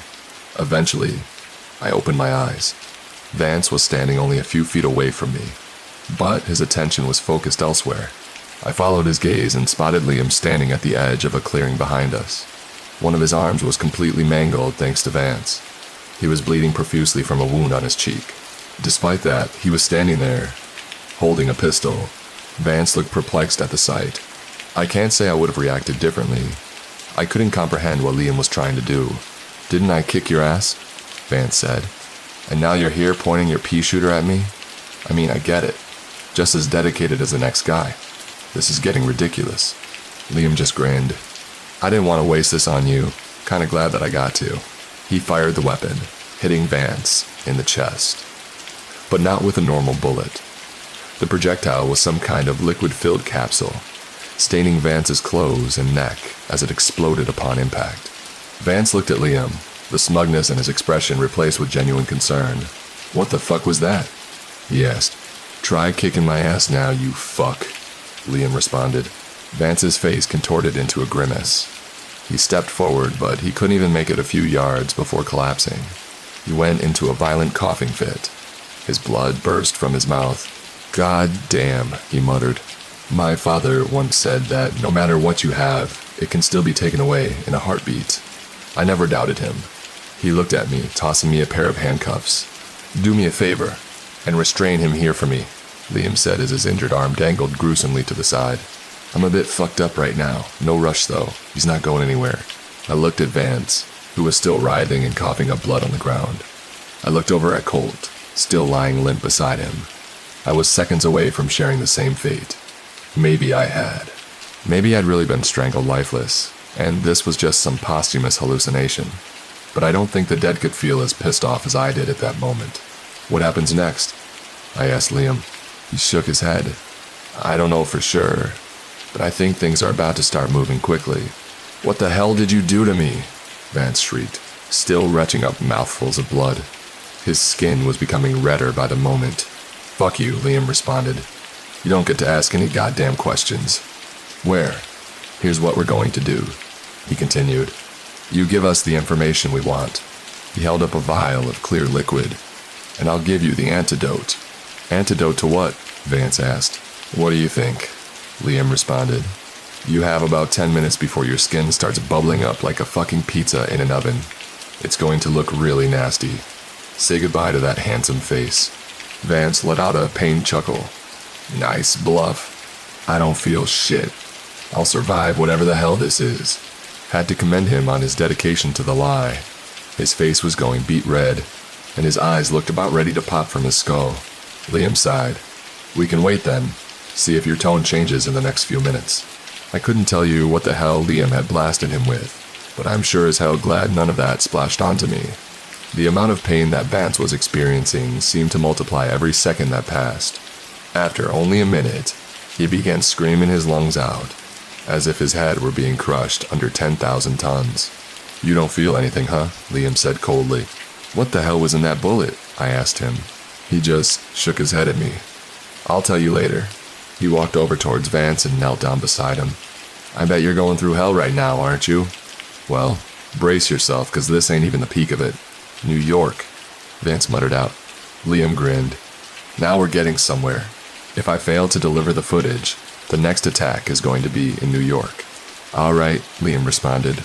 Eventually, I opened my eyes. Vance was standing only a few feet away from me, but his attention was focused elsewhere. I followed his gaze and spotted Liam standing at the edge of a clearing behind us. One of his arms was completely mangled thanks to Vance. He was bleeding profusely from a wound on his cheek. Despite that, he was standing there, holding a pistol. Vance looked perplexed at the sight. I can't say I would have reacted differently. I couldn't comprehend what Liam was trying to do. "Didn't I kick your ass?" Vance said. "And now you're here pointing your pea shooter at me? I mean, I get it. Just as dedicated as the next guy. This is getting ridiculous." Liam just grinned. "I didn't want to waste this on you. Kinda glad that I got to." He fired the weapon, hitting Vance in the chest. But not with a normal bullet. The projectile was some kind of liquid-filled capsule, staining Vance's clothes and neck as it exploded upon impact. Vance looked at Liam, the smugness in his expression replaced with genuine concern. "What the fuck was that?" he asked. "Try kicking my ass now, you fuck," Liam responded. Vance's face contorted into a grimace. He stepped forward, but he couldn't even make it a few yards before collapsing. He went into a violent coughing fit. His blood burst from his mouth. "God damn," he muttered. "My father once said that no matter what you have, it can still be taken away in a heartbeat." I never doubted him. He looked at me, tossing me a pair of handcuffs. "Do me a favor, and restrain him here for me," Liam said as his injured arm dangled gruesomely to the side. "I'm a bit fucked up right now. No rush, though. He's not going anywhere." I looked at Vance, who was still writhing and coughing up blood on the ground. I looked over at Colt, still lying limp beside him. I was seconds away from sharing the same fate. Maybe I had. Maybe I'd really been strangled lifeless, and this was just some posthumous hallucination. But I don't think the dead could feel as pissed off as I did at that moment. "What happens next?" I asked Liam. He shook his head. "I don't know for sure, but I think things are about to start moving quickly." "What the hell did you do to me?" Vance shrieked, still retching up mouthfuls of blood. His skin was becoming redder by the moment. "Fuck you," Liam responded. "You don't get to ask any goddamn questions." "Where? Here's what we're going to do," he continued. "You give us the information we want." He held up a vial of clear liquid. "And I'll give you the antidote." "Antidote to what?" Vance asked. "What do you think?" Liam responded. "You have about 10 minutes before your skin starts bubbling up like a fucking pizza in an oven. It's going to look really nasty. Say goodbye to that handsome face." Vance let out a pained chuckle. "Nice bluff. I don't feel shit. I'll survive whatever the hell this is." Had to commend him on his dedication to the lie. His face was going beet red, and his eyes looked about ready to pop from his skull. Liam sighed. "We can wait then. See if your tone changes in the next few minutes." I couldn't tell you what the hell Liam had blasted him with, but I'm sure as hell glad none of that splashed onto me. The amount of pain that Vance was experiencing seemed to multiply every second that passed. After only a minute, he began screaming his lungs out, as if his head were being crushed under 10,000 tons. "You don't feel anything, huh?" Liam said coldly. "What the hell was in that bullet?" I asked him. He just shook his head at me. "I'll tell you later." He walked over towards Vance and knelt down beside him. "I bet you're going through hell right now, aren't you?" "Well, brace yourself, 'cause this ain't even the peak of it. New York," Vance muttered out. Liam grinned. "Now we're getting somewhere. If I fail to deliver the footage, the next attack is going to be in New York." "All right," Liam responded.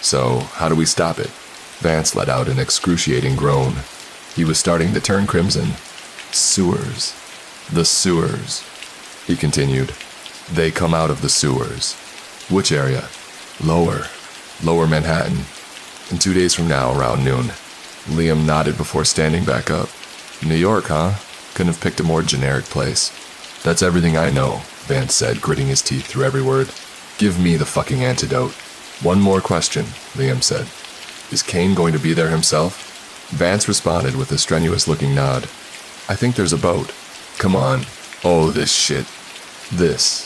"So, how do we stop it?" Vance let out an excruciating groan. He was starting to turn crimson. "Sewers. The sewers," he continued. "They come out of the sewers." "Which area?" Lower Manhattan. In 2 days from now, around noon." Liam nodded before standing back up. "New York, huh? Couldn't have picked a more generic place." "That's everything I know," Vance said, gritting his teeth through every word. "Give me the fucking antidote." "One more question," Liam said. "Is Kane going to be there himself?" Vance responded with a strenuous-looking nod. "I think there's a boat." "Come on." "Oh, this shit." "This,"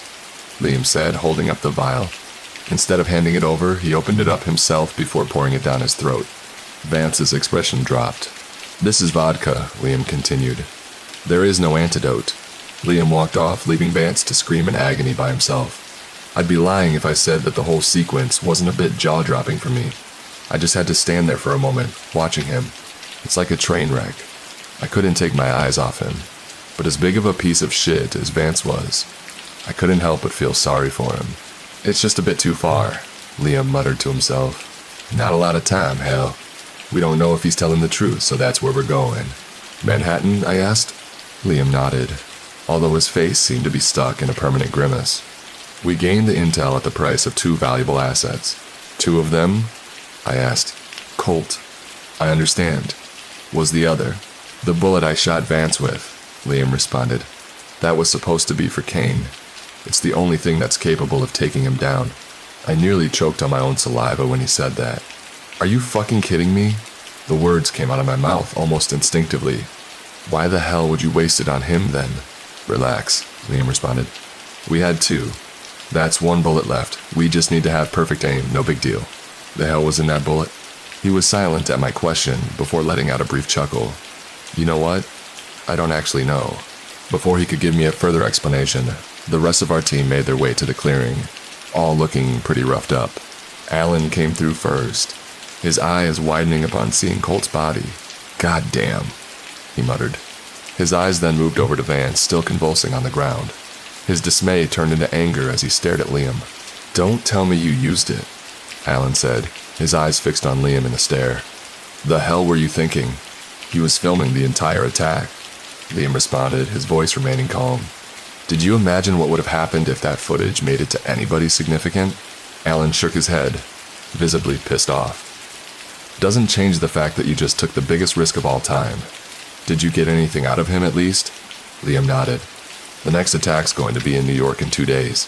Liam said, holding up the vial. Instead of handing it over, he opened it up himself before pouring it down his throat. Vance's expression dropped. "This is vodka," Liam continued. "There is no antidote." Liam walked off, leaving Vance to scream in agony by himself. I'd be lying if I said that the whole sequence wasn't a bit jaw-dropping for me. I just had to stand there for a moment, watching him. It's like a train wreck. I couldn't take my eyes off him. But as big of a piece of shit as Vance was, I couldn't help but feel sorry for him. "It's just a bit too far," Liam muttered to himself. "Not a lot of time, hell. We don't know if he's telling the truth, so that's where we're going." "Manhattan?" I asked. Liam nodded, although his face seemed to be stuck in a permanent grimace. "We gained the intel at the price of 2 valuable assets. 2 of them?" I asked. "Colt." "I understand. Was the other?" "The bullet I shot Vance with," Liam responded. "That was supposed to be for Kane. It's the only thing that's capable of taking him down." I nearly choked on my own saliva when he said that. "Are you fucking kidding me?" The words came out of my mouth almost instinctively. "Why the hell would you waste it on him then?" "Relax," Liam responded. "We had 2. That's 1 bullet left. We just need to have perfect aim, no big deal." "The hell was in that bullet?" He was silent at my question before letting out a brief chuckle. "You know what? I don't actually know." Before he could give me a further explanation, the rest of our team made their way to the clearing, all looking pretty roughed up. Alan came through first, his eyes widening upon seeing Colt's body. "God damn," he muttered. His eyes then moved over to Vance, still convulsing on the ground. His dismay turned into anger as he stared at Liam. "Don't tell me you used it," Alan said, his eyes fixed on Liam in a stare. "The hell were you thinking?" "He was filming the entire attack," Liam responded, his voice remaining calm. "Did you imagine what would have happened if that footage made it to anybody significant?" Alan shook his head, visibly pissed off. "Doesn't change the fact that you just took the biggest risk of all time. Did you get anything out of him at least?" Liam nodded. "The next attack's going to be in New York in 2 days.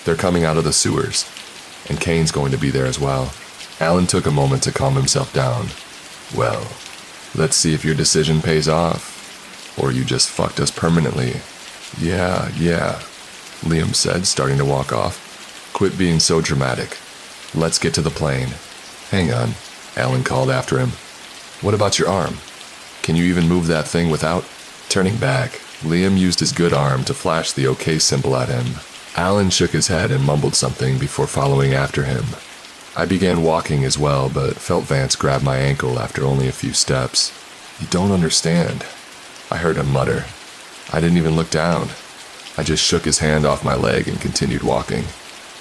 They're coming out of the sewers, and Kane's going to be there as well." Alan took a moment to calm himself down. "Well, let's see if your decision pays off, or you just fucked us permanently." Yeah, Liam said, starting to walk off. "Quit being so dramatic. Let's get to the plane." "Hang on," Alan called after him. "What about your arm? Can you even move that thing without?" Turning back, Liam used his good arm to flash the OK symbol at him. Alan shook his head and mumbled something before following after him. I began walking as well, but felt Vance grab my ankle after only a few steps. "You don't understand," I heard him mutter. I didn't even look down. I just shook his hand off my leg and continued walking.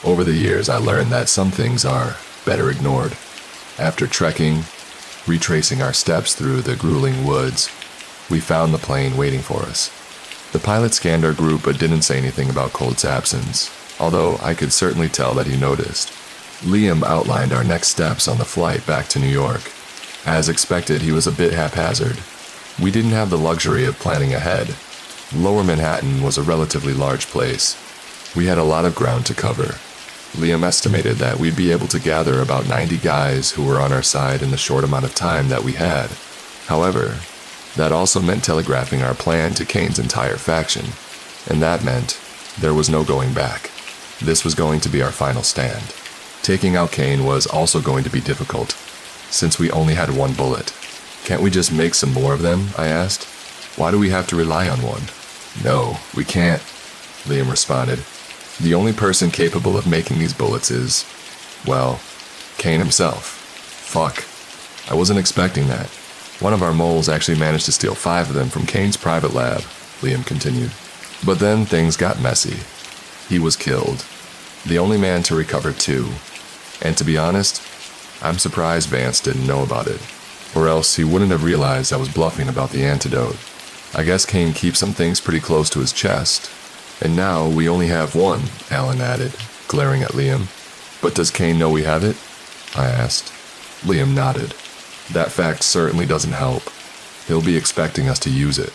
Over the years, I learned that some things are better ignored. After trekking, retracing our steps through the grueling woods, we found the plane waiting for us. The pilot scanned our group but didn't say anything about Colt's absence, although I could certainly tell that he noticed. Liam outlined our next steps on the flight back to New York. As expected, he was a bit haphazard. We didn't have the luxury of planning ahead. Lower Manhattan was a relatively large place. We had a lot of ground to cover. Liam estimated that we'd be able to gather about 90 guys who were on our side in the short amount of time that we had. However, that also meant telegraphing our plan to Kane's entire faction, and that meant there was no going back. This was going to be our final stand. Taking out Kane was also going to be difficult, since we only had one bullet. Can't we just make some more of them? I asked. Why do we have to rely on one? No, we can't, Liam responded. The only person capable of making these bullets is, well, Kane himself. Fuck. I wasn't expecting that. One of our moles actually managed to steal 5 of them from Kane's private lab, Liam continued. But then things got messy. He was killed. The only man to recover 2. And to be honest, I'm surprised Vance didn't know about it. Or else he wouldn't have realized I was bluffing about the antidote. I guess Kane keeps some things pretty close to his chest. And now we only have 1, Alan added, glaring at Liam. But does Kane know we have it? I asked. Liam nodded. That fact certainly doesn't help. He'll be expecting us to use it.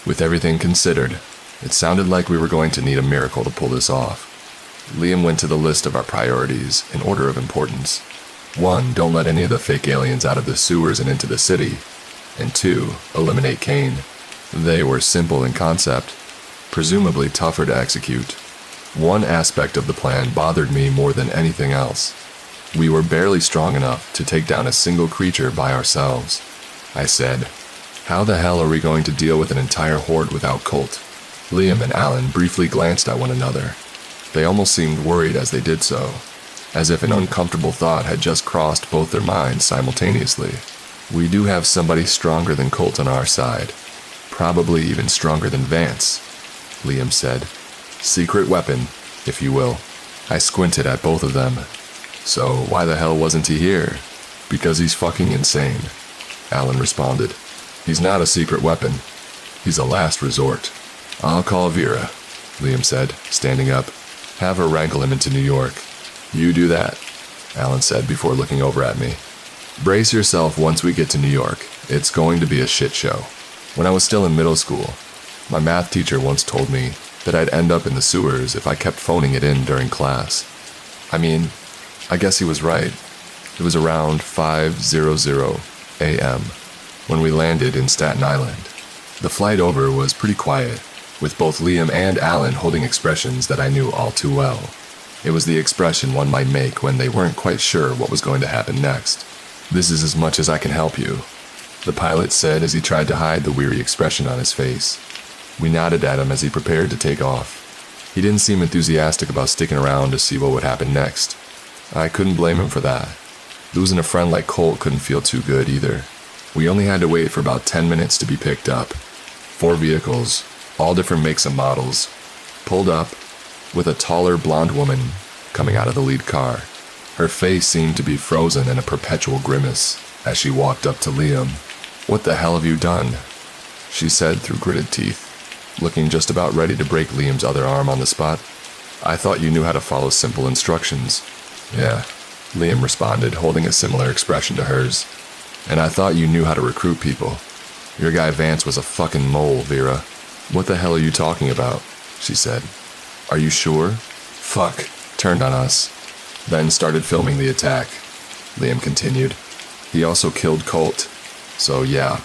With everything considered, it sounded like we were going to need a miracle to pull this off. Liam went to the list of our priorities in order of importance. 1, don't let any of the fake aliens out of the sewers and into the city. And 2, eliminate Kane. They were simple in concept, presumably tougher to execute. One aspect of the plan bothered me more than anything else. We were barely strong enough to take down a single creature by ourselves. I said, how the hell are we going to deal with an entire horde without Colt? Liam and Alan briefly glanced at one another. They almost seemed worried as they did so, as if an uncomfortable thought had just crossed both their minds simultaneously. We do have somebody stronger than Colt on our side, probably even stronger than Vance, Liam said. Secret weapon, if you will. I squinted at both of them. So why the hell wasn't he here? Because he's fucking insane, Alan responded. He's not a secret weapon. He's a last resort. I'll call Vera, Liam said, standing up. Have her wrangle him into New York. You do that, Alan said before looking over at me. Brace yourself once we get to New York. It's going to be a shit show. When I was still in middle school, my math teacher once told me that I'd end up in the sewers if I kept phoning it in during class. I mean, I guess he was right. It was around 5:00 a.m. when we landed in Staten Island. The flight over was pretty quiet, with both Liam and Alan holding expressions that I knew all too well. It was the expression one might make when they weren't quite sure what was going to happen next. This is as much as I can help you, the pilot said as he tried to hide the weary expression on his face. We nodded at him as he prepared to take off. He didn't seem enthusiastic about sticking around to see what would happen next. I couldn't blame him for that. Losing a friend like Colt couldn't feel too good either. We only had to wait for about 10 minutes to be picked up. 4 vehicles, all different makes and models, pulled up, with a taller blonde woman coming out of the lead car. Her face seemed to be frozen in a perpetual grimace as she walked up to Liam. What the hell have you done? She said through gritted teeth, looking just about ready to break Liam's other arm on the spot. I thought you knew how to follow simple instructions. Yeah, Liam responded, holding a similar expression to hers. And I thought you knew how to recruit people. Your guy Vance was a fucking mole, Vera. What the hell are you talking about? She said. Are you sure? Fuck. Turned on us. Then started filming the attack. Liam continued. He also killed Colt. So yeah,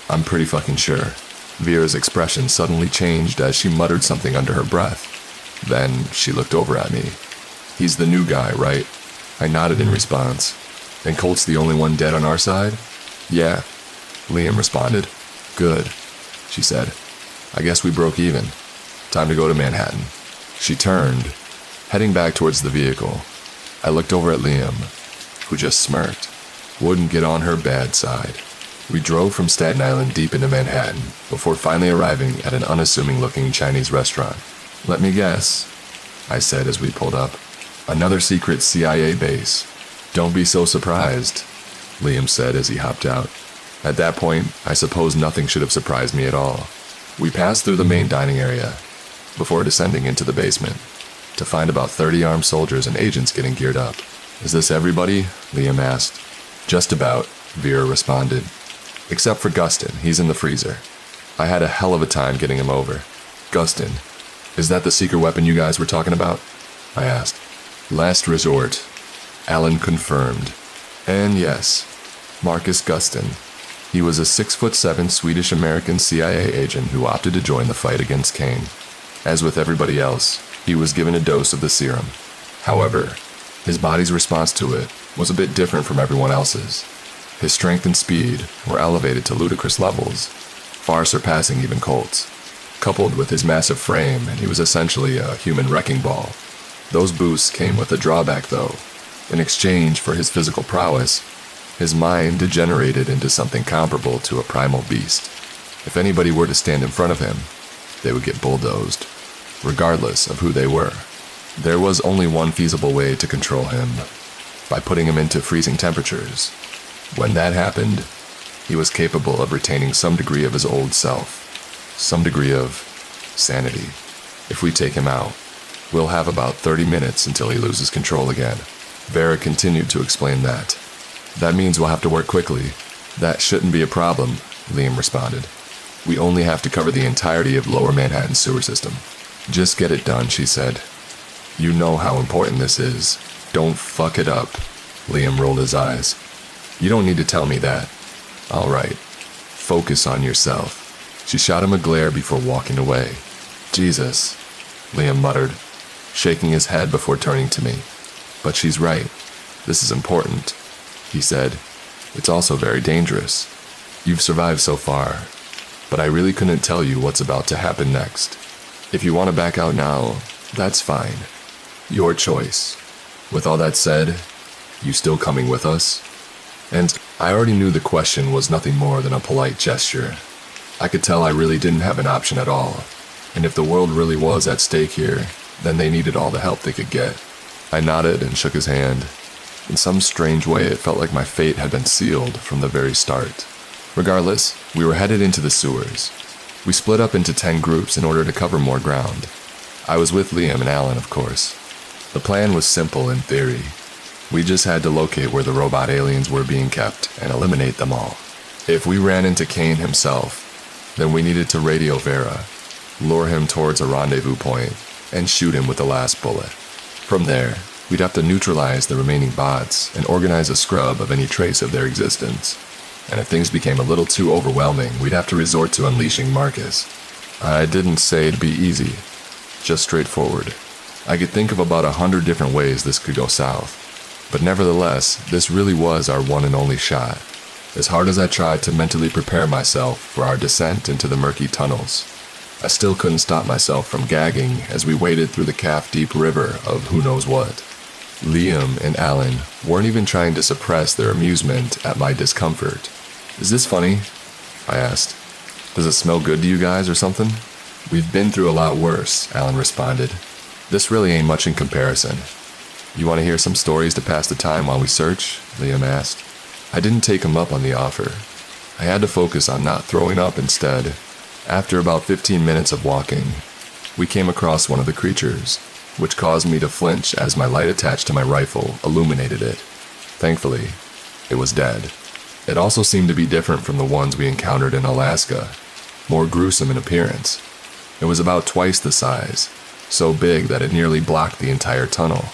I'm pretty fucking sure. Vera's expression suddenly changed as she muttered something under her breath. Then she looked over at me. He's the new guy, right? I nodded in response. And Colt's the only one dead on our side? Yeah, Liam responded. Good, she said. I guess we broke even. Time to go to Manhattan. She turned, heading back towards the vehicle. I looked over at Liam, who just smirked. Wouldn't get on her bad side. We drove from Staten Island deep into Manhattan before finally arriving at an unassuming-looking Chinese restaurant. Let me guess, I said as we pulled up. Another secret CIA base. Don't be so surprised, Liam said as he hopped out. At that point, I suppose nothing should have surprised me at all. We passed through the main dining area before descending into the basement to find about 30 armed soldiers and agents getting geared up. Is this everybody? Liam asked. Just about, Vera responded. Except for Gustin, he's in the freezer. I had a hell of a time getting him over. Gustin, is that the secret weapon you guys were talking about? I asked. Last resort, Alan confirmed. And yes, Marcus Gustin. He was a 6'7" Swedish-American CIA agent who opted to join the fight against Kane. As with everybody else, he was given a dose of the serum. However, his body's response to it was a bit different from everyone else's. His strength and speed were elevated to ludicrous levels, far surpassing even Colt's. Coupled with his massive frame, he was essentially a human wrecking ball. Those boosts came with a drawback though. In exchange for his physical prowess, his mind degenerated into something comparable to a primal beast. If anybody were to stand in front of him, they would get bulldozed, regardless of who they were. There was only one feasible way to control him, by putting him into freezing temperatures. When that happened, he was capable of retaining some degree of his old self, some degree of sanity. If we take him out, we'll have about 30 minutes until he loses control again. Vera continued to explain that. That means we'll have to work quickly. That shouldn't be a problem, Liam responded. We only have to cover the entirety of Lower Manhattan's sewer system. Just get it done, she said. You know how important this is. Don't fuck it up. Liam rolled his eyes. You don't need to tell me that. All right. Focus on yourself. She shot him a glare before walking away. Jesus, Liam muttered, shaking his head before turning to me. But she's right. This is important, he said. It's also very dangerous. You've survived so far, but I really couldn't tell you what's about to happen next. If you want to back out now, that's fine. Your choice. With all that said, you still coming with us? And I already knew the question was nothing more than a polite gesture. I could tell I really didn't have an option at all, and if the world really was at stake here, then they needed all the help they could get. I nodded and shook his hand. In some strange way, it felt like my fate had been sealed from the very start. Regardless, we were headed into the sewers. We split up into 10 groups in order to cover more ground. I was with Liam and Alan, of course. The plan was simple in theory. We just had to locate where the robot aliens were being kept and eliminate them all. If we ran into Kane himself, then we needed to radio Vera, lure him towards a rendezvous point, and shoot him with the last bullet. From there, we'd have to neutralize the remaining bots and organize a scrub of any trace of their existence. And if things became a little too overwhelming, we'd have to resort to unleashing Marcus. I didn't say it'd be easy, just straightforward. I could think of about 100 different ways this could go south. But nevertheless, this really was our one and only shot. As hard as I tried to mentally prepare myself for our descent into the murky tunnels, I still couldn't stop myself from gagging as we waded through the calf-deep river of who knows what. Liam and Alan weren't even trying to suppress their amusement at my discomfort. Is this funny? I asked. Does it smell good to you guys or something? We've been through a lot worse, Alan responded. This really ain't much in comparison. You want to hear some stories to pass the time while we search? Liam asked. I didn't take him up on the offer. I had to focus on not throwing up instead. After about 15 minutes of walking, we came across one of the creatures, which caused me to flinch as my light attached to my rifle illuminated it. Thankfully, it was dead. It also seemed to be different from the ones we encountered in Alaska, more gruesome in appearance. It was about twice the size, so big that it nearly blocked the entire tunnel.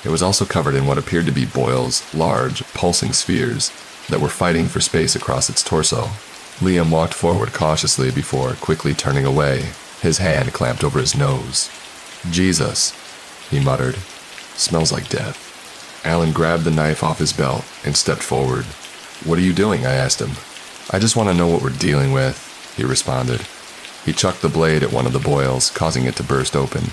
It was also covered in what appeared to be Boyle's large, pulsing spheres that were fighting for space across its torso. Liam walked forward cautiously before quickly turning away, his hand clamped over his nose. Jesus, he muttered. Smells like death. Alan grabbed the knife off his belt and stepped forward. What are you doing? I asked him. I just want to know what we're dealing with, he responded. He chucked the blade at one of the boils, causing it to burst open.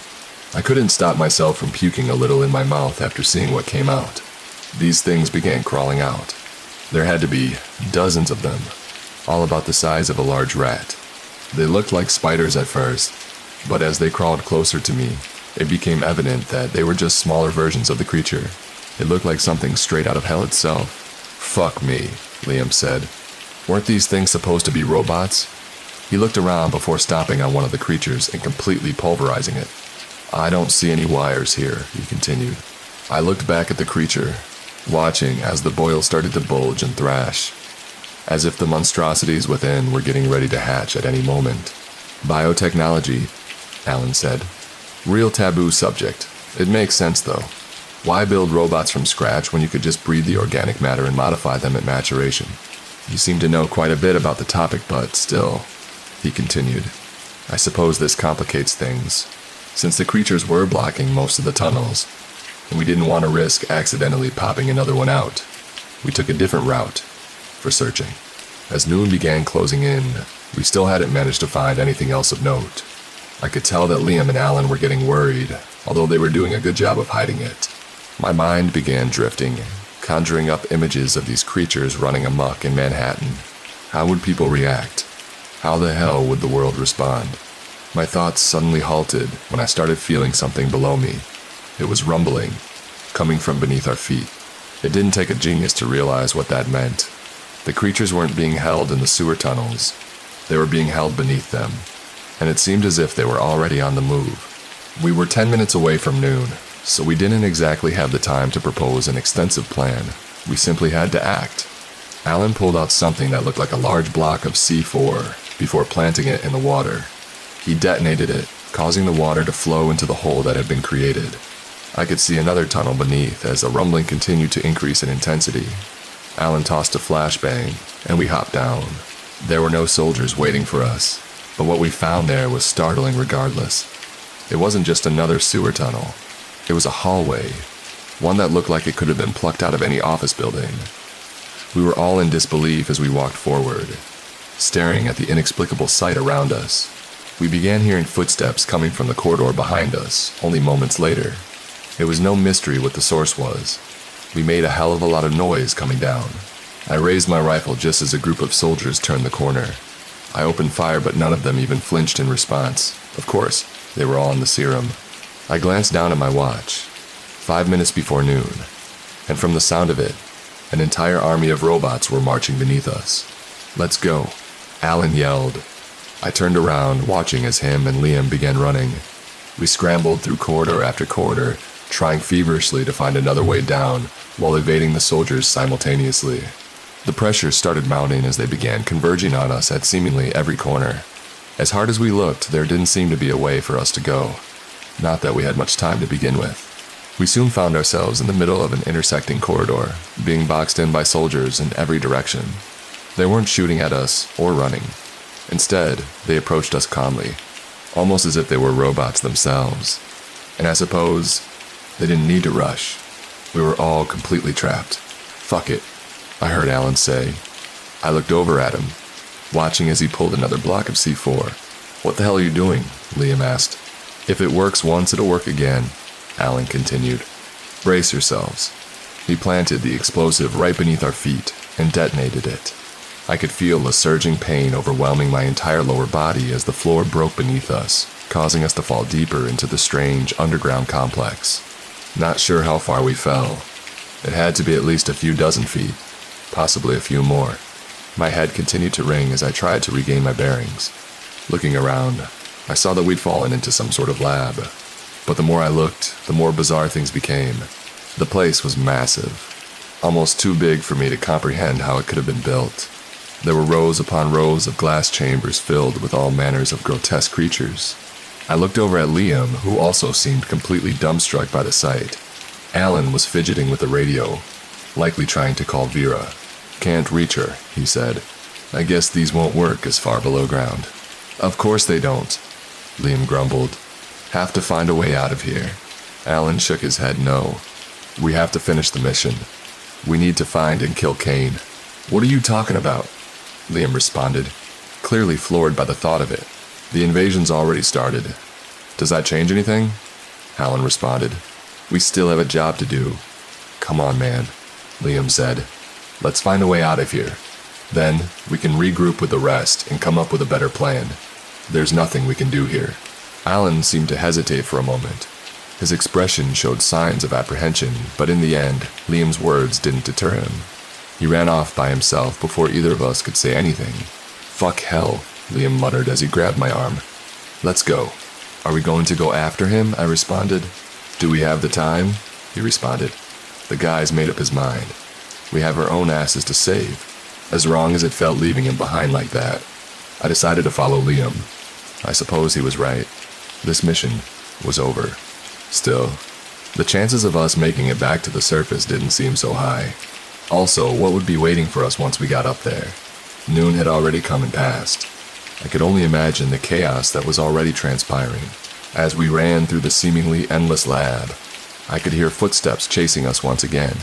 I couldn't stop myself from puking a little in my mouth after seeing what came out. These things began crawling out. There had to be dozens of them, all about the size of a large rat. They looked like spiders at first, but as they crawled closer to me, it became evident that they were just smaller versions of the creature. It looked like something straight out of hell itself. Fuck me, Liam said. Weren't these things supposed to be robots? He looked around before stopping on one of the creatures and completely pulverizing it. I don't see any wires here, he continued. I looked back at the creature, watching as the boil started to bulge and thrash. as if the monstrosities within were getting ready to hatch at any moment. Biotechnology, Alan said. Real taboo subject. It makes sense, though. Why build robots from scratch when you could just breed the organic matter and modify them at maturation? You seem to know quite a bit about the topic, but still, he continued. I suppose this complicates things, since the creatures were blocking most of the tunnels, and we didn't want to risk accidentally popping another one out. We took a different route for searching. As noon began closing in, we still hadn't managed to find anything else of note. I could tell that Liam and Alan were getting worried, although they were doing a good job of hiding it. My mind began drifting, conjuring up images of these creatures running amok in Manhattan. How would people react? How the hell would the world respond? My thoughts suddenly halted when I started feeling something below me. It was rumbling, coming from beneath our feet. It didn't take a genius to realize what that meant. The creatures weren't being held in the sewer tunnels. They were being held beneath them, and it seemed as if they were already on the move. We were 10 minutes away from noon, so we didn't exactly have the time to propose an extensive plan. We simply had to act. Alan pulled out something that looked like a large block of C4 before planting it in the water. He detonated it, causing the water to flow into the hole that had been created. I could see another tunnel beneath as the rumbling continued to increase in intensity. Alan tossed a flashbang, and we hopped down. There were no soldiers waiting for us, but what we found there was startling regardless. It wasn't just another sewer tunnel. It was a hallway, one that looked like it could have been plucked out of any office building. We were all in disbelief as we walked forward, staring at the inexplicable sight around us. We began hearing footsteps coming from the corridor behind us, only moments later. It was no mystery what the source was. We made a hell of a lot of noise coming down. I raised my rifle just as a group of soldiers turned the corner. I opened fire, but none of them even flinched in response. Of course, they were all in the serum. I glanced down at my watch. 5 minutes before noon, and from the sound of it, an entire army of robots were marching beneath us. Let's go, Alan yelled. I turned around, watching as him and Liam began running. We scrambled through corridor after corridor, trying feverishly to find another way down while evading the soldiers simultaneously. The pressure started mounting as they began converging on us at seemingly every corner. As hard as we looked, there didn't seem to be a way for us to go. Not that we had much time to begin with. We soon found ourselves in the middle of an intersecting corridor, being boxed in by soldiers in every direction. They weren't shooting at us or running. Instead, they approached us calmly, almost as if they were robots themselves. And I suppose they didn't need to rush. We were all completely trapped. Fuck it, I heard Alan say. I looked over at him, watching as he pulled another block of C4. What the hell are you doing? Liam asked. If it works once, it'll work again, Alan continued. Brace yourselves. He planted the explosive right beneath our feet and detonated it. I could feel the surging pain overwhelming my entire lower body as the floor broke beneath us, causing us to fall deeper into the strange underground complex. Not sure how far we fell. It had to be at least a few dozen feet, possibly a few more. My head continued to ring as I tried to regain my bearings. Looking around, I saw that we'd fallen into some sort of lab. But the more I looked, the more bizarre things became. The place was massive, almost too big for me to comprehend how it could have been built. There were rows upon rows of glass chambers filled with all manners of grotesque creatures. I looked over at Liam, who also seemed completely dumbstruck by the sight. Alan was fidgeting with the radio, likely trying to call Vera. Can't reach her, he said. I guess these won't work as far below ground. Of course they don't, Liam grumbled. Have to find a way out of here. Alan shook his head no. We have to finish the mission. We need to find and kill Kane. What are you talking about? Liam responded, clearly floored by the thought of it. The invasion's already started. Does that change anything? Alan responded. We still have a job to do. Come on, man, Liam said. Let's find a way out of here. Then we can regroup with the rest and come up with a better plan. There's nothing we can do here. Alan seemed to hesitate for a moment. His expression showed signs of apprehension, but in the end, Liam's words didn't deter him. He ran off by himself before either of us could say anything. Fuck hell, Liam muttered as he grabbed my arm. Let's go. Are we going to go after him? I responded. Do we have the time? He responded. The guy's made up his mind. We have our own asses to save. As wrong as it felt leaving him behind like that, I decided to follow Liam. I suppose he was right. This mission was over. Still, the chances of us making it back to the surface didn't seem so high. Also, what would be waiting for us once we got up there? Noon had already come and passed. I could only imagine the chaos that was already transpiring. As we ran through the seemingly endless lab, I could hear footsteps chasing us once again.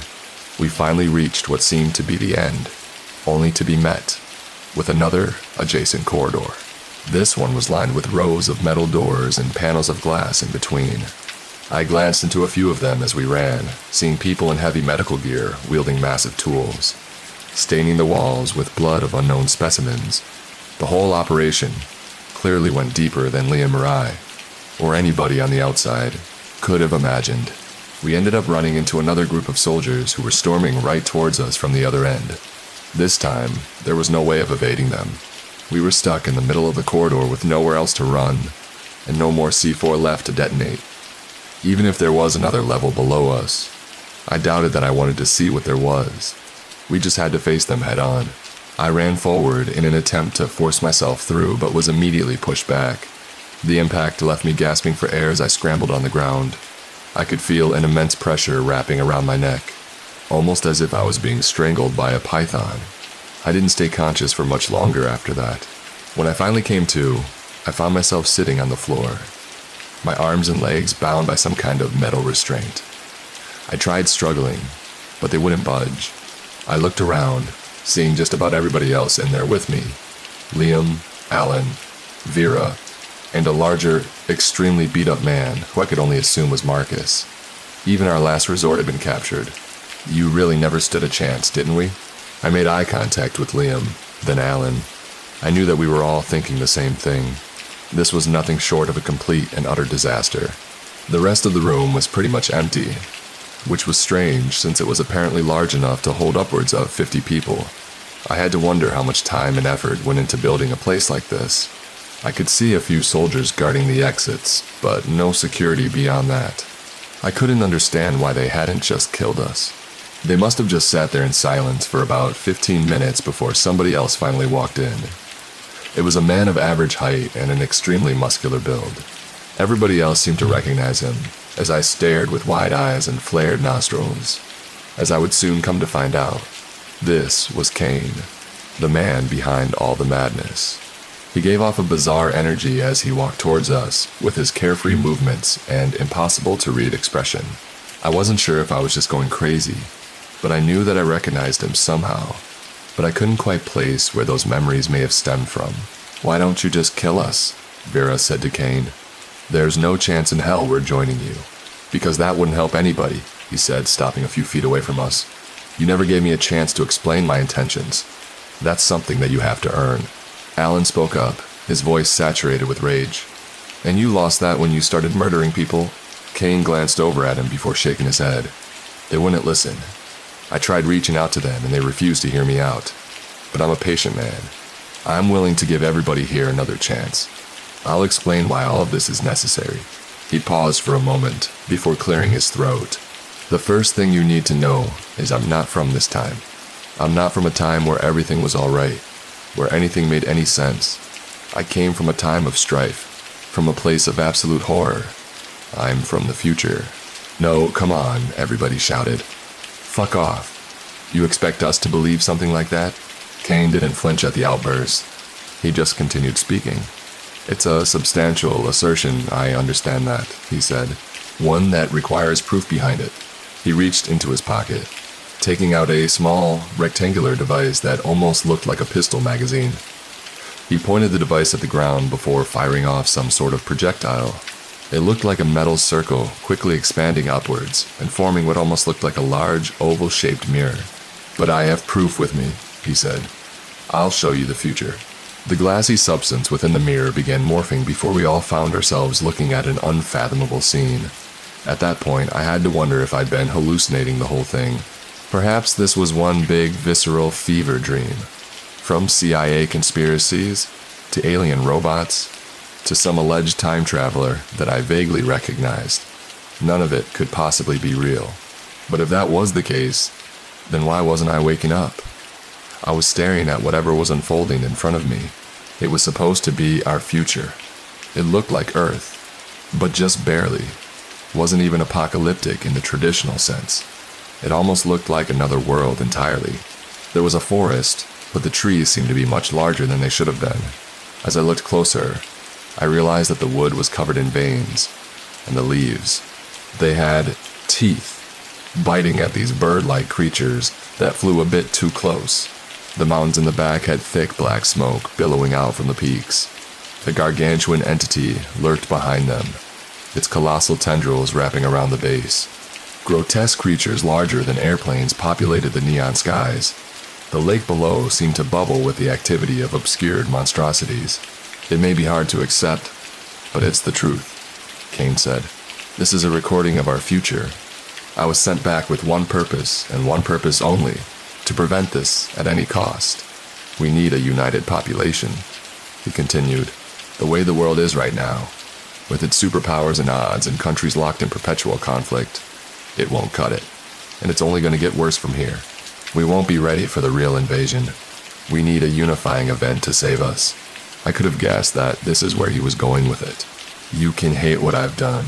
We finally reached what seemed to be the end, only to be met with another adjacent corridor. This one was lined with rows of metal doors and panels of glass in between. I glanced into a few of them as we ran, seeing people in heavy medical gear wielding massive tools, staining the walls with blood of unknown specimens. The whole operation clearly went deeper than Liam or I, or anybody on the outside, could have imagined. We ended up running into another group of soldiers who were storming right towards us from the other end. This time, there was no way of evading them. We were stuck in the middle of the corridor with nowhere else to run, and no more C4 left to detonate. Even if there was another level below us, I doubted that I wanted to see what there was. We just had to face them head on. I ran forward in an attempt to force myself through, but was immediately pushed back. The impact left me gasping for air as I scrambled on the ground. I could feel an immense pressure wrapping around my neck, almost as if I was being strangled by a python. I didn't stay conscious for much longer after that. When I finally came to, I found myself sitting on the floor, my arms and legs bound by some kind of metal restraint. I tried struggling, but they wouldn't budge. I looked around, seeing just about everybody else in there with me. Liam, Alan, Vera, and a larger, extremely beat-up man who I could only assume was Marcus. Even our last resort had been captured. You really never stood a chance, didn't we? I made eye contact with Liam, then Alan. I knew that we were all thinking the same thing. This was nothing short of a complete and utter disaster. The rest of the room was pretty much empty, which was strange since it was apparently large enough to hold upwards of 50 people. I had to wonder how much time and effort went into building a place like this. I could see a few soldiers guarding the exits, but no security beyond that. I couldn't understand why they hadn't just killed us. They must have just sat there in silence for about 15 minutes before somebody else finally walked in. It was a man of average height and an extremely muscular build. Everybody else seemed to recognize him, as I stared with wide eyes and flared nostrils. As I would soon come to find out, this was Kane, the man behind all the madness. He gave off a bizarre energy as he walked towards us, with his carefree movements and impossible-to-read expression. I wasn't sure if I was just going crazy, but I knew that I recognized him somehow. But I couldn't quite place where those memories may have stemmed from. "Why don't you just kill us?" Vera said to Kane. "There's no chance in hell we're joining you." "Because that wouldn't help anybody," he said, stopping a few feet away from us. "You never gave me a chance to explain my intentions. That's something that you have to earn." Alan spoke up, his voice saturated with rage. "And you lost that when you started murdering people?" Kane glanced over at him before shaking his head. "They wouldn't listen. I tried reaching out to them and they refused to hear me out. But I'm a patient man. I'm willing to give everybody here another chance. I'll explain why all of this is necessary." He paused for a moment before clearing his throat. "The first thing you need to know is I'm not from this time. I'm not from a time where everything was all right, where anything made any sense. I came from a time of strife, from a place of absolute horror. I'm from the future." "No, come on," everybody shouted. "Fuck off. You expect us to believe something like that?" Kane didn't flinch at the outburst. He just continued speaking. "It's a substantial assertion, I understand that," he said. "One that requires proof behind it." He reached into his pocket, taking out a small, rectangular device that almost looked like a pistol magazine. He pointed the device at the ground before firing off some sort of projectile. It looked like a metal circle, quickly expanding upwards and forming what almost looked like a large, oval-shaped mirror. "But I have proof with me," he said. "I'll show you the future." The glassy substance within the mirror began morphing before we all found ourselves looking at an unfathomable scene. At that point, I had to wonder if I'd been hallucinating the whole thing. Perhaps this was one big, visceral fever dream. From CIA conspiracies, to alien robots, to some alleged time traveler that I vaguely recognized. None of it could possibly be real. But if that was the case, then why wasn't I waking up? I was staring at whatever was unfolding in front of me. It was supposed to be our future. It looked like Earth, but just barely. Wasn't even apocalyptic in the traditional sense. It almost looked like another world entirely. There was a forest, but the trees seemed to be much larger than they should have been. As I looked closer, I realized that the wood was covered in veins, and the leaves, they had teeth, biting at these bird-like creatures that flew a bit too close. The mountains in the back had thick black smoke billowing out from the peaks. A gargantuan entity lurked behind them, its colossal tendrils wrapping around the base. Grotesque creatures larger than airplanes populated the neon skies. The lake below seemed to bubble with the activity of obscured monstrosities. It may be hard to accept, but it's the truth, Kane said. This is a recording of our future. I was sent back with one purpose, and one purpose only, to prevent this at any cost. We need a united population. He continued, the way the world is right now, with its superpowers and odds and countries locked in perpetual conflict, it won't cut it. And it's only going to get worse from here. We won't be ready for the real invasion. We need a unifying event to save us. I could have guessed that this is where he was going with it. You can hate what I've done.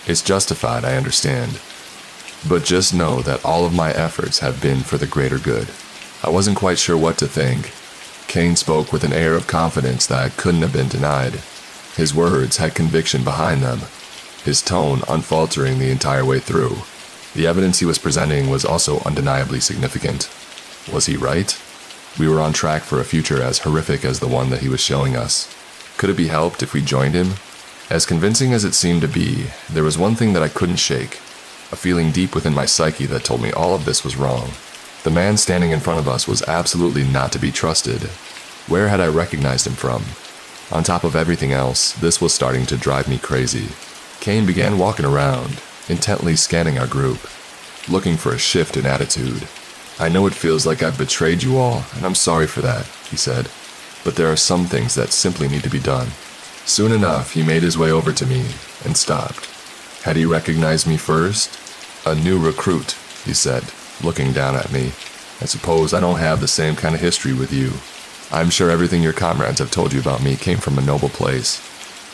It's justified, I understand. But just know that all of my efforts have been for the greater good. I wasn't quite sure what to think. Kane spoke with an air of confidence that couldn't have been denied. His words had conviction behind them, his tone unfaltering the entire way through. The evidence he was presenting was also undeniably significant. Was he right? We were on track for a future as horrific as the one that he was showing us. Could it be helped if we joined him? As convincing as it seemed to be, there was one thing that I couldn't shake, a feeling deep within my psyche that told me all of this was wrong. The man standing in front of us was absolutely not to be trusted. Where had I recognized him from? On top of everything else, this was starting to drive me crazy. Kane began walking around, intently scanning our group, looking for a shift in attitude. I know it feels like I've betrayed you all, and I'm sorry for that, he said, but there are some things that simply need to be done. Soon enough, he made his way over to me and stopped. Had he recognized me first? A new recruit, he said, looking down at me. I suppose I don't have the same kind of history with you. I'm sure everything your comrades have told you about me came from a noble place,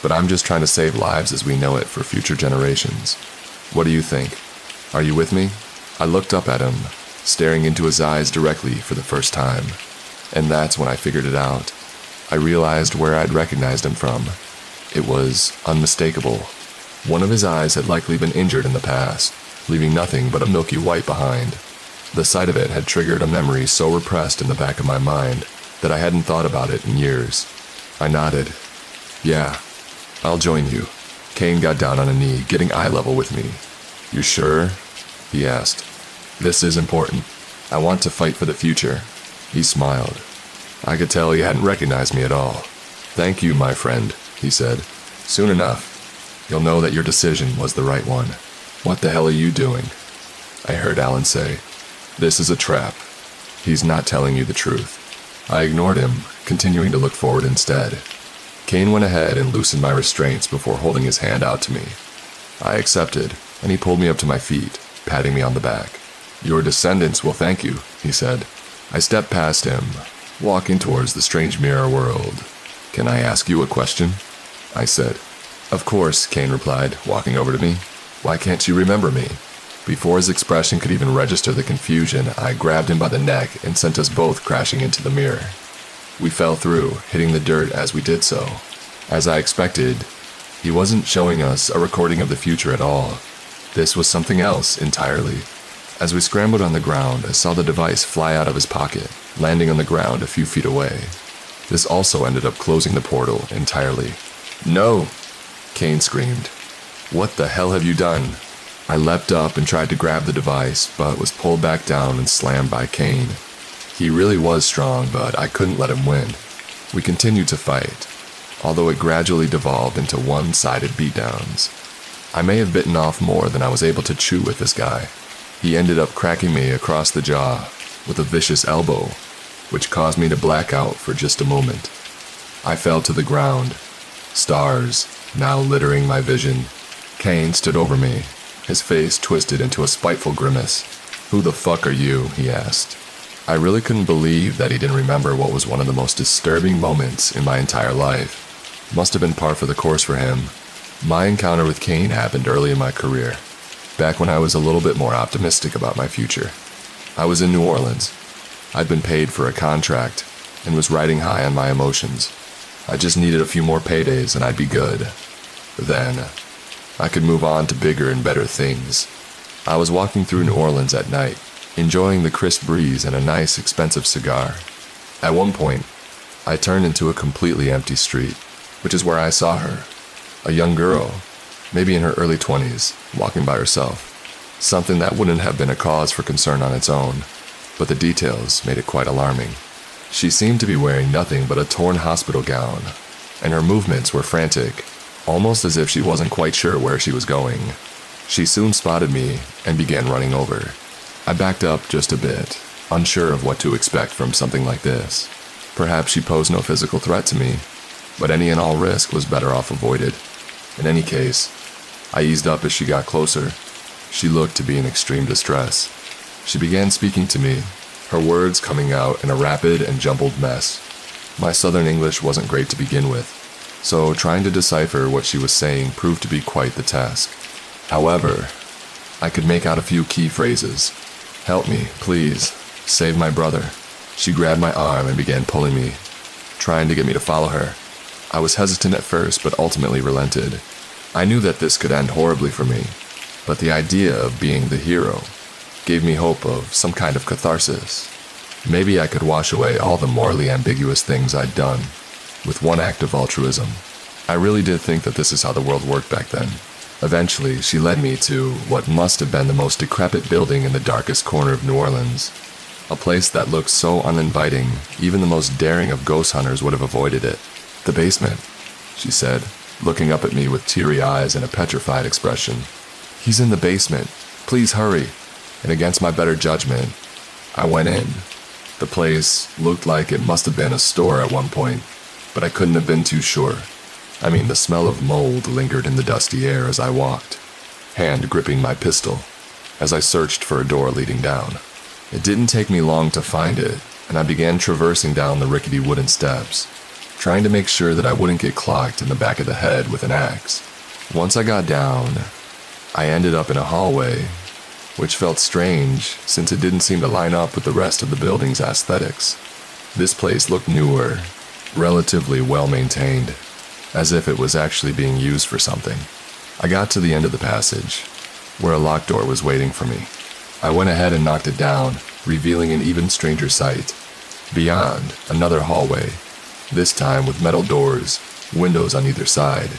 but I'm just trying to save lives as we know it for future generations. What do you think? Are you with me? I looked up at him, staring into his eyes directly for the first time, and that's when I figured it out. I realized where I'd recognized him from. It was unmistakable. One of his eyes had likely been injured in the past, leaving nothing but a milky white behind. The sight of it had triggered a memory so repressed in the back of my mind that I hadn't thought about it in years. I nodded. Yeah, I'll join you. Kane got down on a knee, getting eye level with me. You sure? He asked. This is important. I want to fight for the future. He smiled. I could tell he hadn't recognized me at all. Thank you, my friend, he said. Soon enough, you'll know that your decision was the right one. What the hell are you doing? I heard Alan say. This is a trap. He's not telling you the truth. I ignored him, continuing to look forward instead. Kane went ahead and loosened my restraints before holding his hand out to me. I accepted, and he pulled me up to my feet, patting me on the back. Your descendants will thank you, he said. I stepped past him, walking towards the strange mirror world. Can I ask you a question? I said. Of course, Kane replied, walking over to me. Why can't you remember me? Before his expression could even register the confusion, I grabbed him by the neck and sent us both crashing into the mirror. We fell through, hitting the dirt as we did so. As I expected, he wasn't showing us a recording of the future at all. This was something else entirely. As we scrambled on the ground, I saw the device fly out of his pocket, landing on the ground a few feet away. This also ended up closing the portal entirely. No! Kane screamed. What the hell have you done? I leapt up and tried to grab the device, but was pulled back down and slammed by Kane. He really was strong, but I couldn't let him win. We continued to fight, although it gradually devolved into one-sided beatdowns. I may have bitten off more than I was able to chew with this guy. He ended up cracking me across the jaw with a vicious elbow, which caused me to black out for just a moment. I fell to the ground, stars now littering my vision. Kane stood over me, his face twisted into a spiteful grimace. Who the fuck are you? He asked. I really couldn't believe that he didn't remember what was one of the most disturbing moments in my entire life. Must have been par for the course for him. My encounter with Cain happened early in my career, back when I was a little bit more optimistic about my future. I was in New Orleans. I'd been paid for a contract and was riding high on my emotions. I just needed a few more paydays and I'd be good. Then, I could move on to bigger and better things. I was walking through New Orleans at night, enjoying the crisp breeze and a nice, expensive cigar. At one point, I turned into a completely empty street, which is where I saw her. A young girl, maybe in her early 20s, walking by herself. Something that wouldn't have been a cause for concern on its own, but the details made it quite alarming. She seemed to be wearing nothing but a torn hospital gown, and her movements were frantic, almost as if she wasn't quite sure where she was going. She soon spotted me and began running over. I backed up just a bit, unsure of what to expect from something like this. Perhaps she posed no physical threat to me, but any and all risk was better off avoided. In any case, I eased up as she got closer. She looked to be in extreme distress. She began speaking to me, her words coming out in a rapid and jumbled mess. My Southern English wasn't great to begin with, so trying to decipher what she was saying proved to be quite the task. However, I could make out a few key phrases. "Help me, please. Save my brother." She grabbed my arm and began pulling me, trying to get me to follow her. I was hesitant at first, but ultimately relented. I knew that this could end horribly for me, but the idea of being the hero gave me hope of some kind of catharsis. Maybe I could wash away all the morally ambiguous things I'd done with one act of altruism. I really did think that this is how the world worked back then. Eventually, she led me to what must have been the most decrepit building in the darkest corner of New Orleans. A place that looked so uninviting, even the most daring of ghost hunters would have avoided it. "The basement," she said, looking up at me with teary eyes and a petrified expression. "He's in the basement. Please hurry." And against my better judgment, I went in. The place looked like it must have been a store at one point, but I couldn't have been too sure. I mean, the smell of mold lingered in the dusty air as I walked, hand gripping my pistol, as I searched for a door leading down. It didn't take me long to find it, and I began traversing down the rickety wooden steps, trying to make sure that I wouldn't get clocked in the back of the head with an axe. Once I got down, I ended up in a hallway, which felt strange since it didn't seem to line up with the rest of the building's aesthetics. This place looked newer, relatively well-maintained, as if it was actually being used for something. I got to the end of the passage, where a locked door was waiting for me. I went ahead and knocked it down, revealing an even stranger sight. Beyond, another hallway, this time with metal doors, windows on either side.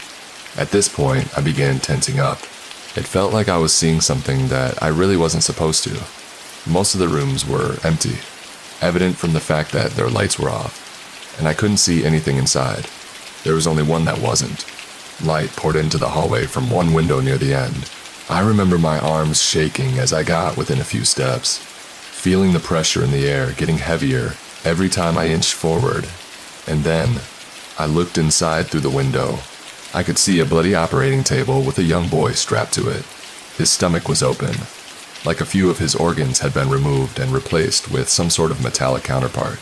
At this point, I began tensing up. It felt like I was seeing something that I really wasn't supposed to. Most of the rooms were empty, evident from the fact that their lights were off, and I couldn't see anything inside. There was only one that wasn't. Light poured into the hallway from one window near the end. I remember my arms shaking as I got within a few steps, feeling the pressure in the air getting heavier every time I inched forward. And then, I looked inside through the window. I could see a bloody operating table with a young boy strapped to it. His stomach was open, like a few of his organs had been removed and replaced with some sort of metallic counterpart.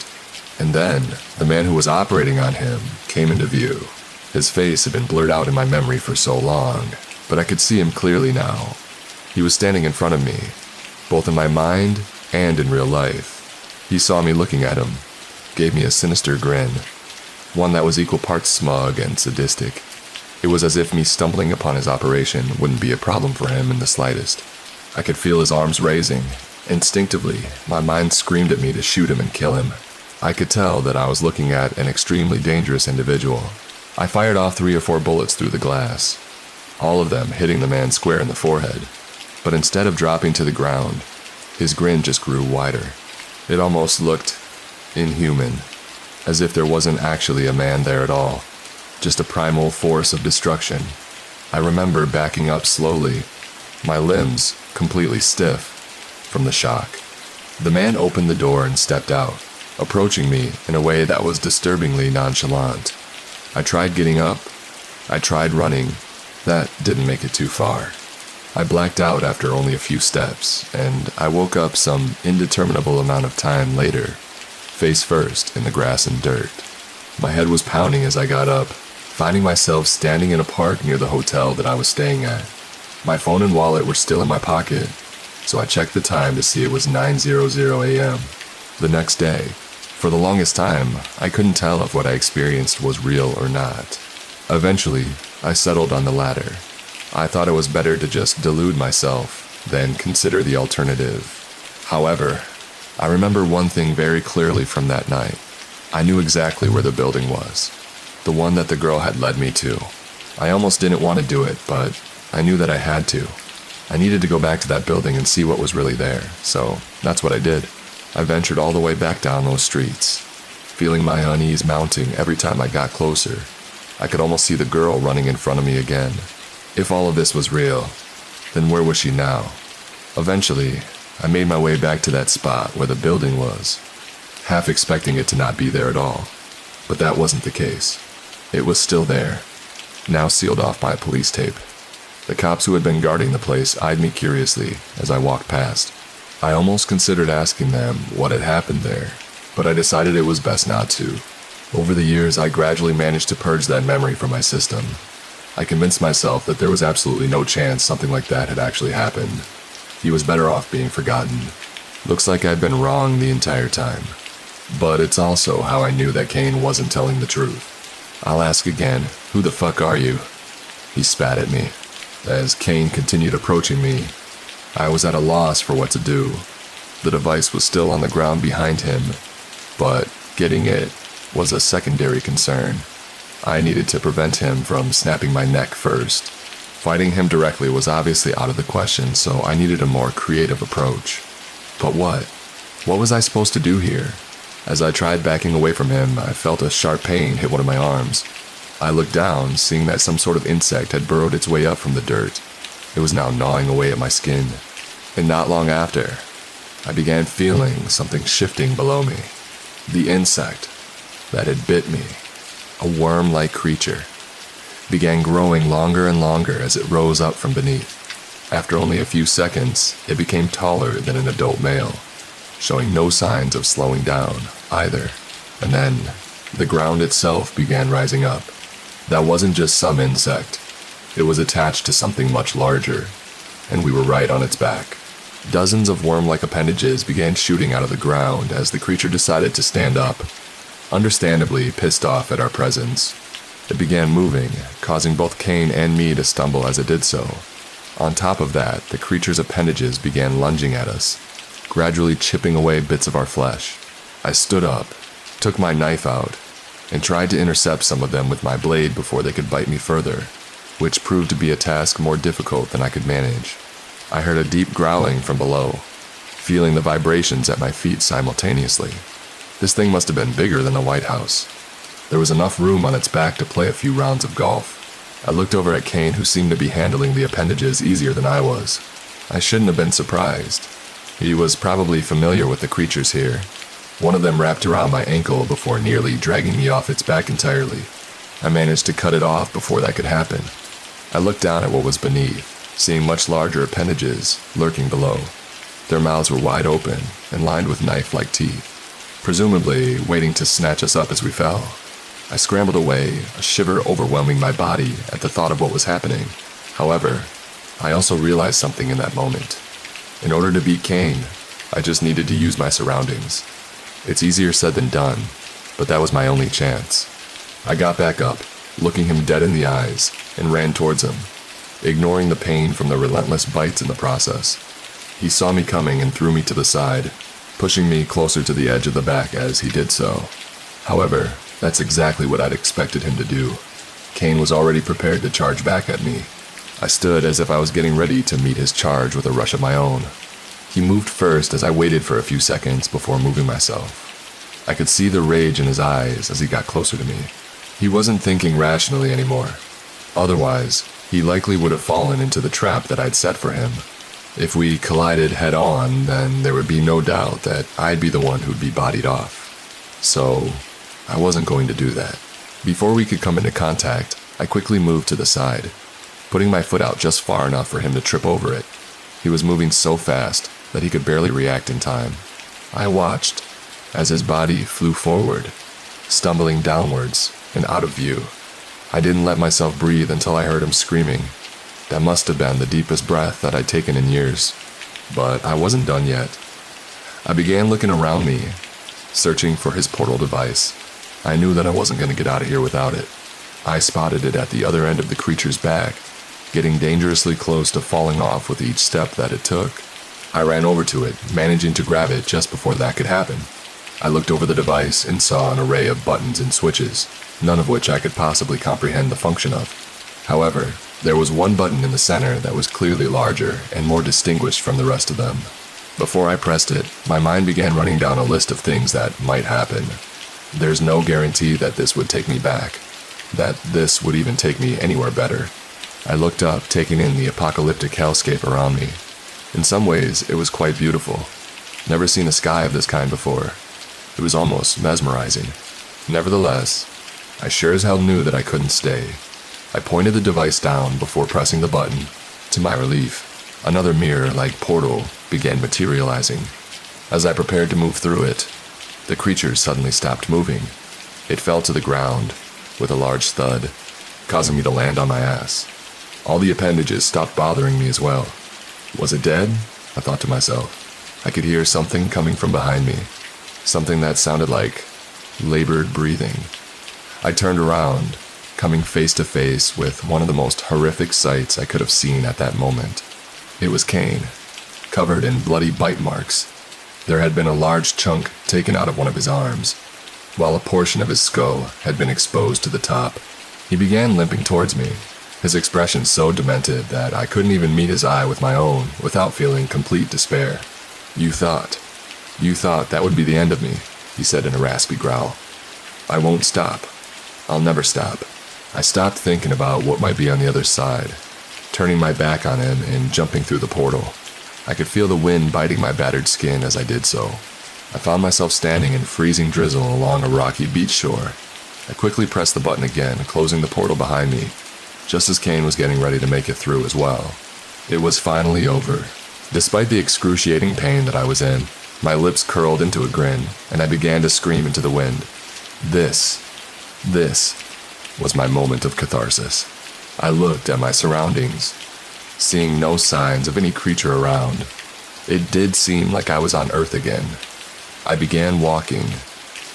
And then, the man who was operating on him came into view. His face had been blurred out in my memory for so long, but I could see him clearly now. He was standing in front of me, both in my mind and in real life. He saw me looking at him, gave me a sinister grin, one that was equal parts smug and sadistic. It was as if me stumbling upon his operation wouldn't be a problem for him in the slightest. I could feel his arms raising. Instinctively, my mind screamed at me to shoot him and kill him. I could tell that I was looking at an extremely dangerous individual. I fired off 3 or 4 bullets through the glass, all of them hitting the man square in the forehead. But instead of dropping to the ground, his grin just grew wider. It almost looked inhuman, as if there wasn't actually a man there at all, just a primal force of destruction. I remember backing up slowly, my limbs completely stiff from the shock. The man opened the door and stepped out, approaching me in a way that was disturbingly nonchalant. I tried getting up. I tried running. That didn't make it too far. I blacked out after only a few steps, and I woke up some indeterminable amount of time later, face first in the grass and dirt. My head was pounding as I got up, finding myself standing in a park near the hotel that I was staying at. My phone and wallet were still in my pocket, so I checked the time to see it was 9:00 a.m. The next day. For the longest time, I couldn't tell if what I experienced was real or not. Eventually, I settled on the latter. I thought it was better to just delude myself than consider the alternative. However, I remember one thing very clearly from that night. I knew exactly where the building was, the one that the girl had led me to. I almost didn't want to do it, but I knew that I had to. I needed to go back to that building and see what was really there, so that's what I did. I ventured all the way back down those streets, feeling my unease mounting every time I got closer. I could almost see the girl running in front of me again. If all of this was real, then where was she now? Eventually, I made my way back to that spot where the building was, half expecting it to not be there at all. But that wasn't the case. It was still there, now sealed off by police tape. The cops who had been guarding the place eyed me curiously as I walked past. I almost considered asking them what had happened there, but I decided it was best not to. Over the years, I gradually managed to purge that memory from my system. I convinced myself that there was absolutely no chance something like that had actually happened. He was better off being forgotten. Looks like I'd been wrong the entire time. But it's also how I knew that Kane wasn't telling the truth. I'll ask again, who the fuck are you? He spat at me. As Kane continued approaching me, I was at a loss for what to do. The device was still on the ground behind him, but getting it was a secondary concern. I needed to prevent him from snapping my neck first. Fighting him directly was obviously out of the question, so I needed a more creative approach. But what? What was I supposed to do here? As I tried backing away from him, I felt a sharp pain hit one of my arms. I looked down, seeing that some sort of insect had burrowed its way up from the dirt. It was now gnawing away at my skin. And not long after, I began feeling something shifting below me. The insect that had bit me, a worm-like creature, began growing longer and longer as it rose up from beneath. After only a few seconds, it became taller than an adult male, showing no signs of slowing down either. And then, the ground itself began rising up. That wasn't just some insect. It was attached to something much larger, and we were right on its back. Dozens of worm-like appendages began shooting out of the ground as the creature decided to stand up. Understandably pissed off at our presence, it began moving, causing both Kane and me to stumble as it did so. On top of that, the creature's appendages began lunging at us, gradually chipping away bits of our flesh. I stood up, took my knife out, and tried to intercept some of them with my blade before they could bite me further, which proved to be a task more difficult than I could manage. I heard a deep growling from below, feeling the vibrations at my feet simultaneously. This thing must have been bigger than the White House. There was enough room on its back to play a few rounds of golf. I looked over at Kane, who seemed to be handling the appendages easier than I was. I shouldn't have been surprised. He was probably familiar with the creatures here. One of them wrapped around my ankle before nearly dragging me off its back entirely. I managed to cut it off before that could happen. I looked down at what was beneath, seeing much larger appendages lurking below. Their mouths were wide open and lined with knife-like teeth, presumably waiting to snatch us up as we fell. I scrambled away, a shiver overwhelming my body at the thought of what was happening. However, I also realized something in that moment. In order to beat Kane, I just needed to use my surroundings. It's easier said than done, but that was my only chance. I got back up, looking him dead in the eyes, and ran towards him, ignoring the pain from the relentless bites in the process. He saw me coming and threw me to the side, pushing me closer to the edge of the back as he did so. However, that's exactly what I'd expected him to do. Kane was already prepared to charge back at me. I stood as if I was getting ready to meet his charge with a rush of my own. He moved first as I waited for a few seconds before moving myself. I could see the rage in his eyes as he got closer to me. He wasn't thinking rationally anymore. Otherwise, he likely would have fallen into the trap that I'd set for him. If we collided head-on, then there would be no doubt that I'd be the one who'd be bodied off. So, I wasn't going to do that. Before we could come into contact, I quickly moved to the side, putting my foot out just far enough for him to trip over it. He was moving so fast that he could barely react in time. I watched as his body flew forward, stumbling downwards and out of view. I didn't let myself breathe until I heard him screaming. That must have been the deepest breath that I'd taken in years. But I wasn't done yet. I began looking around me, searching for his portal device. I knew that I wasn't going to get out of here without it. I spotted it at the other end of the creature's back, getting dangerously close to falling off with each step that it took. I ran over to it, managing to grab it just before that could happen. I looked over the device and saw an array of buttons and switches, none of which I could possibly comprehend the function of. However, there was one button in the center that was clearly larger and more distinguished from the rest of them. Before I pressed it, my mind began running down a list of things that might happen. There's no guarantee that this would take me back, that this would even take me anywhere better. I looked up, taking in the apocalyptic hellscape around me. In some ways, it was quite beautiful. Never seen a sky of this kind before. It was almost mesmerizing. Nevertheless, I sure as hell knew that I couldn't stay. I pointed the device down before pressing the button. To my relief, another mirror-like portal began materializing. As I prepared to move through it, the creature suddenly stopped moving. It fell to the ground with a large thud, causing me to land on my ass. All the appendages stopped bothering me as well. Was it dead? I thought to myself. I could hear something coming from behind me, something that sounded like labored breathing. I turned around, coming face to face with one of the most horrific sights I could have seen at that moment. It was Cain, covered in bloody bite marks. There had been a large chunk taken out of one of his arms, while a portion of his skull had been exposed to the top. He began limping towards me, his expression so demented that I couldn't even meet his eye with my own without feeling complete despair. You thought that would be the end of me," he said in a raspy growl. "I won't stop. I'll never stop." I stopped thinking about what might be on the other side, turning my back on him and jumping through the portal. I could feel the wind biting my battered skin as I did so. I found myself standing in freezing drizzle along a rocky beach shore. I quickly pressed the button again, closing the portal behind me, just as Cain was getting ready to make it through as well. It was finally over. Despite the excruciating pain that I was in, my lips curled into a grin, and I began to scream into the wind. This was my moment of catharsis. I looked at my surroundings, seeing no signs of any creature around. It did seem like I was on Earth again. I began walking,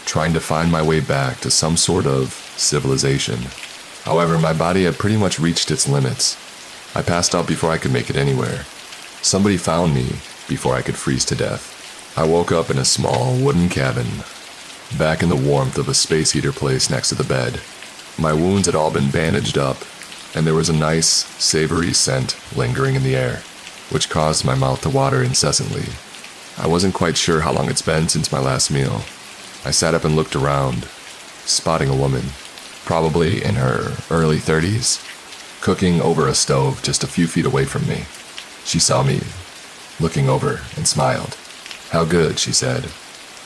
trying to find my way back to some sort of civilization. However, my body had pretty much reached its limits. I passed out before I could make it anywhere. Somebody found me before I could freeze to death. I woke up in a small wooden cabin, back in the warmth of a space heater place next to the bed. My wounds had all been bandaged up, and there was a nice, savory scent lingering in the air, which caused my mouth to water incessantly. I wasn't quite sure how long it's been since my last meal. I sat up and looked around, spotting a woman, probably in her early 30s, cooking over a stove just a few feet away from me. She saw me, looking over, and smiled. "How good," she said.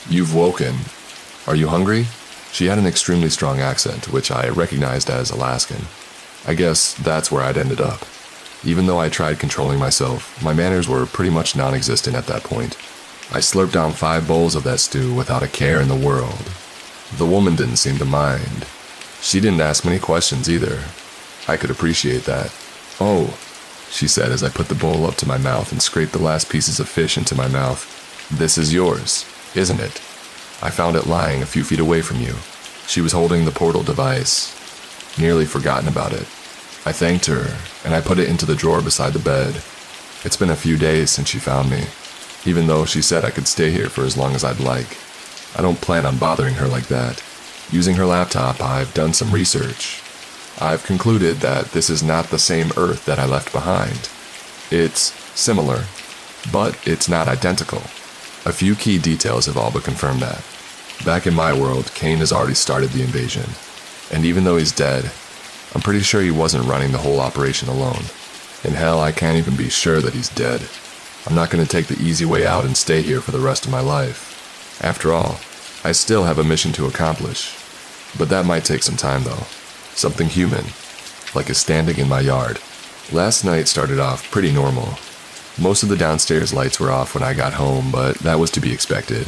"You've woken. Are you hungry?" She had an extremely strong accent, which I recognized as Alaskan. I guess that's where I'd ended up. Even though I tried controlling myself, my manners were pretty much non-existent at that point. I slurped down 5 bowls of that stew without a care in the world. The woman didn't seem to mind. She didn't ask many questions either. I could appreciate that. "Oh," she said as I put the bowl up to my mouth and scraped the last pieces of fish into my mouth. "This is yours, isn't it? I found it lying a few feet away from you." She was holding the portal device, nearly forgotten about it. I thanked her, and I put it into the drawer beside the bed. It's been a few days since she found me, even though she said I could stay here for as long as I'd like. I don't plan on bothering her like that. Using her laptop, I've done some research. I've concluded that this is not the same Earth that I left behind. It's similar, but it's not identical. A few key details have all but confirmed that. Back in my world, Cain has already started the invasion, and even though he's dead, I'm pretty sure he wasn't running the whole operation alone. In hell, I can't even be sure that he's dead. I'm not going to take the easy way out and stay here for the rest of my life. After all, I still have a mission to accomplish. But that might take some time though. Something human, like is standing in my yard, Last night started off pretty normal. Most of the downstairs lights were off when I got home, but that was to be expected.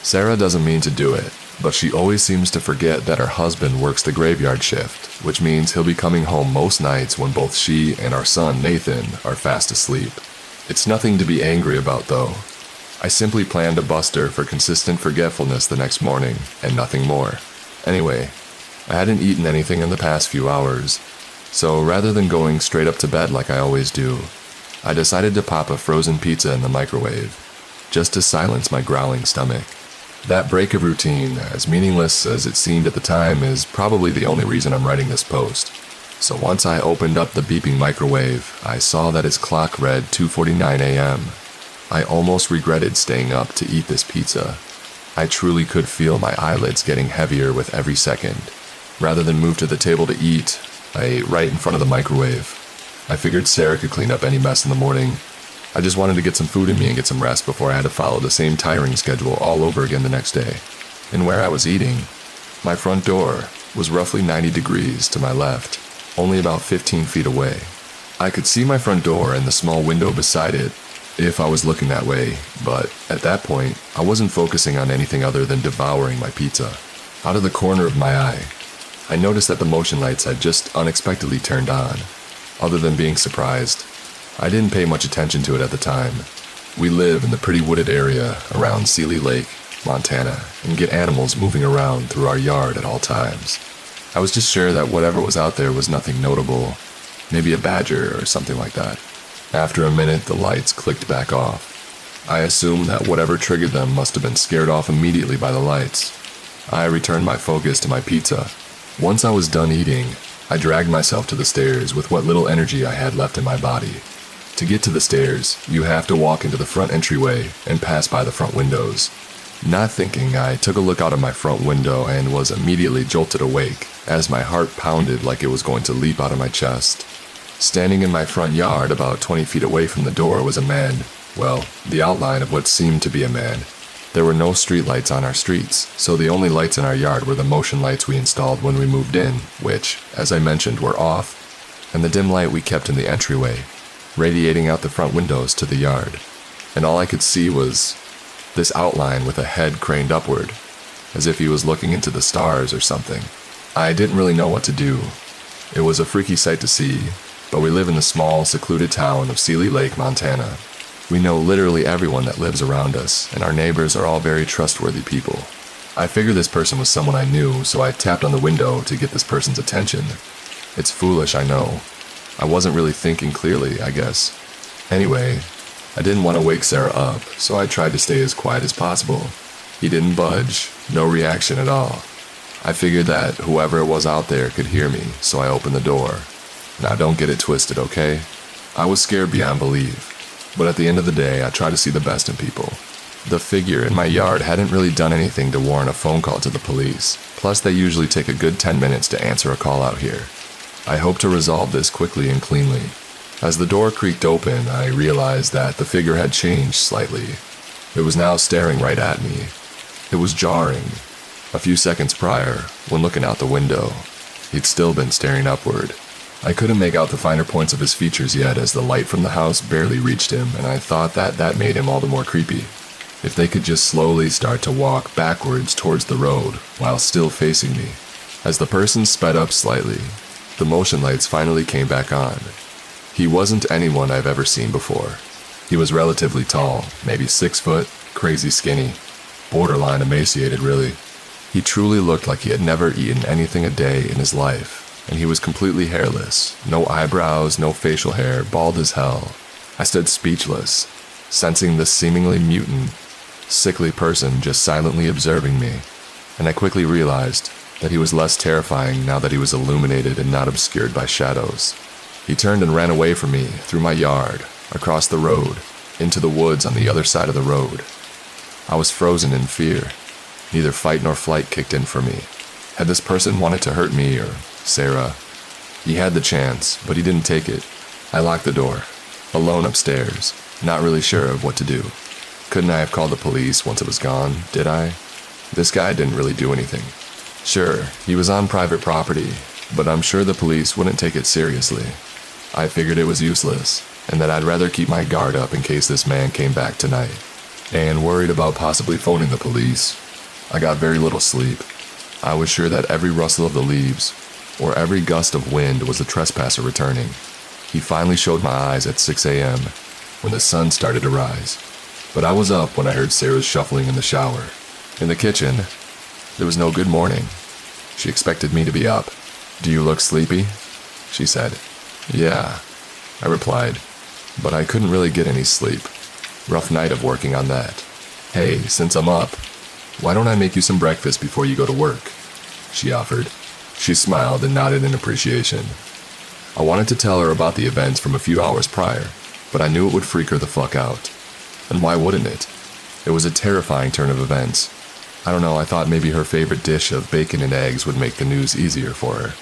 Sarah doesn't mean to do it, but she always seems to forget that her husband works the graveyard shift, which means he'll be coming home most nights when both she and our son, Nathan, are fast asleep. It's nothing to be angry about, though. I simply planned to bust her for consistent forgetfulness the next morning, and nothing more. Anyway, I hadn't eaten anything in the past few hours, so rather than going straight up to bed like I always do, I decided to pop a frozen pizza in the microwave, just to silence my growling stomach. That break of routine, as meaningless as it seemed at the time, is probably the only reason I'm writing this post. So once I opened up the beeping microwave, I saw that its clock read 2:49 a.m. I almost regretted staying up to eat this pizza. I truly could feel my eyelids getting heavier with every second. Rather than move to the table to eat, I ate right in front of the microwave. I figured Sarah could clean up any mess in the morning. I just wanted to get some food in me and get some rest before I had to follow the same tiring schedule all over again the next day. And where I was eating, my front door was roughly 90 degrees to my left, only about 15 feet away. I could see my front door and the small window beside it if I was looking that way, but at that point, I wasn't focusing on anything other than devouring my pizza. Out of the corner of my eye, I noticed that the motion lights had just unexpectedly turned on. Other than being surprised, I didn't pay much attention to it at the time. We live in the pretty wooded area around Sealy Lake, Montana, and get animals moving around through our yard at all times. I was just sure that whatever was out there was nothing notable, maybe a badger or something like that. After a minute, the lights clicked back off. I assumed that whatever triggered them must have been scared off immediately by the lights. I returned my focus to my pizza. Once I was done eating, I dragged myself to the stairs with what little energy I had left in my body. To get to the stairs, you have to walk into the front entryway and pass by the front windows. Not thinking, I took a look out of my front window and was immediately jolted awake as my heart pounded like it was going to leap out of my chest. Standing in my front yard about 20 feet away from the door was a man. Well, the outline of what seemed to be a man. There were no street lights on our streets, so the only lights in our yard were the motion lights we installed when we moved in, which, as I mentioned, were off, and the dim light we kept in the entryway, radiating out the front windows to the yard. And all I could see was this outline with a head craned upward, as if he was looking into the stars or something. I didn't really know what to do. It was a freaky sight to see, but we live in the small, secluded town of Sealy Lake, Montana. We know literally everyone that lives around us, and our neighbors are all very trustworthy people. I figured this person was someone I knew, so I tapped on the window to get this person's attention. It's foolish, I know. I wasn't really thinking clearly, I guess. Anyway, I didn't want to wake Sarah up, so I tried to stay as quiet as possible. He didn't budge, no reaction at all. I figured that whoever it was out there could hear me, so I opened the door. Now don't get it twisted, okay? I was scared beyond belief. But at the end of the day, I try to see the best in people. The figure in my yard hadn't really done anything to warrant a phone call to the police. Plus, they usually take a good 10 minutes to answer a call out here. I hope to resolve this quickly and cleanly. As the door creaked open, I realized that the figure had changed slightly. It was now staring right at me. It was jarring. A few seconds prior, when looking out the window, he'd still been staring upward. I couldn't make out the finer points of his features yet as the light from the house barely reached him, and I thought that made him all the more creepy. If they could just slowly start to walk backwards towards the road while still facing me. As the person sped up slightly, the motion lights finally came back on. He wasn't anyone I've ever seen before. He was relatively tall, maybe 6 foot, crazy skinny, borderline emaciated really. He truly looked like he had never eaten anything a day in his life. And he was completely hairless, no eyebrows, no facial hair, bald as hell. I stood speechless, sensing this seemingly mutant, sickly person just silently observing me, and I quickly realized that he was less terrifying now that he was illuminated and not obscured by shadows. He turned and ran away from me, through my yard, across the road, into the woods on the other side of the road. I was frozen in fear. Neither fight nor flight kicked in for me. Had this person wanted to hurt me or Sarah? He had the chance, but he didn't take it. I locked the door, alone upstairs, not really sure of what to do. Couldn't I have called the police once it was gone, did I? This guy didn't really do anything. Sure, he was on private property, but I'm sure the police wouldn't take it seriously. I figured it was useless, and that I'd rather keep my guard up in case this man came back tonight. And worried about possibly phoning the police, I got very little sleep. I was sure that every rustle of the leaves, or every gust of wind, was a trespasser returning. He finally showed my eyes at 6 a.m. when the sun started to rise. But I was up when I heard Sarah's shuffling in the shower. In the kitchen, there was no good morning. She expected me to be up. "Do you look sleepy?" she said. "Yeah," I replied, but I couldn't really get any sleep. Rough night of working on that. "Hey, since I'm up, why don't I make you some breakfast before you go to work?" she offered. She smiled and nodded in appreciation. I wanted to tell her about the events from a few hours prior, but I knew it would freak her the fuck out. And why wouldn't it? It was a terrifying turn of events. I don't know, I thought maybe her favorite dish of bacon and eggs would make the news easier for her.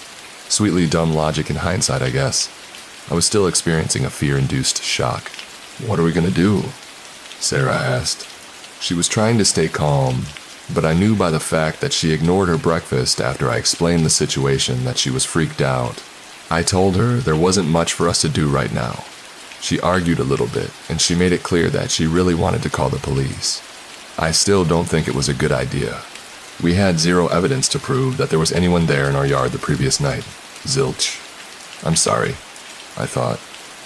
Sweetly dumb logic in hindsight, I guess. I was still experiencing a fear-induced shock. "What are we gonna do?" Sarah asked. She was trying to stay calm, but I knew by the fact that she ignored her breakfast after I explained the situation that she was freaked out. I told her there wasn't much for us to do right now. She argued a little bit, and she made it clear that she really wanted to call the police. I still don't think it was a good idea. We had zero evidence to prove that there was anyone there in our yard the previous night. Zilch. "I'm sorry," I thought.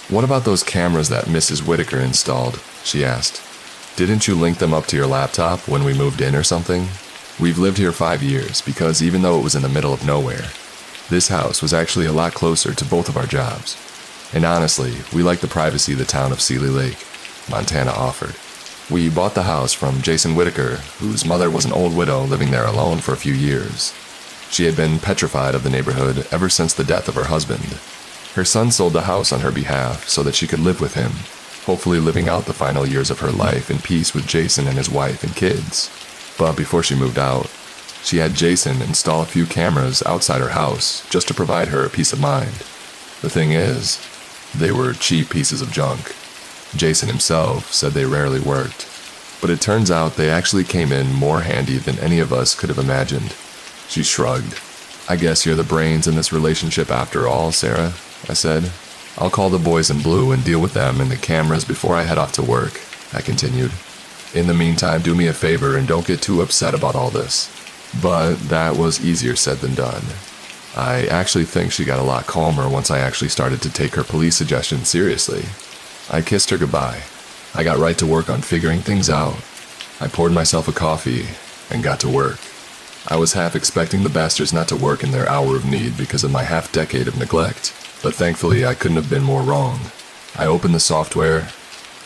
"What about those cameras that Mrs. Whitaker installed?" she asked. "Didn't you link them up to your laptop when we moved in or something? We've lived here 5 years because even though it was in the middle of nowhere, this house was actually a lot closer to both of our jobs. And honestly, we like the privacy the town of Sealy Lake, Montana offered. We bought the house from Jason Whitaker, whose mother was an old widow living there alone for a few years. She had been petrified of the neighborhood ever since the death of her husband. Her son sold the house on her behalf so that she could live with him, hopefully living out the final years of her life in peace with Jason and his wife and kids. But before she moved out, she had Jason install a few cameras outside her house just to provide her peace of mind. The thing is, they were cheap pieces of junk. Jason himself said they rarely worked, but it turns out they actually came in more handy than any of us could have imagined. She shrugged. "I guess you're the brains in this relationship after all, Sarah," I said. "I'll call the boys in blue and deal with them and the cameras before I head off to work," I continued. "In the meantime, do me a favor and don't get too upset about all this." But that was easier said than done. I actually think she got a lot calmer once I actually started to take her police suggestions seriously. I kissed her goodbye. I got right to work on figuring things out. I poured myself a coffee and got to work. I was half expecting the bastards not to work in their hour of need because of my half-decade of neglect, but thankfully I couldn't have been more wrong. I opened the software,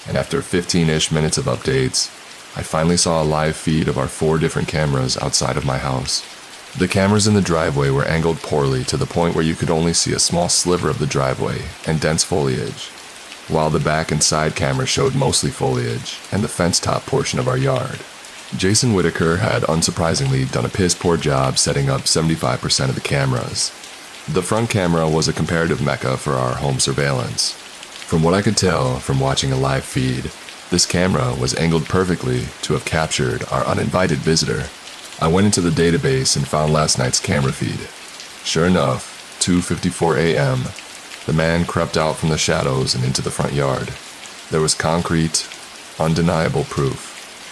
and after 15-ish minutes of updates, I finally saw a live feed of our 4 different cameras outside of my house. The cameras in the driveway were angled poorly to the point where you could only see a small sliver of the driveway and dense foliage, while the back and side cameras showed mostly foliage and the fence-top portion of our yard. Jason Whitaker had unsurprisingly done a piss-poor job setting up 75% of the cameras. The front camera was a comparative mecca for our home surveillance. From what I could tell from watching a live feed, this camera was angled perfectly to have captured our uninvited visitor. I went into the database and found last night's camera feed. Sure enough, 2:54 a.m., the man crept out from the shadows and into the front yard. There was concrete, undeniable proof.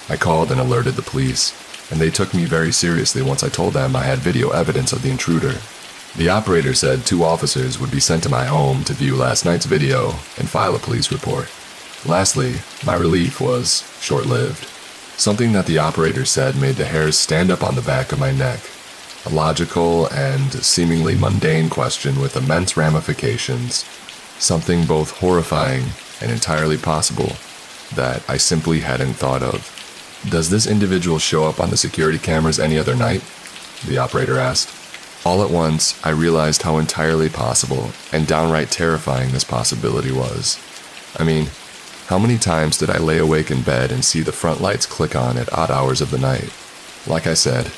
I called and alerted the police, and they took me very seriously once I told them I had video evidence of the intruder. The operator said 2 officers would be sent to my home to view last night's video and file a police report. Lastly, my relief was short-lived. Something that the operator said made the hairs stand up on the back of my neck. A logical and seemingly mundane question with immense ramifications. Something both horrifying and entirely possible that I simply hadn't thought of. "Does this individual show up on the security cameras any other night?" the operator asked. All at once, I realized how entirely possible and downright terrifying this possibility was. I mean, how many times did I lay awake in bed and see the front lights click on at odd hours of the night? Like I said,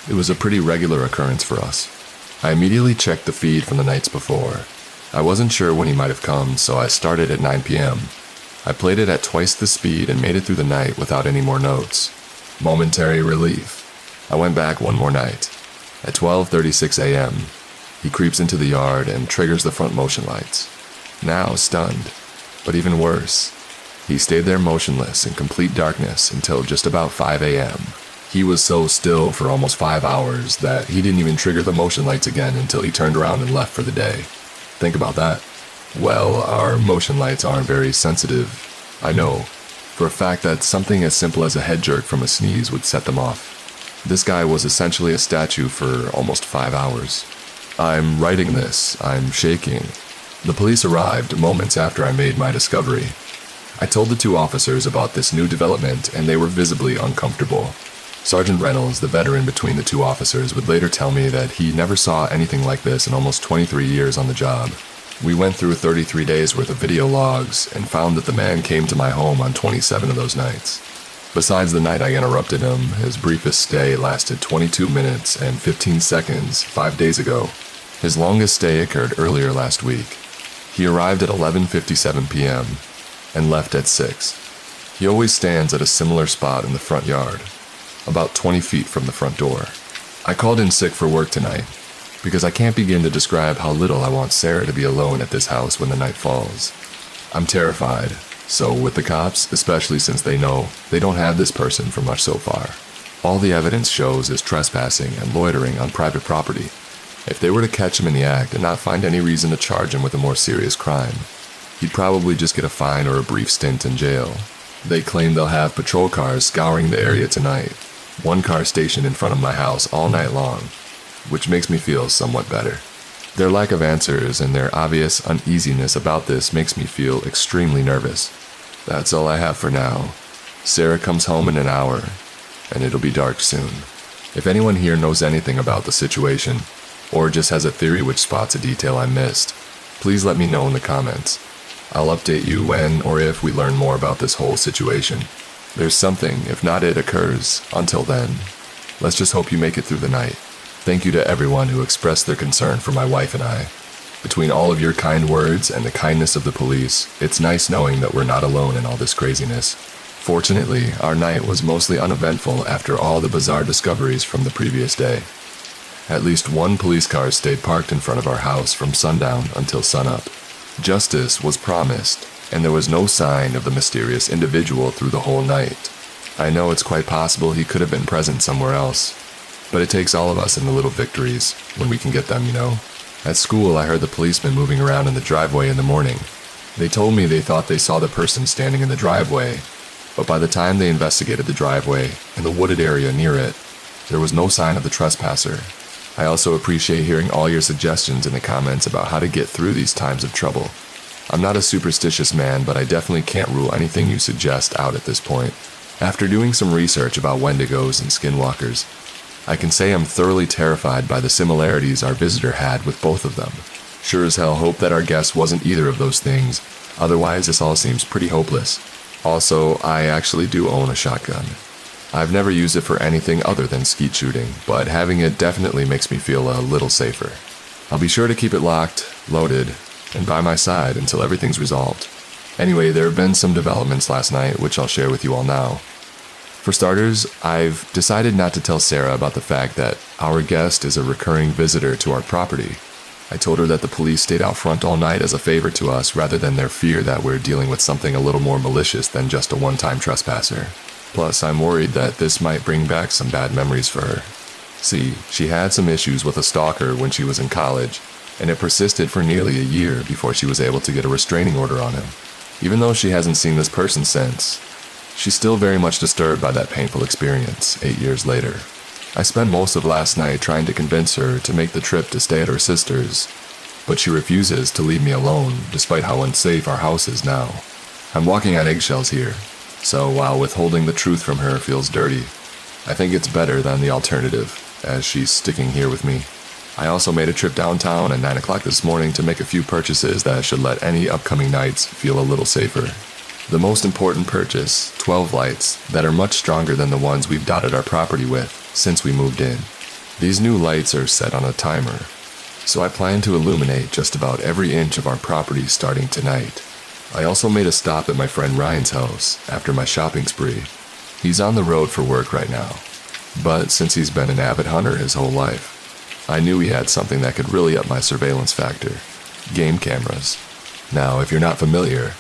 it was a pretty regular occurrence for us. I immediately checked the feed from the nights before. I wasn't sure when he might have come, so I started at 9 p.m. I played it at twice the speed and made it through the night without any more notes. Momentary relief. I went back one more night. At 12:36 a.m., he creeps into the yard and triggers the front motion lights. now stunned. But even worse, he stayed there motionless in complete darkness until just about 5 a.m. He was so still for almost 5 hours that he didn't even trigger the motion lights again until he turned around and left for the day. Think about that. Well, our motion lights aren't very sensitive, I know, for a fact that something as simple as a head jerk from a sneeze would set them off. This guy was essentially a statue for almost 5 hours. I'm writing this, I'm shaking. The police arrived moments after I made my discovery. I told the 2 officers about this new development and they were visibly uncomfortable. Sergeant Reynolds, the veteran between the 2 officers, would later tell me that he never saw anything like this in almost 23 years on the job. We went through 33 days worth of video logs and found that the man came to my home on 27 of those nights. Besides the night I interrupted him, his briefest stay lasted 22 minutes and 15 seconds 5 days ago. His longest stay occurred earlier last week. He arrived at 11:57 p.m. and left at 6. He always stands at a similar spot in the front yard, about 20 feet from the front door. I called in sick for work tonight because I can't begin to describe how little I want Sarah to be alone at this house when the night falls. I'm terrified, so with the cops, especially since they know they don't have this person for much so far. All the evidence shows is trespassing and loitering on private property. If they were to catch him in the act and not find any reason to charge him with a more serious crime, he'd probably just get a fine or a brief stint in jail. They claim they'll have patrol cars scouring the area tonight. 1 car stationed in front of my house all night long, which makes me feel somewhat better. Their lack of answers and their obvious uneasiness about this makes me feel extremely nervous. That's all I have for now. Sarah comes home in an hour, and it'll be dark soon. If anyone here knows anything about the situation, or just has a theory which spots a detail I missed, please let me know in the comments. I'll update you when or if we learn more about this whole situation. There's something, if not it occurs. Until then, let's just hope you make it through the night. Thank you to everyone who expressed their concern for my wife and I. Between all of your kind words and the kindness of the police, it's nice knowing that we're not alone in all this craziness. Fortunately, our night was mostly uneventful after all the bizarre discoveries from the previous day. At least 1 police car stayed parked in front of our house from sundown until sunup. Justice was promised, and there was no sign of the mysterious individual through the whole night. I know it's quite possible he could have been present somewhere else, but it takes all of us in the little victories when we can get them, you know. At school, I heard the policeman moving around in the driveway in the morning. They told me they thought they saw the person standing in the driveway, but by the time they investigated the driveway and the wooded area near it, there was no sign of the trespasser. I also appreciate hearing all your suggestions in the comments about how to get through these times of trouble. I'm not a superstitious man, but I definitely can't rule anything you suggest out at this point. After doing some research about wendigos and skinwalkers, I can say I'm thoroughly terrified by the similarities our visitor had with both of them. Sure as hell hope that our guest wasn't either of those things, otherwise this all seems pretty hopeless. Also, I actually do own a shotgun. I've never used it for anything other than skeet shooting, but having it definitely makes me feel a little safer. I'll be sure to keep it locked, loaded, and by my side until everything's resolved. Anyway, there have been some developments last night, which I'll share with you all now. For starters, I've decided not to tell Sarah about the fact that our guest is a recurring visitor to our property. I told her that the police stayed out front all night as a favor to us rather than their fear that we're dealing with something a little more malicious than just a one-time trespasser. Plus, I'm worried that this might bring back some bad memories for her. See, she had some issues with a stalker when she was in college, and it persisted for nearly a year before she was able to get a restraining order on him. Even though she hasn't seen this person since, she's still very much disturbed by that painful experience 8 years later. I spent most of last night trying to convince her to make the trip to stay at her sister's, but she refuses to leave me alone despite how unsafe our house is now. I'm walking on eggshells here, so while withholding the truth from her feels dirty, I think it's better than the alternative, as she's sticking here with me. I also made a trip downtown at 9 o'clock this morning to make a few purchases that should let any upcoming nights feel a little safer. The most important purchase, 12 lights, that are much stronger than the ones we've dotted our property with since we moved in. These new lights are set on a timer, so I plan to illuminate just about every inch of our property starting tonight. I also made a stop at my friend Ryan's house after my shopping spree. He's on the road for work right now, but since he's been an avid hunter his whole life, I knew he had something that could really up my surveillance factor: game cameras. Now, if you're not familiar,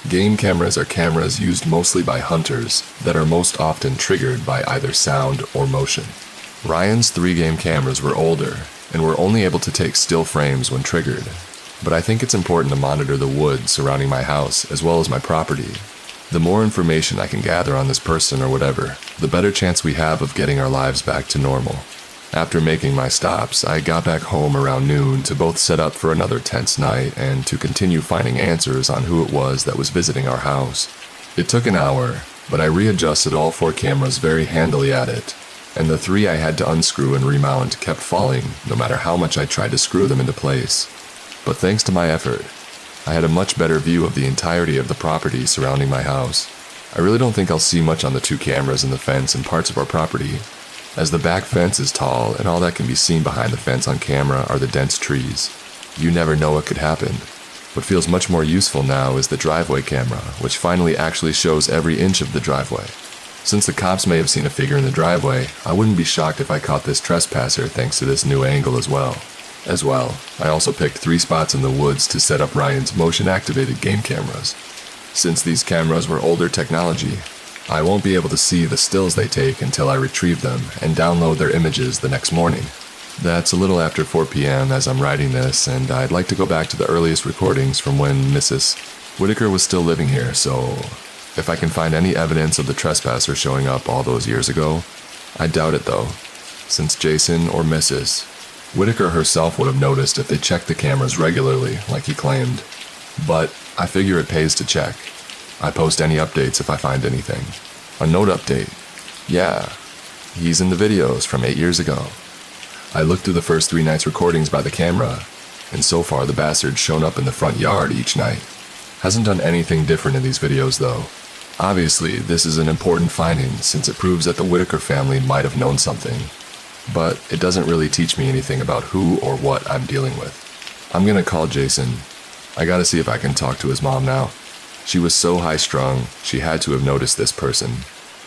game cameras are cameras used mostly by hunters that are most often triggered by either sound or motion. Ryan's 3 game cameras were older and were only able to take still frames when triggered, but I think it's important to monitor the woods surrounding my house as well as my property. The more information I can gather on this person or whatever, the better chance we have of getting our lives back to normal. After making my stops, I got back home around noon to both set up for another tense night and to continue finding answers on who it was that was visiting our house. It took an hour, but I readjusted all 4 cameras very handily at it, and the 3 I had to unscrew and remount kept falling no matter how much I tried to screw them into place. But thanks to my effort, I had a much better view of the entirety of the property surrounding my house. I really don't think I'll see much on the 2 cameras and the fence and parts of our property, as the back fence is tall and all that can be seen behind the fence on camera are the dense trees. You never know what could happen. What feels much more useful now is the driveway camera, which finally actually shows every inch of the driveway. Since the cops may have seen a figure in the driveway, I wouldn't be shocked if I caught this trespasser thanks to this new angle as well. I also picked 3 spots in the woods to set up Ryan's motion-activated game cameras. Since these cameras were older technology, I won't be able to see the stills they take until I retrieve them and download their images the next morning. That's a little after 4 p.m. as I'm writing this, and I'd like to go back to the earliest recordings from when Mrs. Whitaker was still living here, so if I can find any evidence of the trespasser showing up all those years ago. I doubt it though, since Jason or Mrs. Whitaker herself would have noticed if they checked the cameras regularly, like he claimed. But I figure it pays to check. I post any updates if I find anything. A note update. Yeah, he's in the videos from 8 years ago. I looked through the first 3 nights' recordings by the camera, and so far the bastard's shown up in the front yard each night. Hasn't done anything different in these videos though. Obviously, this is an important finding since it proves that the Whitaker family might have known something. But it doesn't really teach me anything about who or what I'm dealing with. I'm gonna call Jason. I gotta see if I can talk to his mom now. She was so high-strung, she had to have noticed this person.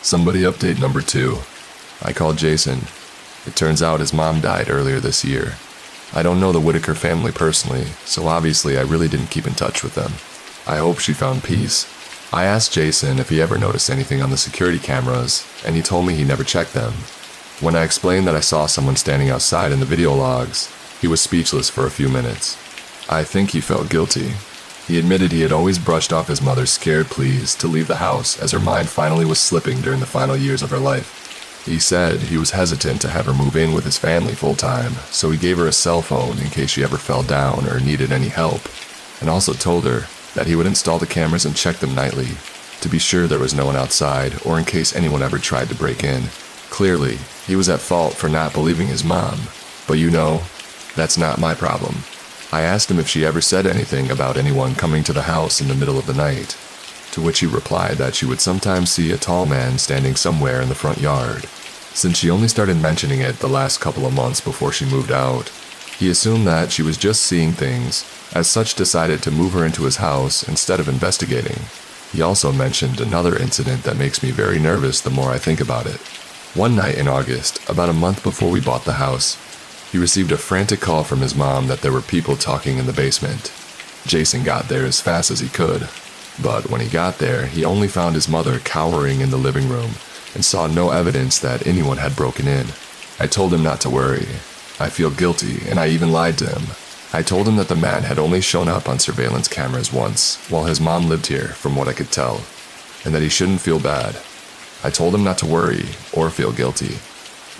Somebody update number 2. I called Jason. It turns out his mom died earlier this year. I don't know the Whitaker family personally, so obviously I really didn't keep in touch with them. I hope she found peace. I asked Jason if he ever noticed anything on the security cameras, and he told me he never checked them. When I explained that I saw someone standing outside in the video logs, he was speechless for a few minutes. I think he felt guilty. He admitted he had always brushed off his mother's scared pleas to leave the house as her mind finally was slipping during the final years of her life. He said he was hesitant to have her move in with his family full-time, so he gave her a cell phone in case she ever fell down or needed any help, and also told her that he would install the cameras and check them nightly to be sure there was no one outside or in case anyone ever tried to break in. Clearly, he was at fault for not believing his mom, but that's not my problem. I asked him if she ever said anything about anyone coming to the house in the middle of the night, to which he replied that she would sometimes see a tall man standing somewhere in the front yard. Since she only started mentioning it the last couple of months before she moved out, he assumed that she was just seeing things, as such decided to move her into his house instead of investigating. He also mentioned another incident that makes me very nervous the more I think about it. One night in August, about a month before we bought the house, he received a frantic call from his mom that there were people talking in the basement. Jason got there as fast as he could, but when he got there, he only found his mother cowering in the living room and saw no evidence that anyone had broken in. I told him not to worry. I feel guilty, and I even lied to him. I told him that the man had only shown up on surveillance cameras once while his mom lived here, from what I could tell, and that he shouldn't feel bad. I told him not to worry or feel guilty.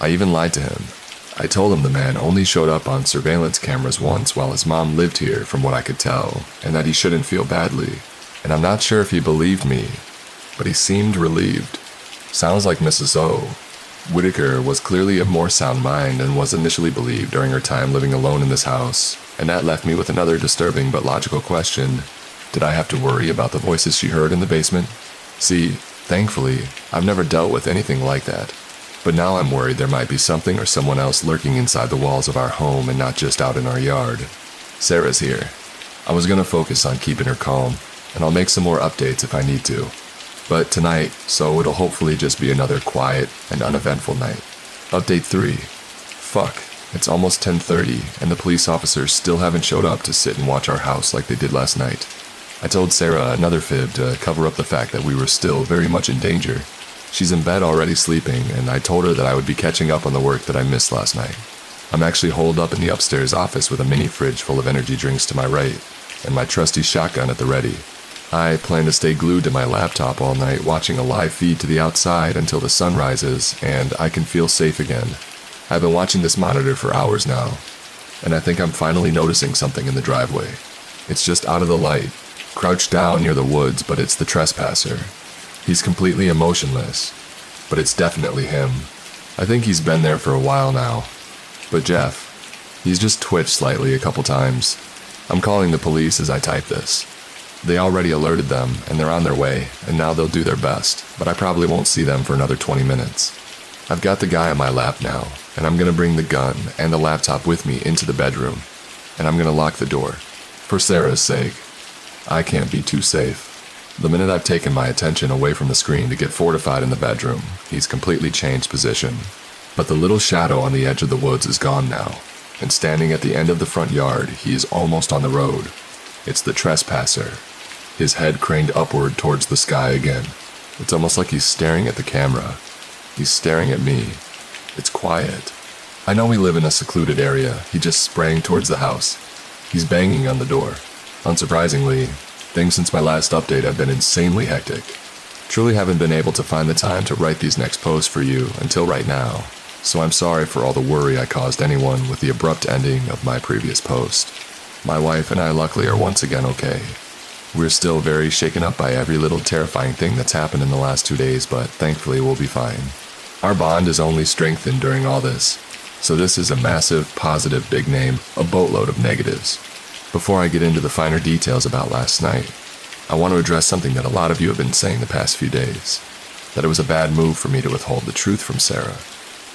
I even lied to him. I told him the man only showed up on surveillance cameras once while his mom lived here, from what I could tell, and that he shouldn't feel badly. And I'm not sure if he believed me, but he seemed relieved. Sounds like Mrs. O. Whitaker was clearly of more sound mind and was initially believed during her time living alone in this house, and that left me with another disturbing but logical question. Did I have to worry about the voices she heard in the basement? See, thankfully, I've never dealt with anything like that. But now I'm worried there might be something or someone else lurking inside the walls of our home and not just out in our yard. Sarah's here. I was going to focus on keeping her calm, and I'll make some more updates if I need to. But tonight, so it'll hopefully just be another quiet and uneventful night. Update 3. Fuck, it's almost 10:30, and the police officers still haven't showed up to sit and watch our house like they did last night. I told Sarah another fib to cover up the fact that we were still very much in danger. She's in bed already sleeping, and I told her that I would be catching up on the work that I missed last night. I'm actually holed up in the upstairs office with a mini fridge full of energy drinks to my right, and my trusty shotgun at the ready. I plan to stay glued to my laptop all night watching a live feed to the outside until the sun rises and I can feel safe again. I've been watching this monitor for hours now, and I think I'm finally noticing something in the driveway. It's just out of the light, crouched down near the woods, but it's the trespasser. He's completely emotionless, but it's definitely him. I think he's been there for a while now. But Jeff, he's just twitched slightly a couple times. I'm calling the police as I type this. They already alerted them, and they're on their way, and now they'll do their best, but I probably won't see them for another 20 minutes. I've got the guy on my lap now, and I'm gonna bring the gun and the laptop with me into the bedroom, and I'm gonna lock the door. For Sarah's sake. I can't be too safe. The minute I've taken my attention away from the screen to get fortified in the bedroom, he's completely changed position. But the little shadow on the edge of the woods is gone now, and standing at the end of the front yard, he is almost on the road. It's the trespasser, his head craned upward towards the sky again. It's almost like he's staring at the camera. He's staring at me. It's quiet. I know we live in a secluded area. He just sprang towards the house. He's banging on the door. Unsurprisingly, things since my last update have been insanely hectic. Truly haven't been able to find the time to write these next posts for you until right now, so I'm sorry for all the worry I caused anyone with the abrupt ending of my previous post. My wife and I luckily are once again okay. We're still very shaken up by every little terrifying thing that's happened in the last 2 days, but thankfully we'll be fine. Our bond is only strengthened during all this, so this is a massive, positive, big name, a boatload of negatives. Before I get into the finer details about last night, I want to address something that a lot of you have been saying the past few days, that it was a bad move for me to withhold the truth from Sarah.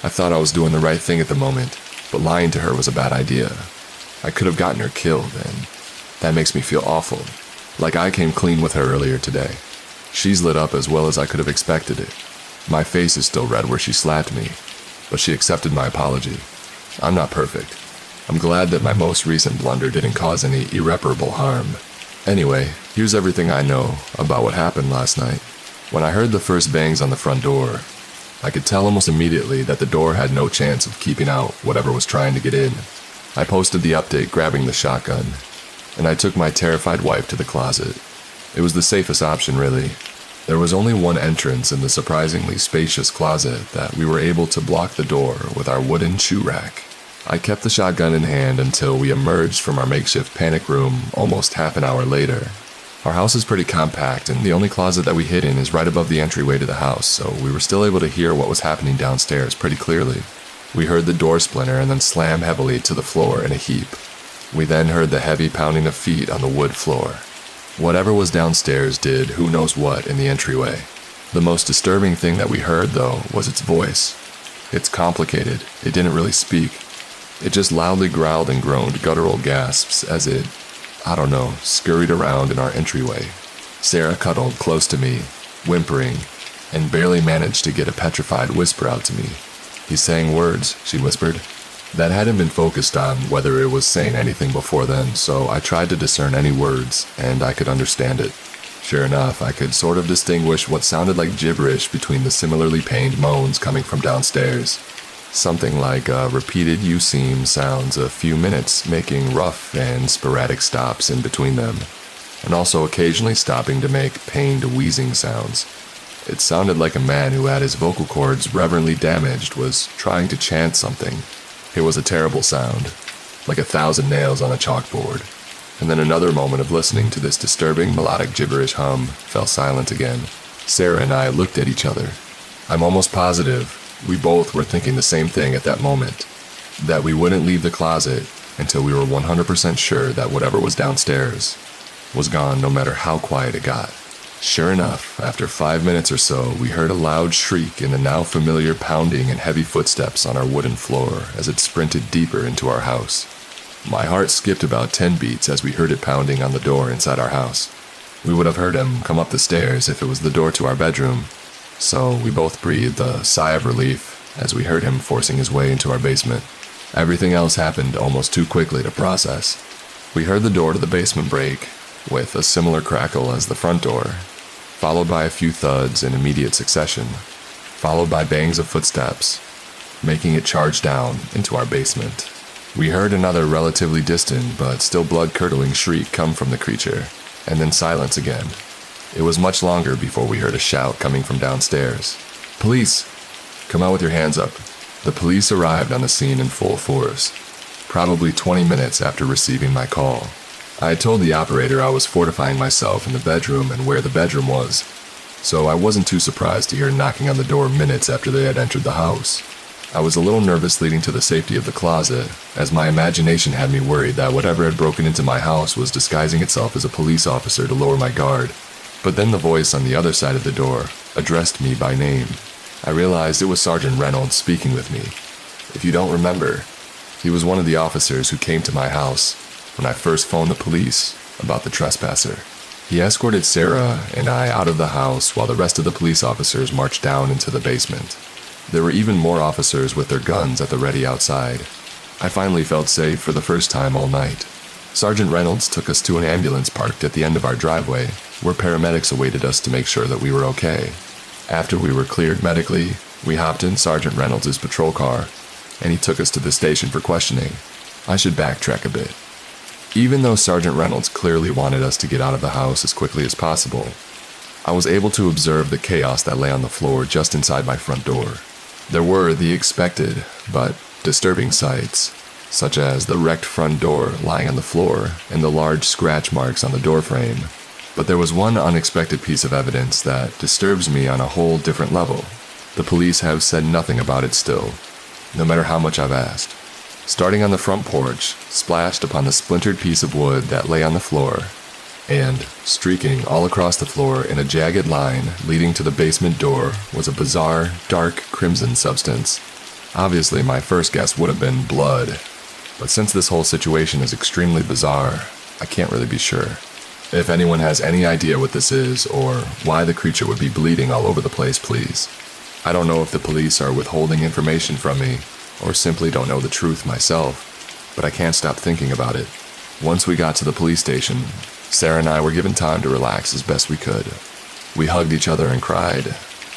I thought I was doing the right thing at the moment, but lying to her was a bad idea. I could have gotten her killed, and that makes me feel awful. Like I came clean with her earlier today. She's lit up as well as I could have expected it. My face is still red where she slapped me, but she accepted my apology. I'm not perfect. I'm glad that my most recent blunder didn't cause any irreparable harm. Anyway, here's everything I know about what happened last night. When I heard the first bangs on the front door, I could tell almost immediately that the door had no chance of keeping out whatever was trying to get in. I posted the update grabbing the shotgun, and I took my terrified wife to the closet. It was the safest option, really. There was only one entrance in the surprisingly spacious closet that we were able to block the door with our wooden shoe rack. I kept the shotgun in hand until we emerged from our makeshift panic room almost half an hour later. Our house is pretty compact, and the only closet that we hid in is right above the entryway to the house, so we were still able to hear what was happening downstairs pretty clearly. We heard the door splinter and then slam heavily to the floor in a heap. We then heard the heavy pounding of feet on the wood floor. Whatever was downstairs did who knows what in the entryway. The most disturbing thing that we heard, though, was its voice. It's complicated. It didn't really speak. It just loudly growled and groaned guttural gasps as it, scurried around in our entryway. Sarah cuddled close to me, whimpering, and barely managed to get a petrified whisper out to me. "He's saying words," she whispered. That hadn't been focused on whether it was saying anything before then, so I tried to discern any words, and I could understand it. Sure enough, I could sort of distinguish what sounded like gibberish between the similarly pained moans coming from downstairs. Something like repeated you-seem sounds a few minutes, making rough and sporadic stops in between them, and also occasionally stopping to make pained wheezing sounds. It sounded like a man who had his vocal cords reverently damaged was trying to chant something. It was a terrible sound, like 1,000 nails on a chalkboard. And then another moment of listening to this disturbing melodic gibberish hum fell silent again. Sarah and I looked at each other. I'm almost positive we both were thinking the same thing at that moment, that we wouldn't leave the closet until we were 100% sure that whatever was downstairs was gone no matter how quiet it got. Sure enough, after 5 minutes or so, we heard a loud shriek in the now familiar pounding and heavy footsteps on our wooden floor as it sprinted deeper into our house. My heart skipped about 10 beats as we heard it pounding on the door inside our house. We would have heard him come up the stairs if it was the door to our bedroom, so we both breathed a sigh of relief as we heard him forcing his way into our basement. Everything else happened almost too quickly to process. We heard the door to the basement break, with a similar crackle as the front door, followed by a few thuds in immediate succession, followed by bangs of footsteps, making it charge down into our basement. We heard another relatively distant but still blood-curdling shriek come from the creature, and then silence again. It was much longer before we heard a shout coming from downstairs. "Police! Come out with your hands up." The police arrived on the scene in full force, probably 20 minutes after receiving my call. I had told the operator I was fortifying myself in the bedroom and where the bedroom was, so I wasn't too surprised to hear knocking on the door minutes after they had entered the house. I was a little nervous leading to the safety of the closet, as my imagination had me worried that whatever had broken into my house was disguising itself as a police officer to lower my guard. But then the voice on the other side of the door addressed me by name. I realized it was Sergeant Reynolds speaking with me. If you don't remember, he was one of the officers who came to my house when I first phoned the police about the trespasser. He escorted Sarah and I out of the house while the rest of the police officers marched down into the basement. There were even more officers with their guns at the ready outside. I finally felt safe for the first time all night. Sergeant Reynolds took us to an ambulance parked at the end of our driveway, where paramedics awaited us to make sure that we were okay. After we were cleared medically, we hopped in Sergeant Reynolds' patrol car, and he took us to the station for questioning. I should backtrack a bit. Even though Sergeant Reynolds clearly wanted us to get out of the house as quickly as possible, I was able to observe the chaos that lay on the floor just inside my front door. There were the expected, but disturbing sights, such as the wrecked front door lying on the floor and the large scratch marks on the doorframe. But there was one unexpected piece of evidence that disturbs me on a whole different level. The police have said nothing about it still, no matter how much I've asked. Starting on the front porch, splashed upon the splintered piece of wood that lay on the floor, and streaking all across the floor in a jagged line leading to the basement door was a bizarre, dark crimson substance. Obviously, my first guess would have been blood, but since this whole situation is extremely bizarre, I can't really be sure. If anyone has any idea what this is, or why the creature would be bleeding all over the place, please. I don't know if the police are withholding information from me, or simply don't know the truth myself, but I can't stop thinking about it. Once we got to the police station, Sarah and I were given time to relax as best we could. We hugged each other and cried,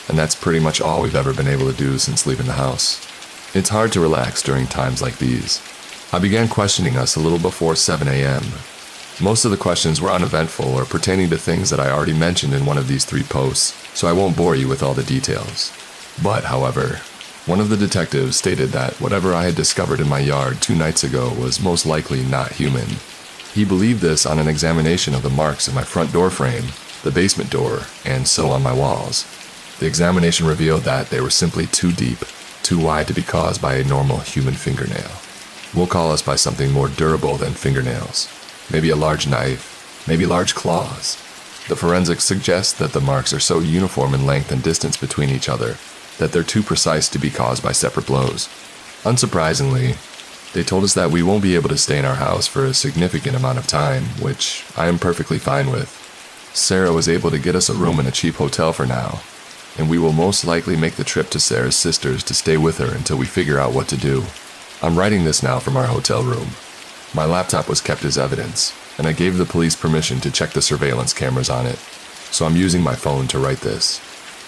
and that's pretty much all we've ever been able to do since leaving the house. It's hard to relax during times like these. I began questioning us a little before 7 a.m. Most of the questions were uneventful or pertaining to things that I already mentioned in one of these 3 posts, so I won't bore you with all the details. But, however, one of the detectives stated that whatever I had discovered in my yard 2 nights ago was most likely not human. He believed this on an examination of the marks in my front door frame, the basement door, and so on my walls. The examination revealed that they were simply too deep, too wide to be caused by a normal human fingernail. We'll call us by something more durable than fingernails. Maybe a large knife, maybe large claws. The forensics suggest that the marks are so uniform in length and distance between each other that they're too precise to be caused by separate blows. Unsurprisingly, they told us that we won't be able to stay in our house for a significant amount of time, which I am perfectly fine with. Sarah was able to get us a room in a cheap hotel for now, and we will most likely make the trip to Sarah's sister's to stay with her until we figure out what to do. I'm writing this now from our hotel room. My laptop was kept as evidence, and I gave the police permission to check the surveillance cameras on it, so I'm using my phone to write this.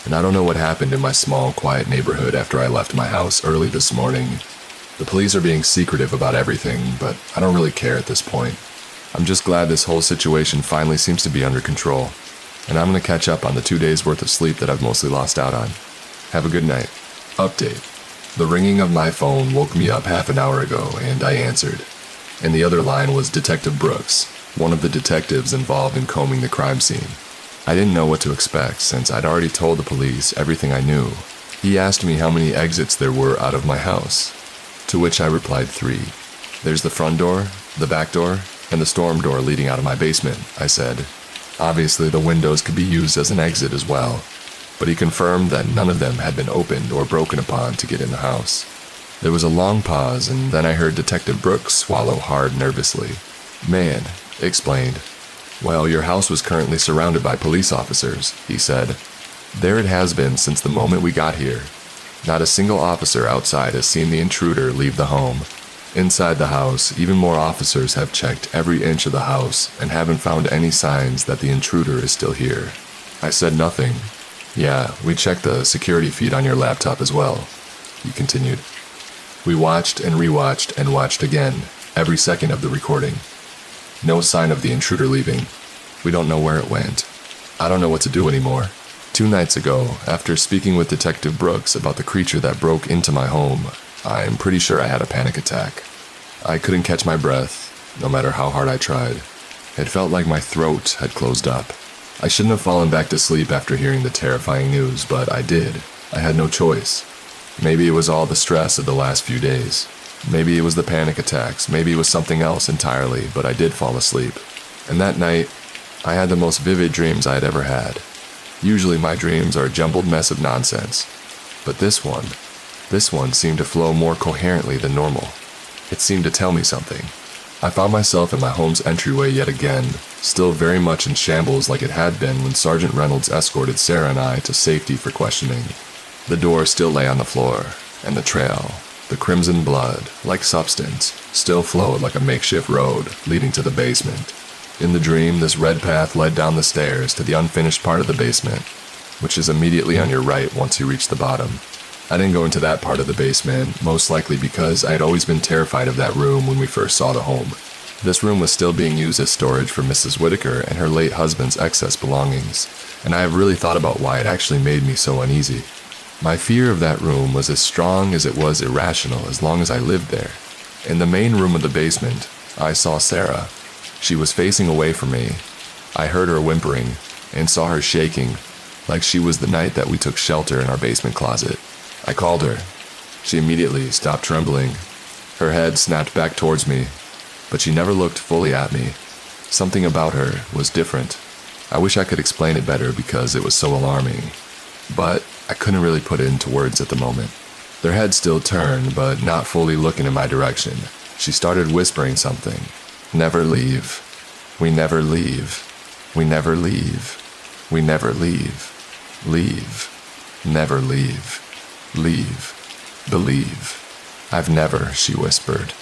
And I don't know what happened in my small, quiet neighborhood after I left my house early this morning. The police are being secretive about everything, but I don't really care at this point. I'm just glad this whole situation finally seems to be under control, and I'm going to catch up on the 2 days worth of sleep that I've mostly lost out on. Have a good night. Update. The ringing of my phone woke me up half an hour ago, and I answered. And the other line was Detective Brooks, one of the detectives involved in combing the crime scene. I didn't know what to expect since I'd already told the police everything I knew. He asked me how many exits there were out of my house, to which I replied 3. There's the front door, the back door, and the storm door leading out of my basement, I said. Obviously the windows could be used as an exit as well, but he confirmed that none of them had been opened or broken upon to get in the house. There was a long pause, and then I heard Detective Brooks swallow hard nervously. Man, he explained. Well, your house was currently surrounded by police officers, he said. There it has been since the moment we got here. Not a single officer outside has seen the intruder leave the home, Inside the house, even more officers have checked every inch of the house and haven't found any signs that the intruder is still here. I said nothing. Yeah, we checked the security feed on your laptop as well, he continued. We watched and rewatched and watched again, every second of the recording. No sign of the intruder leaving. We don't know where it went. I don't know what to do anymore. 2 nights ago, after speaking with Detective Brooks about the creature that broke into my home, I'm pretty sure I had a panic attack. I couldn't catch my breath, no matter how hard I tried. It felt like my throat had closed up. I shouldn't have fallen back to sleep after hearing the terrifying news, but I did. I had no choice. Maybe it was all the stress of the last few days. Maybe it was the panic attacks. Maybe it was something else entirely, but I did fall asleep. And that night, I had the most vivid dreams I had ever had. Usually my dreams are a jumbled mess of nonsense. But this one seemed to flow more coherently than normal. It seemed to tell me something. I found myself in my home's entryway yet again, still very much in shambles like it had been when Sergeant Reynolds escorted Sarah and I to safety for questioning. The door still lay on the floor, and the trail, the crimson blood, like substance, still flowed like a makeshift road leading to the basement. In the dream, this red path led down the stairs to the unfinished part of the basement, which is immediately on your right once you reach the bottom. I didn't go into that part of the basement, most likely because I had always been terrified of that room when we first saw the home. This room was still being used as storage for Mrs. Whitaker and her late husband's excess belongings, and I have really thought about why it actually made me so uneasy. My fear of that room was as strong as it was irrational as long as I lived there. In the main room of the basement, I saw Sarah. She was facing away from me. I heard her whimpering and saw her shaking, like she was the night that we took shelter in our basement closet. I called her. She immediately stopped trembling. Her head snapped back towards me, but she never looked fully at me. Something about her was different. I wish I could explain it better because it was so alarming, but I couldn't really put it into words at the moment. Their head still turned, but not fully looking in my direction. She started whispering something. Never leave. We never leave. We never leave. We never leave. Leave. Never leave. Leave. Believe. I've never, she whispered.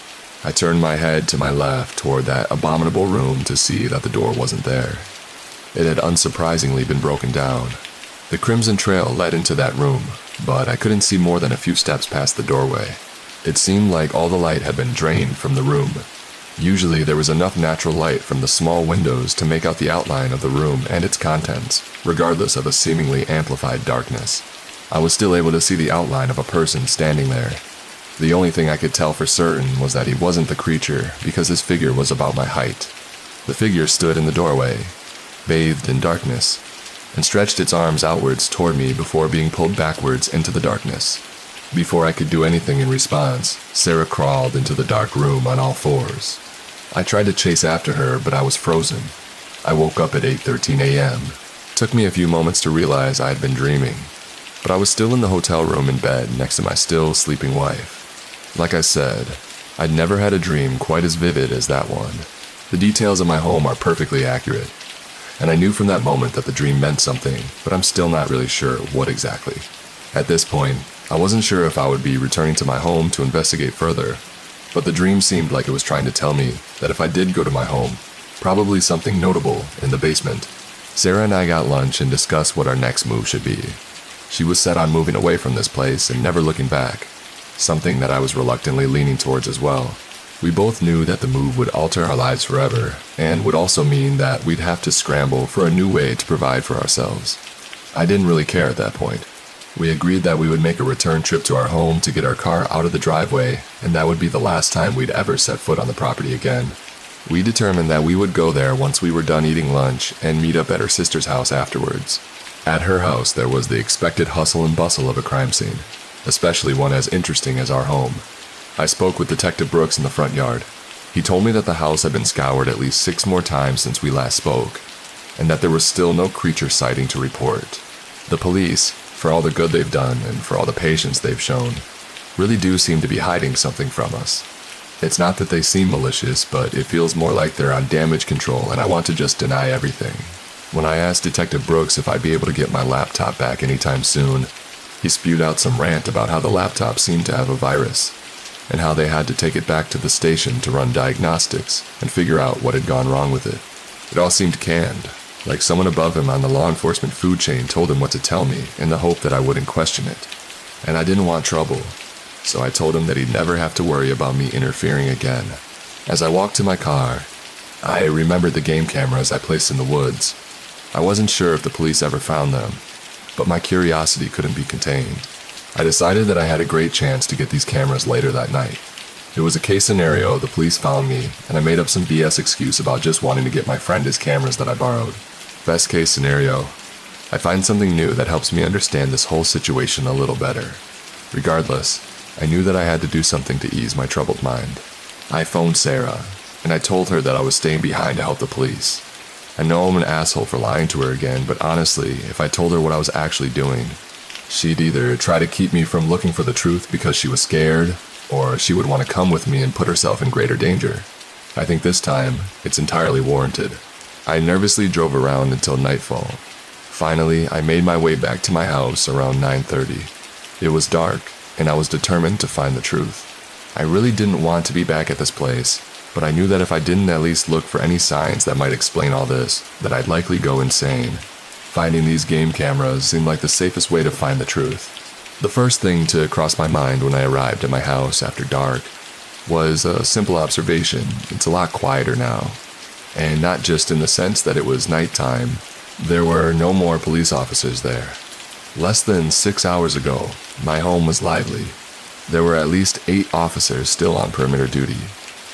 I turned my head to my left toward that abominable room to see that the door wasn't there. It had unsurprisingly been broken down. The crimson trail led into that room, but I couldn't see more than a few steps past the doorway. It seemed like all the light had been drained from the room. Usually there was enough natural light from the small windows to make out the outline of the room and its contents, regardless of a seemingly amplified darkness. I was still able to see the outline of a person standing there. The only thing I could tell for certain was that he wasn't the creature because his figure was about my height. The figure stood in the doorway, bathed in darkness, and stretched its arms outwards toward me before being pulled backwards into the darkness. Before I could do anything in response, Sarah crawled into the dark room on all fours. I tried to chase after her, but I was frozen. I woke up at 8:13 a.m. It took me a few moments to realize I had been dreaming, but I was still in the hotel room in bed next to my still sleeping wife. Like I said, I'd never had a dream quite as vivid as that one. The details of my home are perfectly accurate, and I knew from that moment that the dream meant something, but I'm still not really sure what exactly. At this point, I wasn't sure if I would be returning to my home to investigate further, but the dream seemed like it was trying to tell me that if I did go to my home, probably something notable in the basement. Sarah and I got lunch and discussed what our next move should be. She was set on moving away from this place and never looking back, something that I was reluctantly leaning towards as well. We both knew that the move would alter our lives forever, and would also mean that we'd have to scramble for a new way to provide for ourselves. I didn't really care at that point. We agreed that we would make a return trip to our home to get our car out of the driveway, and that would be the last time we'd ever set foot on the property again. We determined that we would go there once we were done eating lunch and meet up at her sister's house afterwards. At her house, there was the expected hustle and bustle of a crime scene, especially one as interesting as our home. I spoke with Detective Brooks in the front yard. He told me that the house had been scoured at least 6 more times since we last spoke, and that there was still no creature sighting to report. The police, for all the good they've done and for all the patience they've shown, really do seem to be hiding something from us. It's not that they seem malicious, but it feels more like they're on damage control, and I want to just deny everything. When I asked Detective Brooks if I'd be able to get my laptop back anytime soon, he spewed out some rant about how the laptop seemed to have a virus, and how they had to take it back to the station to run diagnostics and figure out what had gone wrong with it. It all seemed canned, like someone above him on the law enforcement food chain told him what to tell me in the hope that I wouldn't question it. And I didn't want trouble, so I told him that he'd never have to worry about me interfering again. As I walked to my car, I remembered the game cameras I placed in the woods. I wasn't sure if the police ever found them, but my curiosity couldn't be contained. I decided that I had a great chance to get these cameras later that night. It was a case scenario the police found me, and I made up some BS excuse about just wanting to get my friend his cameras that I borrowed. Best case scenario, I find something new that helps me understand this whole situation a little better. Regardless, I knew that I had to do something to ease my troubled mind. I phoned Sarah, and I told her that I was staying behind to help the police. I know I'm an asshole for lying to her again, but honestly, if I told her what I was actually doing, she'd either try to keep me from looking for the truth because she was scared, or she would want to come with me and put herself in greater danger. I think this time, it's entirely warranted. I nervously drove around until nightfall. Finally, I made my way back to my house around 9:30. It was dark, and I was determined to find the truth. I really didn't want to be back at this place, but I knew that if I didn't at least look for any signs that might explain all this, that I'd likely go insane. Finding these game cameras seemed like the safest way to find the truth. The first thing to cross my mind when I arrived at my house after dark was a simple observation. It's a lot quieter now. And not just in the sense that it was nighttime. There were no more police officers there. Less than 6 hours ago, my home was lively. There were at least 8 officers still on perimeter duty,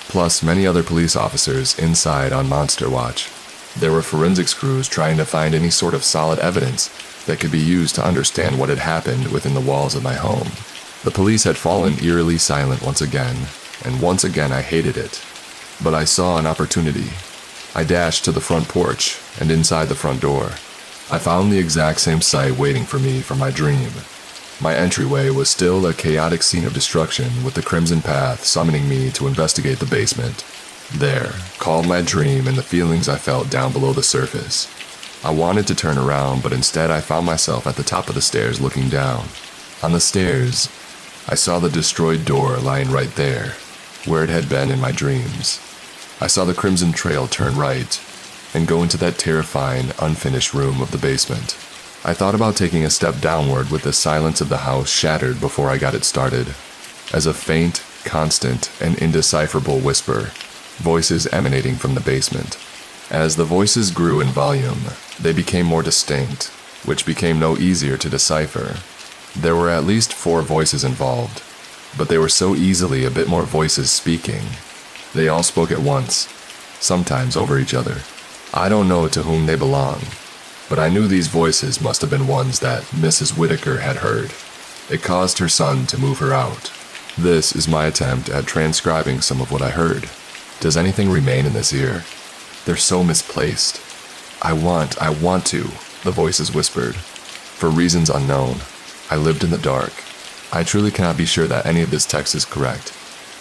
plus many other police officers inside on monster watch. There were forensics crews trying to find any sort of solid evidence that could be used to understand what had happened within the walls of my home. The police had fallen eerily silent once again, and once again I hated it. But I saw an opportunity. I dashed to the front porch and inside the front door. I found the exact same sight waiting for me from my dream. My entryway was still a chaotic scene of destruction with the Crimson Path summoning me to investigate the basement. There, called my dream and the feelings I felt down below the surface. I wanted to turn around, but instead I found myself at the top of the stairs looking down. On the stairs, I saw the destroyed door lying right there, where it had been in my dreams. I saw the Crimson Trail turn right and go into that terrifying, unfinished room of the basement. I thought about taking a step downward with the silence of the house shattered before I got it started. As a faint, constant, and indecipherable whisper, voices emanating from the basement. As the voices grew in volume, they became more distinct, which became no easier to decipher. There were at least 4 voices involved, but they were so easily a bit more voices speaking. They all spoke at once, sometimes over each other. I don't know to whom they belong, but I knew these voices must have been ones that Mrs. Whitaker had heard. It caused her son to move her out. This is my attempt at transcribing some of what I heard. Does anything remain in this ear? They're so misplaced. I want to, the voices whispered. For reasons unknown, I lived in the dark. I truly cannot be sure that any of this text is correct,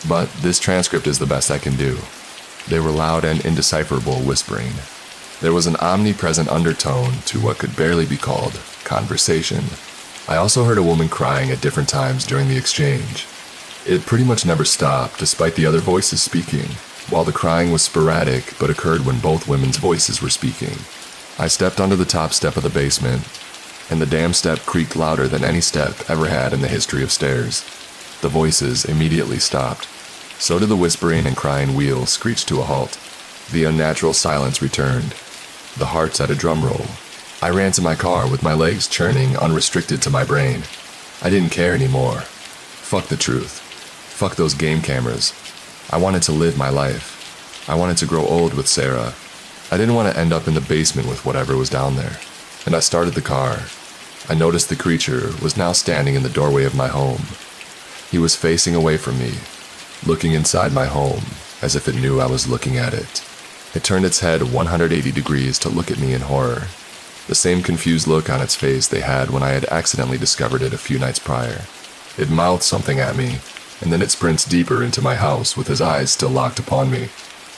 but this transcript is the best I can do. They were loud and indecipherable whispering. There was an omnipresent undertone to what could barely be called conversation. I also heard a woman crying at different times during the exchange. It pretty much never stopped, despite the other voices speaking, while the crying was sporadic but occurred when both women's voices were speaking. I stepped onto the top step of the basement, and the damn step creaked louder than any step ever had in the history of stairs. The voices immediately stopped. So did the whispering and crying wheels screech to a halt. The unnatural silence returned. The hearts had a drum roll. I ran to my car with my legs churning unrestricted to my brain. I didn't care anymore. Fuck the truth. Fuck those game cameras. I wanted to live my life. I wanted to grow old with Sarah. I didn't want to end up in the basement with whatever was down there. And I started the car. I noticed the creature was now standing in the doorway of my home. He was facing away from me, looking inside my home as if it knew I was looking at it. It turned its head 180 degrees to look at me in horror. The same confused look on its face they had when I had accidentally discovered it a few nights prior. It mouthed something at me, and then it sprints deeper into my house with his eyes still locked upon me.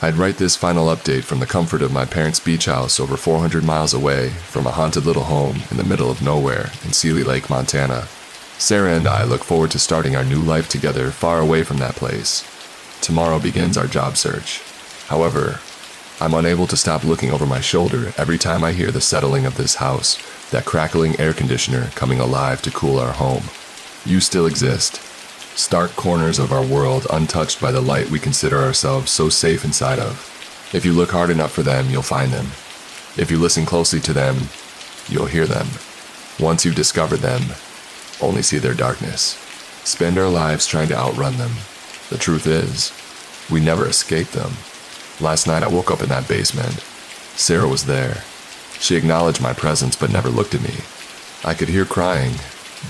I'd write this final update from the comfort of my parents' beach house over 400 miles away from a haunted little home in the middle of nowhere in Sealy Lake, Montana. Sarah and I look forward to starting our new life together far away from that place. Tomorrow begins our job search. However, I'm unable to stop looking over my shoulder every time I hear the settling of this house, that crackling air conditioner coming alive to cool our home. You still exist. Stark corners of our world untouched by the light we consider ourselves so safe inside of. If you look hard enough for them, you'll find them. If you listen closely to them, you'll hear them. Once you've discovered them, only see their darkness. Spend our lives trying to outrun them. The truth is, we never escaped them. Last night I woke up in that basement. Sarah was there. She acknowledged my presence but never looked at me. I could hear crying,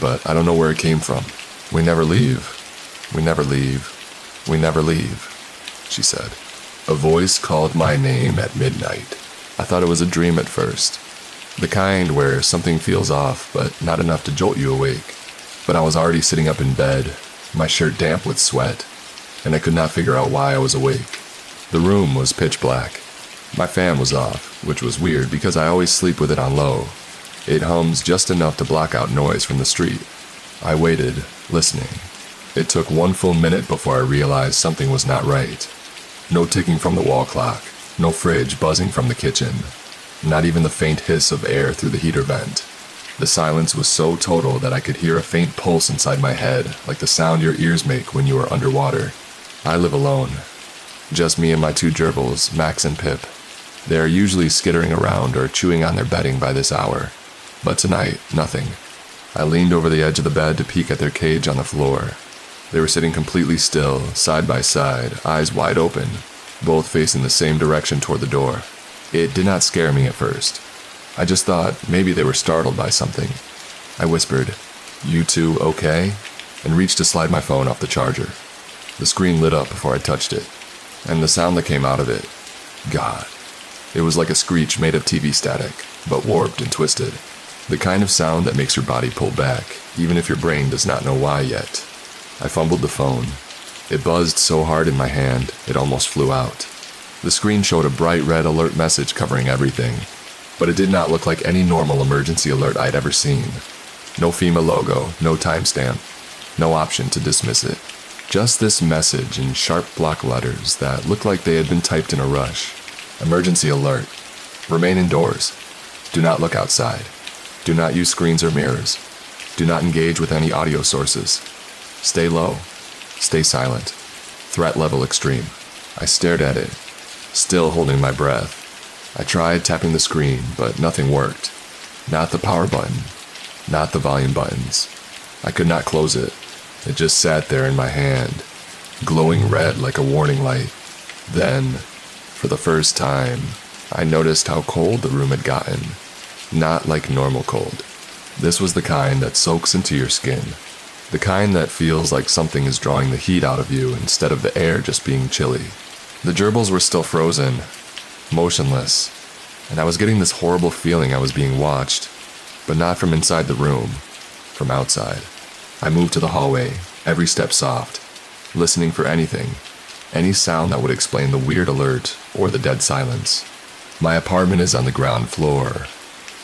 but I don't know where it came from. We never leave. We never leave. We never leave, she said. A voice called my name at midnight. I thought it was a dream at first. The kind where something feels off, but not enough to jolt you awake. But I was already sitting up in bed, my shirt damp with sweat, and I could not figure out why I was awake. The room was pitch black. My fan was off, which was weird because I always sleep with it on low. It hums just enough to block out noise from the street. I waited, listening. It took one full minute before I realized something was not right. No ticking from the wall clock, no fridge buzzing from the kitchen, not even the faint hiss of air through the heater vent. The silence was so total that I could hear a faint pulse inside my head, like the sound your ears make when you are underwater. I live alone. Just me and my two gerbils, Max and Pip. They are usually skittering around or chewing on their bedding by this hour. But tonight, nothing. I leaned over the edge of the bed to peek at their cage on the floor. They were sitting completely still, side by side, eyes wide open, both facing the same direction toward the door. It did not scare me at first. I just thought maybe they were startled by something. I whispered, "You two okay?" and reached to slide my phone off the charger. The screen lit up before I touched it, and the sound that came out of it, God. It was like a screech made of TV static, but warped and twisted. The kind of sound that makes your body pull back, even if your brain does not know why yet. I fumbled the phone. It buzzed so hard in my hand, it almost flew out. The screen showed a bright red alert message covering everything, but it did not look like any normal emergency alert I'd ever seen. No FEMA logo, no timestamp, no option to dismiss it. Just this message in sharp block letters that looked like they had been typed in a rush. Emergency alert. Remain indoors. Do not look outside. Do not use screens or mirrors. Do not engage with any audio sources. Stay low. Stay silent. Threat level extreme. I stared at it, still holding my breath. I tried tapping the screen, but nothing worked. Not the power button. Not the volume buttons. I could not close it. It just sat there in my hand, glowing red like a warning light. Then, for the first time, I noticed how cold the room had gotten. Not like normal cold. This was the kind that soaks into your skin. The kind that feels like something is drawing the heat out of you instead of the air just being chilly. The gerbils were still frozen, motionless, and I was getting this horrible feeling I was being watched, but not from inside the room, from outside. I moved to the hallway, every step soft, listening for anything, any sound that would explain the weird alert or the dead silence. My apartment is on the ground floor,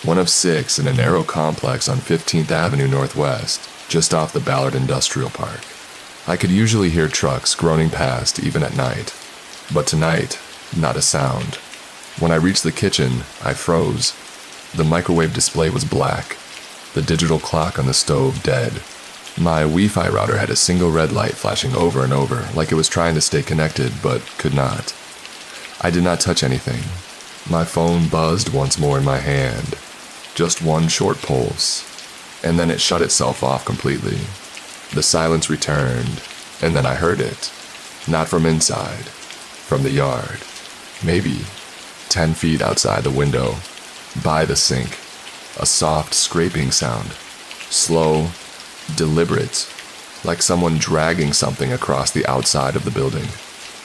one of 6 in a narrow complex on 15th Avenue Northwest, just off the Ballard Industrial Park. I could usually hear trucks groaning past even at night, but tonight, not a sound. When I reached the kitchen, I froze. The microwave display was black, the digital clock on the stove dead. My Wi-Fi router had a single red light flashing over and over, like it was trying to stay connected, but could not. I did not touch anything. My phone buzzed once more in my hand. Just one short pulse, and then it shut itself off completely. The silence returned, and then I heard it. Not from inside, from the yard. Maybe 10 feet outside the window, by the sink. A soft scraping sound. Slow, deliberate, like someone dragging something across the outside of the building.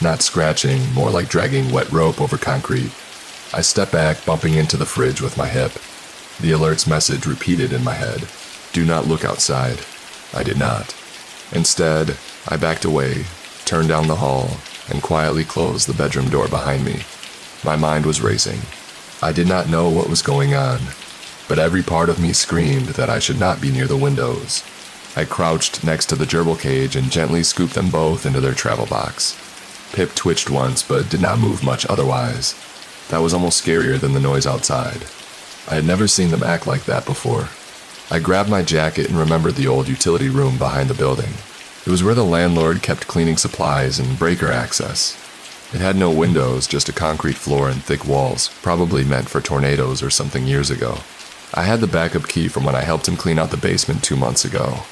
Not scratching, more like dragging wet rope over concrete. I stepped back, bumping into the fridge with my hip. The alert's message repeated in my head. Do not look outside. I did not. Instead, I backed away, turned down the hall, and quietly closed the bedroom door behind me. My mind was racing. I did not know what was going on, but every part of me screamed that I should not be near the windows. I crouched next to the gerbil cage and gently scooped them both into their travel box. Pip twitched once, but did not move much otherwise. That was almost scarier than the noise outside. I had never seen them act like that before. I grabbed my jacket and remembered the old utility room behind the building. It was where the landlord kept cleaning supplies and breaker access. It had no windows, just a concrete floor and thick walls, probably meant for tornadoes or something years ago. I had the backup key from when I helped him clean out the basement 2 months ago.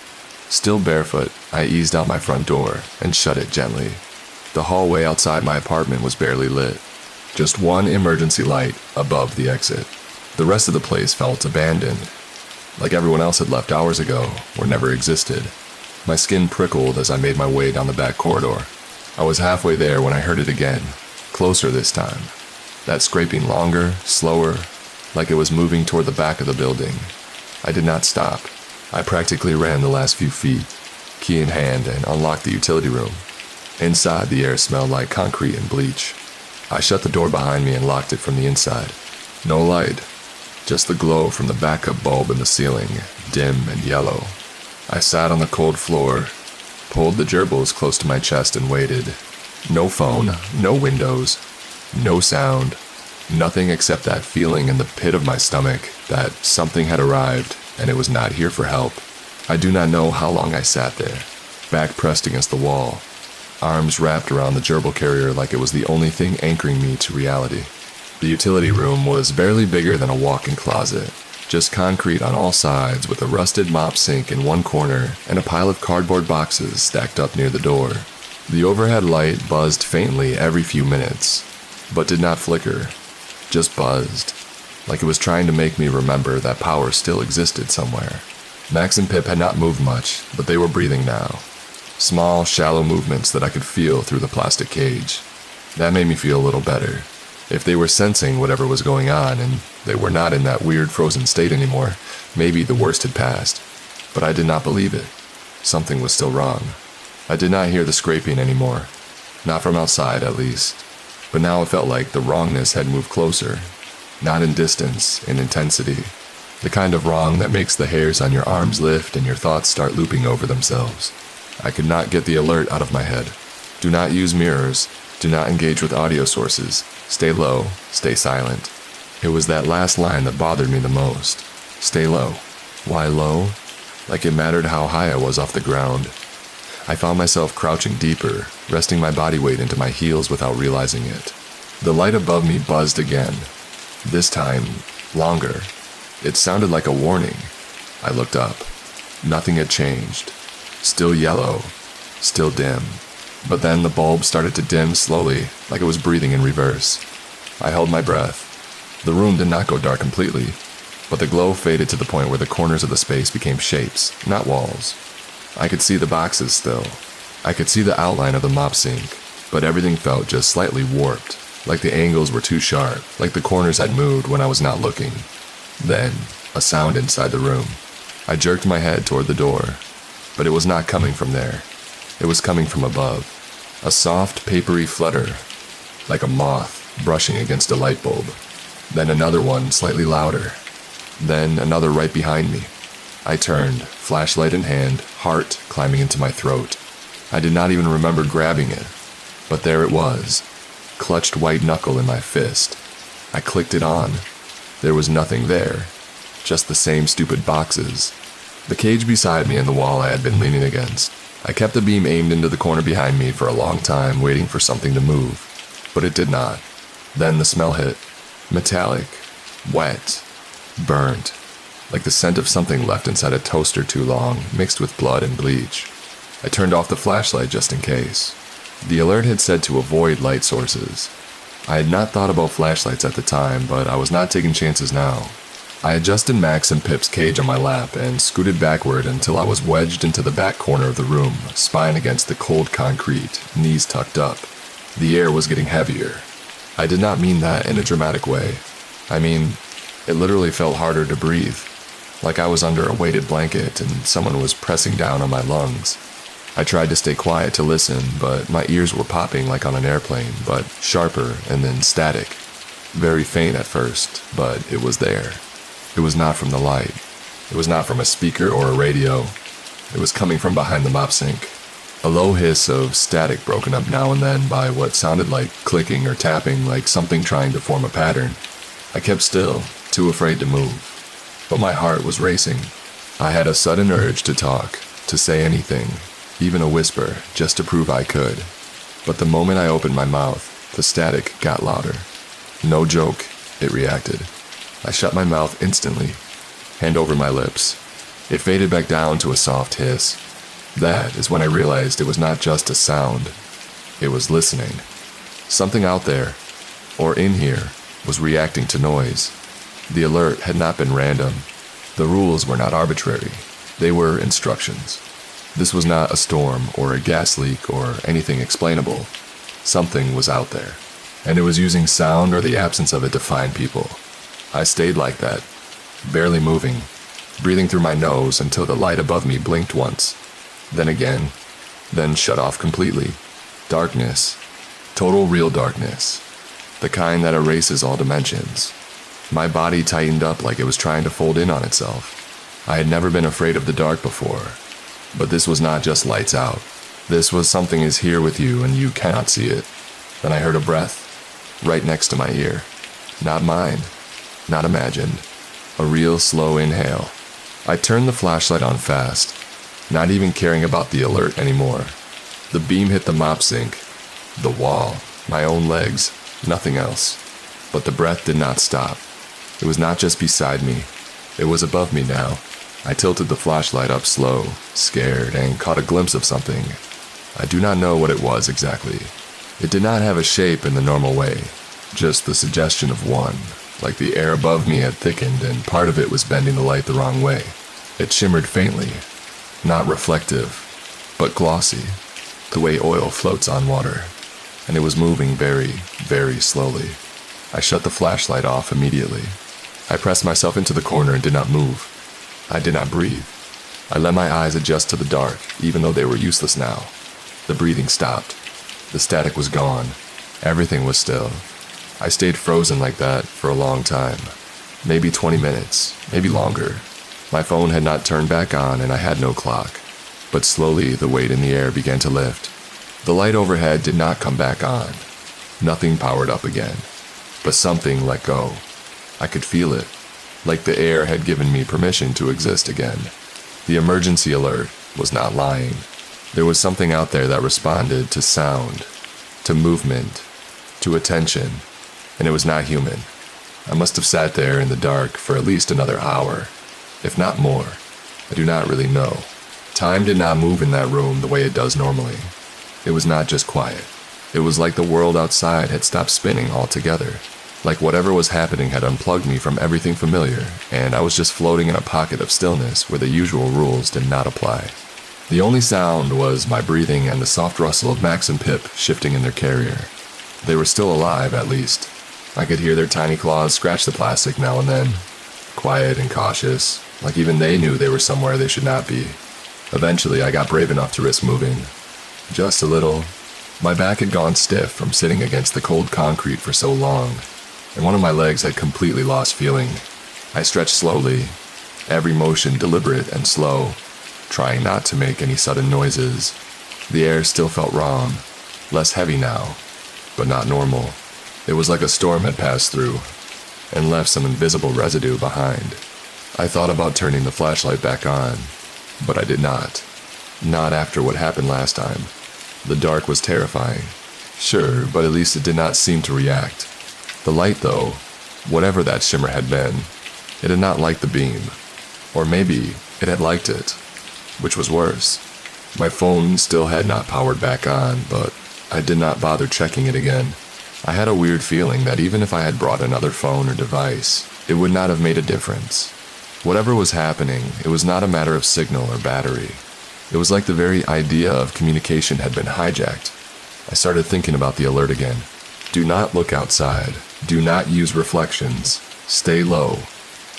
Still barefoot, I eased out my front door and shut it gently. The hallway outside my apartment was barely lit. Just one emergency light above the exit. The rest of the place felt abandoned, like everyone else had left hours ago or never existed. My skin prickled as I made my way down the back corridor. I was halfway there when I heard it again, closer this time. That scraping longer, slower, like it was moving toward the back of the building. I did not stop. I practically ran the last few feet, key in hand, and unlocked the utility room. Inside, the air smelled like concrete and bleach. I shut the door behind me and locked it from the inside. No light, just the glow from the backup bulb in the ceiling, dim and yellow. I sat on the cold floor, pulled the gerbils close to my chest and waited. No phone, no windows, no sound, nothing except that feeling in the pit of my stomach that something had arrived and it was not here for help. I do not know how long I sat there, back pressed against the wall, arms wrapped around the gerbil carrier like it was the only thing anchoring me to reality. The utility room was barely bigger than a walk-in closet, just concrete on all sides with a rusted mop sink in one corner and a pile of cardboard boxes stacked up near the door. The overhead light buzzed faintly every few minutes, but did not flicker, just buzzed, like it was trying to make me remember that power still existed somewhere. Max and Pip had not moved much, but they were breathing now. Small, shallow movements that I could feel through the plastic cage. That made me feel a little better. If they were sensing whatever was going on and they were not in that weird frozen state anymore, maybe the worst had passed. But I did not believe it. Something was still wrong. I did not hear the scraping anymore. Not from outside, at least. But now it felt like the wrongness had moved closer. Not in distance, in intensity. The kind of wrong that makes the hairs on your arms lift and your thoughts start looping over themselves. I could not get the alert out of my head. Do not use mirrors. Do not engage with audio sources. Stay low. Stay silent. It was that last line that bothered me the most. Stay low. Why low? Like it mattered how high I was off the ground. I found myself crouching deeper, resting my body weight into my heels without realizing it. The light above me buzzed again. This time, longer. It sounded like a warning. I looked up. Nothing had changed. Still yellow. Still dim. But then the bulb started to dim slowly, like it was breathing in reverse. I held my breath. The room did not go dark completely, but the glow faded to the point where the corners of the space became shapes, not walls. I could see the boxes still. I could see the outline of the mop sink, but everything felt just slightly warped, like the angles were too sharp, like the corners had moved when I was not looking. Then, a sound inside the room. I jerked my head toward the door, but it was not coming from there. It was coming from above. A soft, papery flutter, like a moth brushing against a light bulb. Then another one, slightly louder. Then another right behind me. I turned, flashlight in hand, heart climbing into my throat. I did not even remember grabbing it, but there it was, clutched white knuckle in my fist. I clicked it on. There was nothing there, just the same stupid boxes. The cage beside me and the wall I had been leaning against. I kept the beam aimed into the corner behind me for a long time, waiting for something to move, but it did not. Then the smell hit. Metallic, wet, burnt, like the scent of something left inside a toaster too long, mixed with blood and bleach. I turned off the flashlight just in case. The alert had said to avoid light sources. I had not thought about flashlights at the time, but I was not taking chances now. I adjusted Max and Pip's cage on my lap and scooted backward until I was wedged into the back corner of the room, spine against the cold concrete, knees tucked up. The air was getting heavier. I did not mean that in a dramatic way. I mean, it literally felt harder to breathe, like I was under a weighted blanket and someone was pressing down on my lungs. I tried to stay quiet to listen, but my ears were popping like on an airplane, but sharper and then static. Very faint at first, but it was there. It was not from the light. It was not from a speaker or a radio. It was coming from behind the mop sink. A low hiss of static broken up now and then by what sounded like clicking or tapping, like something trying to form a pattern. I kept still, too afraid to move. But my heart was racing. I had a sudden urge to talk, to say anything, even a whisper, just to prove I could. But the moment I opened my mouth, the static got louder. No joke, it reacted. I shut my mouth instantly, hand over my lips. It faded back down to a soft hiss. That is when I realized it was not just a sound. It was listening. Something out there, or in here, was reacting to noise. The alert had not been random. The rules were not arbitrary. They were instructions. This was not a storm or a gas leak or anything explainable. Something was out there, and it was using sound or the absence of it to find people. I stayed like that, barely moving, breathing through my nose until the light above me blinked once. Then again, then shut off completely. Darkness. Total real darkness. The kind that erases all dimensions. My body tightened up like it was trying to fold in on itself. I had never been afraid of the dark before. But this was not just lights out. This was something is here with you and you cannot see it. Then I heard a breath, right next to my ear. Not mine. Not imagined. A real slow inhale. I turned the flashlight on fast, not even caring about the alert anymore. The beam hit the mop sink, the wall, my own legs, nothing else. But the breath did not stop. It was not just beside me. It was above me now. I tilted the flashlight up slow, scared, and caught a glimpse of something. I do not know what it was exactly. It did not have a shape in the normal way, just the suggestion of one, like the air above me had thickened and part of it was bending the light the wrong way. It shimmered faintly, not reflective, but glossy, the way oil floats on water, and it was moving very, very slowly. I shut the flashlight off immediately. I pressed myself into the corner and did not move. I did not breathe. I let my eyes adjust to the dark, even though they were useless now. The breathing stopped. The static was gone. Everything was still. I stayed frozen like that for a long time. Maybe 20 minutes, maybe longer. My phone had not turned back on and I had no clock. But slowly the weight in the air began to lift. The light overhead did not come back on. Nothing powered up again. But something let go. I could feel it, like the air had given me permission to exist again. The emergency alert was not lying. There was something out there that responded to sound, to movement, to attention, and it was not human. I must have sat there in the dark for at least another hour, if not more. I do not really know. Time did not move in that room the way it does normally. It was not just quiet. It was like the world outside had stopped spinning altogether. Like whatever was happening had unplugged me from everything familiar, and I was just floating in a pocket of stillness where the usual rules did not apply. The only sound was my breathing and the soft rustle of Max and Pip shifting in their carrier. They were still alive, at least. I could hear their tiny claws scratch the plastic now and then. Quiet and cautious, like even they knew they were somewhere they should not be. Eventually, I got brave enough to risk moving. Just a little. My back had gone stiff from sitting against the cold concrete for so long, and one of my legs had completely lost feeling. I stretched slowly, every motion deliberate and slow, trying not to make any sudden noises. The air still felt wrong, less heavy now, but not normal. It was like a storm had passed through and left some invisible residue behind. I thought about turning the flashlight back on, but I did not. Not after what happened last time. The dark was terrifying. Sure, but at least it did not seem to react. The light, though, whatever that shimmer had been, it had not liked the beam. Or maybe it had liked it, which was worse. My phone still had not powered back on, but I did not bother checking it again. I had a weird feeling that even if I had brought another phone or device, it would not have made a difference. Whatever was happening, it was not a matter of signal or battery. It was like the very idea of communication had been hijacked. I started thinking about the alert again. Do not look outside. Do not use reflections. Stay low.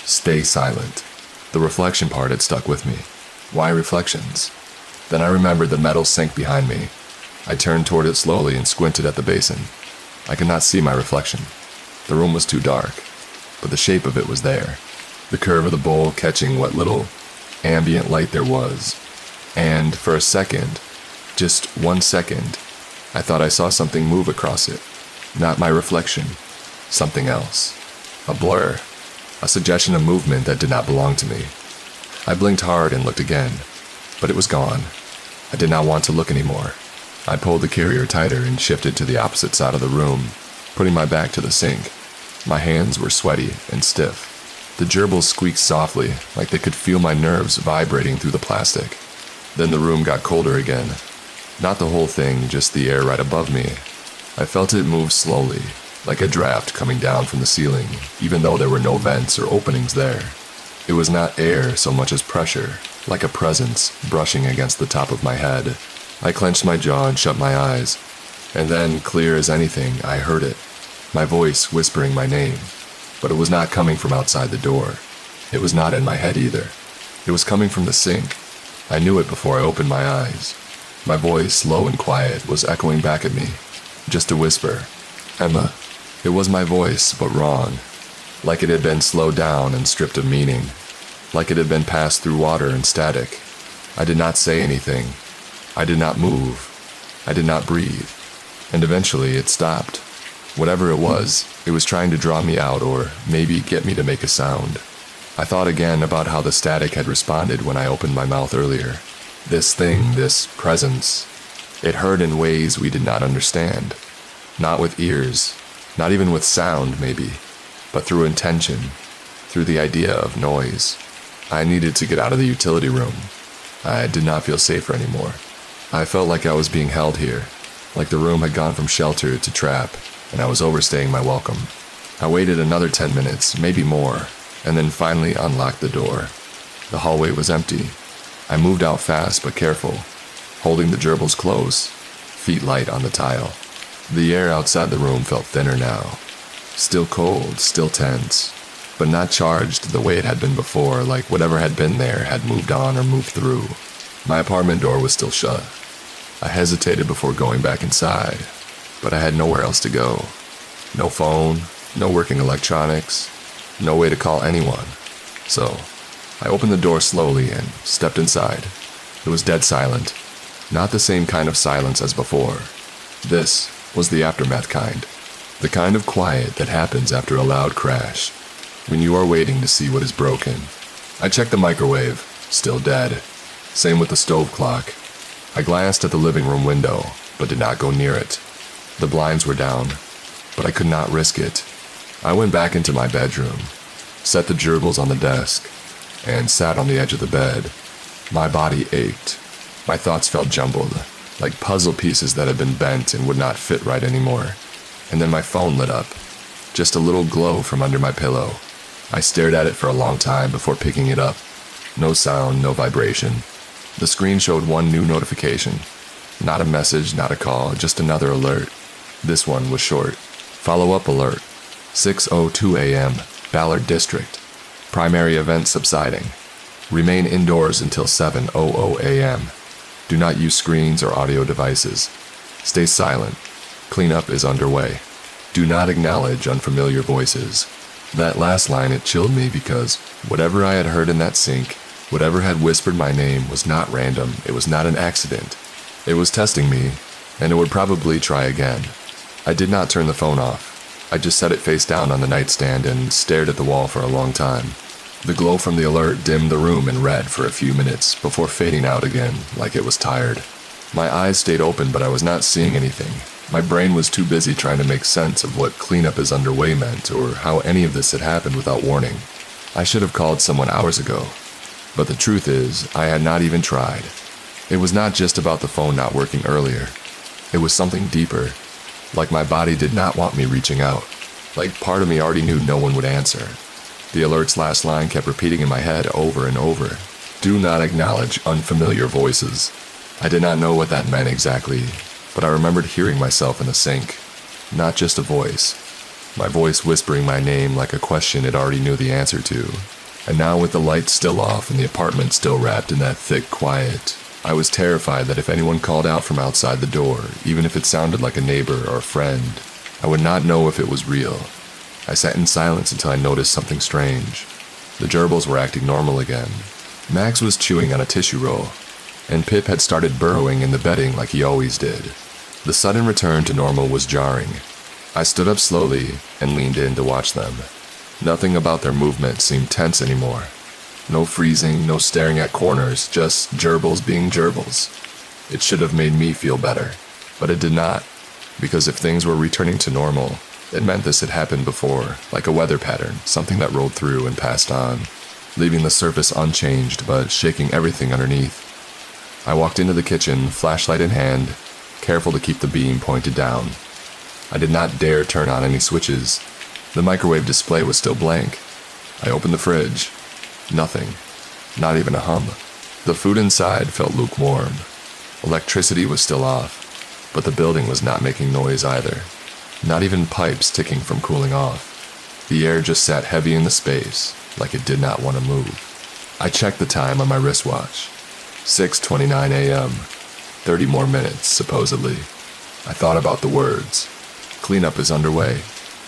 Stay silent. The reflection part had stuck with me. Why reflections? Then I remembered the metal sink behind me. I turned toward it slowly and squinted at the basin. I could not see my reflection. The room was too dark, but the shape of it was there. The curve of the bowl catching what little ambient light there was. And for a second, just 1 second, I thought I saw something move across it. Not my reflection, something else. A blur, a suggestion of movement that did not belong to me. I blinked hard and looked again, but it was gone. I did not want to look anymore. I pulled the carrier tighter and shifted to the opposite side of the room, putting my back to the sink. My hands were sweaty and stiff. The gerbils squeaked softly, like they could feel my nerves vibrating through the plastic. Then the room got colder again. Not the whole thing, just the air right above me. I felt it move slowly, like a draft coming down from the ceiling, even though there were no vents or openings there. It was not air so much as pressure, like a presence brushing against the top of my head. I clenched my jaw and shut my eyes, and then, clear as anything, I heard it. My voice whispering my name. But it was not coming from outside the door. It was not in my head either. It was coming from the sink. I knew it before I opened my eyes. My voice, low and quiet, was echoing back at me. Just a whisper. Emma. It was my voice, but wrong. Like it had been slowed down and stripped of meaning. Like it had been passed through water and static. I did not say anything. I did not move. I did not breathe. And eventually it stopped. Whatever it was trying to draw me out or maybe get me to make a sound. I thought again about how the static had responded when I opened my mouth earlier. This thing, this presence, it heard in ways we did not understand. Not with ears, not even with sound maybe, but through intention, through the idea of noise. I needed to get out of the utility room. I did not feel safer anymore. I felt like I was being held here, like the room had gone from shelter to trap, and I was overstaying my welcome. I waited another 10 minutes, maybe more, and then finally unlocked the door. The hallway was empty. I moved out fast but careful, holding the gerbils close, feet light on the tile. The air outside the room felt thinner now. Still cold, still tense, but not charged the way it had been before, like whatever had been there had moved on or moved through. My apartment door was still shut. I hesitated before going back inside, but I had nowhere else to go. No phone, no working electronics, no way to call anyone. So, I opened the door slowly and stepped inside. It was dead silent. Not the same kind of silence as before. This was the aftermath kind. The kind of quiet that happens after a loud crash, when you are waiting to see what is broken. I checked the microwave, still dead. Same with the stove clock. I glanced at the living room window, but did not go near it. The blinds were down, but I could not risk it. I went back into my bedroom, set the gerbils on the desk, and sat on the edge of the bed. My body ached. My thoughts felt jumbled, like puzzle pieces that had been bent and would not fit right anymore. And then my phone lit up, just a little glow from under my pillow. I stared at it for a long time before picking it up. No sound, no vibration. The screen showed one new notification. Not a message, not a call, just another alert. This one was short. Follow-up alert. 6:02 a.m., Ballard District. Primary event subsiding. Remain indoors until 7:00 a.m. Do not use screens or audio devices. Stay silent. Cleanup is underway. Do not acknowledge unfamiliar voices. That last line, it chilled me because whatever I had heard in that sink, whatever had whispered my name was not random. It was not an accident. It was testing me, and it would probably try again. I did not turn the phone off. I just set it face down on the nightstand and stared at the wall for a long time. The glow from the alert dimmed the room in red for a few minutes before fading out again, like it was tired. My eyes stayed open, but I was not seeing anything. My brain was too busy trying to make sense of what cleanup is underway meant or how any of this had happened without warning. I should have called someone hours ago. But the truth is, I had not even tried. It was not just about the phone not working earlier. It was something deeper. Like my body did not want me reaching out. Like part of me already knew no one would answer. The alert's last line kept repeating in my head over and over. Do not acknowledge unfamiliar voices. I did not know what that meant exactly, but I remembered hearing myself in the sink. Not just a voice. My voice whispering my name like a question it already knew the answer to. And now with the lights still off and the apartment still wrapped in that thick quiet, I was terrified that if anyone called out from outside the door, even if it sounded like a neighbor or a friend, I would not know if it was real. I sat in silence until I noticed something strange. The gerbils were acting normal again. Max was chewing on a tissue roll, and Pip had started burrowing in the bedding like he always did. The sudden return to normal was jarring. I stood up slowly and leaned in to watch them. Nothing about their movement seemed tense anymore. No freezing, no staring at corners, just gerbils being gerbils. It should have made me feel better, but it did not, because if things were returning to normal, it meant this had happened before, like a weather pattern, something that rolled through and passed on, leaving the surface unchanged but shaking everything underneath. I walked into the kitchen, flashlight in hand, careful to keep the beam pointed down. I did not dare turn on any switches. The microwave display was still blank. I opened the fridge. Nothing. Not even a hum. The food inside felt lukewarm. Electricity was still off, but the building was not making noise either. Not even pipes ticking from cooling off. The air just sat heavy in the space, like it did not want to move. I checked the time on my wristwatch. 6:29 a.m. 30 more minutes, supposedly. I thought about the words. Cleanup is underway.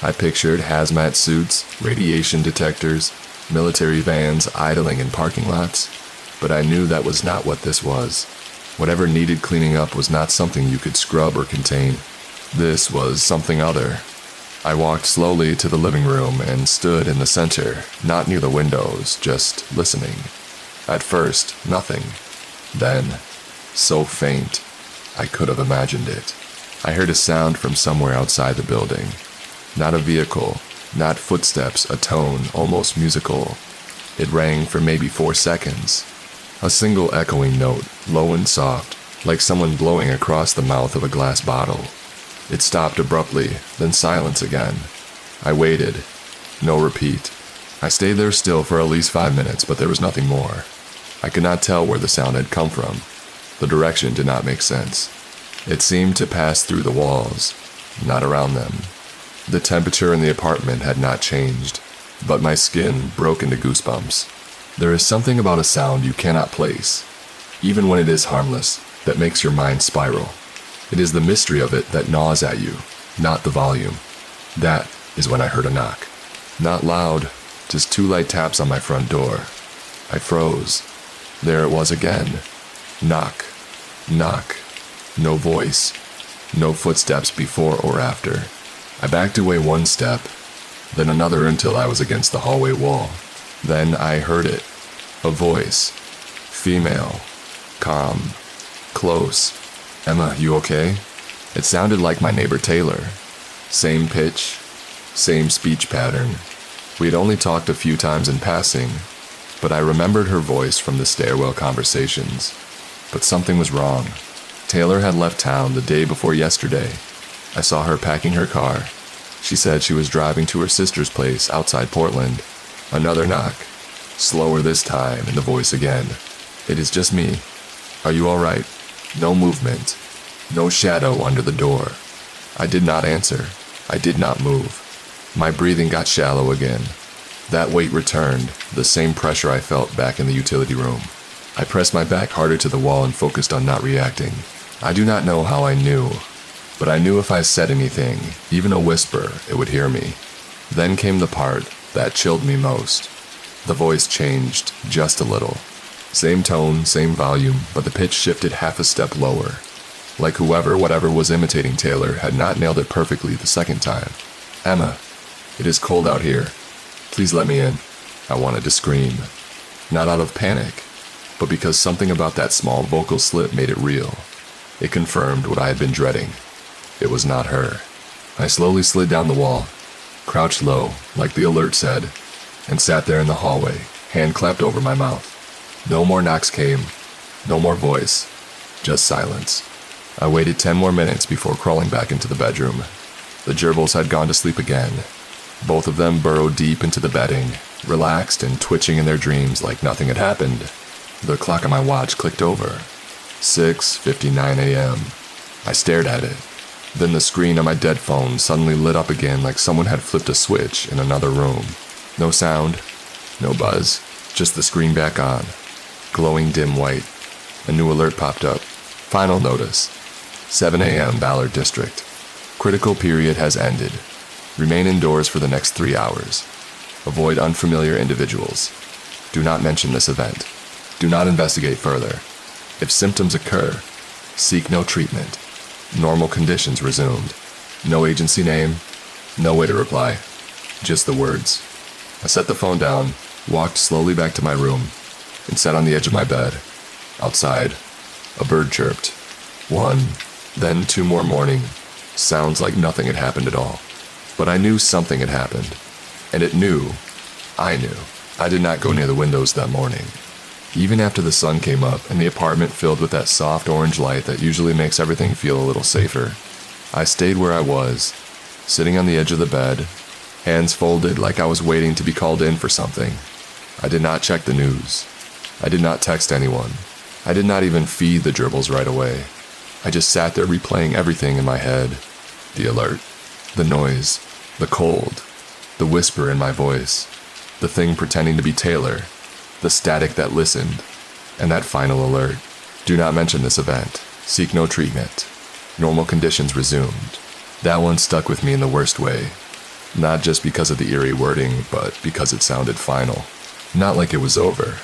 I pictured hazmat suits, radiation detectors, military vans idling in parking lots, but I knew that was not what this was. Whatever needed cleaning up was not something you could scrub or contain. This was something other. I walked slowly to the living room and stood in the center, not near the windows, just listening. At first, nothing. Then, so faint, I could have imagined it. I heard a sound from somewhere outside the building. Not a vehicle, not footsteps, a tone, almost musical. It rang for maybe 4 seconds. A single echoing note, low and soft, like someone blowing across the mouth of a glass bottle. It stopped abruptly, then silence again. I waited. No repeat. I stayed there still for at least 5 minutes, but there was nothing more. I could not tell where the sound had come from. The direction did not make sense. It seemed to pass through the walls, not around them. The temperature in the apartment had not changed, but my skin broke into goosebumps. There is something about a sound you cannot place, even when it is harmless, that makes your mind spiral. It is the mystery of it that gnaws at you, not the volume. That is when I heard a knock. Not loud, just 2 light taps on my front door. I froze. There it was again. Knock. Knock. No voice. No footsteps before or after. I backed away 1 step, then another until I was against the hallway wall. Then I heard it. A voice. Female. Calm. Close. "Emma, you okay?" It sounded like my neighbor Taylor. Same pitch. Same speech pattern. We had only talked a few times in passing, but I remembered her voice from the stairwell conversations. But something was wrong. Taylor had left town the day before yesterday. I saw her packing her car. She said she was driving to her sister's place outside Portland. Another knock. Slower this time, and the voice again. "It is just me. Are you all right?" No movement. No shadow under the door. I did not answer. I did not move. My breathing got shallow again. That weight returned, the same pressure I felt back in the utility room. I pressed my back harder to the wall and focused on not reacting. I do not know how I knew, but I knew if I said anything, even a whisper, it would hear me. Then came the part that chilled me most. The voice changed just a little. Same tone, same volume, but the pitch shifted half a step lower. Like whatever was imitating Taylor had not nailed it perfectly the second time. "Emma, it is cold out here. Please let me in." I wanted to scream. Not out of panic, but because something about that small vocal slip made it real. It confirmed what I had been dreading. It was not her. I slowly slid down the wall, crouched low, like the alert said, and sat there in the hallway, hand clapped over my mouth. No more knocks came, no more voice, just silence. I waited 10 more minutes before crawling back into the bedroom. The gerbils had gone to sleep again. Both of them burrowed deep into the bedding, relaxed and twitching in their dreams like nothing had happened. The clock on my watch clicked over. 6:59 a.m. I stared at it. Then the screen on my dead phone suddenly lit up again like someone had flipped a switch in another room. No sound, no buzz, just the screen back on. Glowing dim white. A new alert popped up. Final notice. 7 a.m. Ballard District. Critical period has ended. Remain indoors for the next 3 hours. Avoid unfamiliar individuals. Do not mention this event. Do not investigate further. If symptoms occur, seek no treatment. Normal conditions resumed. No agency name, no way to reply. Just the words. I set the phone down, walked slowly back to my room, and sat on the edge of my bed. Outside, a bird chirped. One, then two more morning. Sounds like nothing had happened at all. But I knew something had happened. And it knew. I knew. I did not go near the windows that morning. Even after the sun came up and the apartment filled with that soft orange light that usually makes everything feel a little safer, I stayed where I was, sitting on the edge of the bed, hands folded like I was waiting to be called in for something. I did not check the news. I did not text anyone. I did not even feed the gerbils right away. I just sat there replaying everything in my head. The alert, the noise, the cold, the whisper in my voice, the thing pretending to be Taylor, the static that listened, and that final alert. Do not mention this event. Seek no treatment. Normal conditions resumed. That one stuck with me in the worst way. Not just because of the eerie wording, but because it sounded final. Not like it was over.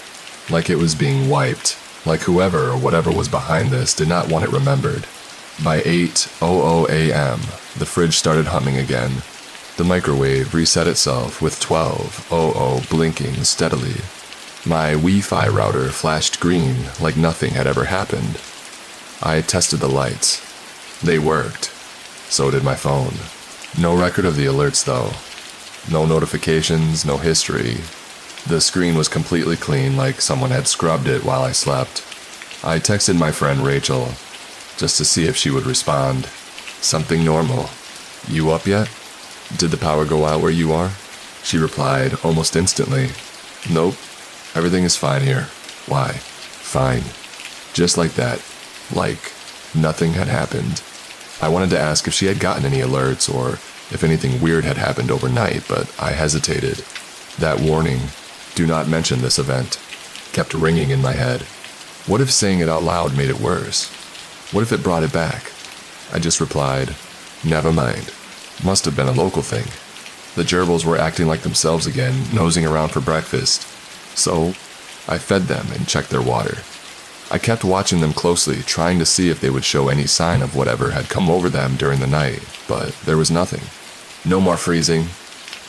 Like it was being wiped. Like whoever or whatever was behind this did not want it remembered. By 8:00 a.m., the fridge started humming again. The microwave reset itself with 12:00 blinking steadily. My Wi-Fi router flashed green like nothing had ever happened. I tested the lights. They worked. So did my phone. No record of the alerts though. No notifications, no history. The screen was completely clean, like someone had scrubbed it while I slept. I texted my friend Rachel, just to see if she would respond. Something normal. You up yet? Did the power go out where you are? She replied almost instantly. Nope. Everything is fine here. Why? Fine. Just like that. Like nothing had happened. I wanted to ask if she had gotten any alerts or if anything weird had happened overnight, but I hesitated. That warning, do not mention this event, kept ringing in my head. What if saying it out loud made it worse? What if it brought it back? I just replied, never mind. Must have been a local thing. The gerbils were acting like themselves again, nosing around for breakfast. So, I fed them and checked their water. I kept watching them closely, trying to see if they would show any sign of whatever had come over them during the night, but there was nothing. No more freezing,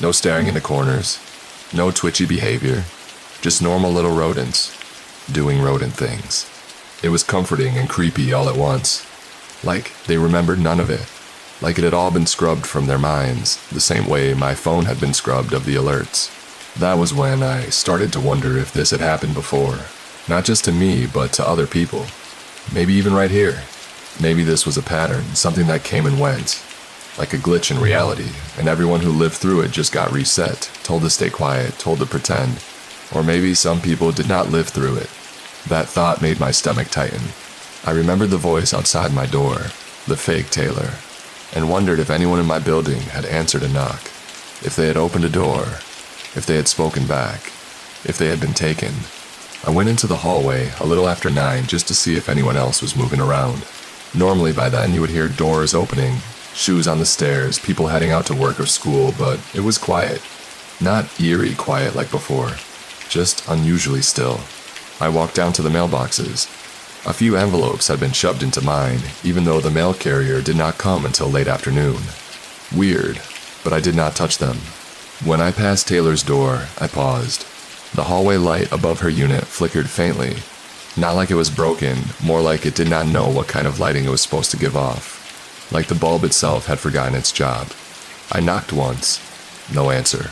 no staring into corners, no twitchy behavior, just normal little rodents, doing rodent things. It was comforting and creepy all at once. Like they remembered none of it. Like it had all been scrubbed from their minds, the same way my phone had been scrubbed of the alerts. That was when I started to wonder if this had happened before. Not just to me, but to other people. Maybe even right here. Maybe this was a pattern, something that came and went. Like a glitch in reality, and everyone who lived through it just got reset, told to stay quiet, told to pretend. Or maybe some people did not live through it. That thought made my stomach tighten. I remembered the voice outside my door, the fake Taylor, and wondered if anyone in my building had answered a knock. If they had opened a door. If they had spoken back. If they had been taken. I went into the hallway a little after 9 just to see if anyone else was moving around. Normally by then you would hear doors opening, shoes on the stairs, people heading out to work or school, but it was quiet. Not eerie quiet like before, just unusually still. I walked down to the mailboxes. A few envelopes had been shoved into mine, even though the mail carrier did not come until late afternoon. Weird, but I did not touch them. When I passed Taylor's door, I paused. The hallway light above her unit flickered faintly. Not like it was broken, more like it did not know what kind of lighting it was supposed to give off. Like the bulb itself had forgotten its job. I knocked once. No answer.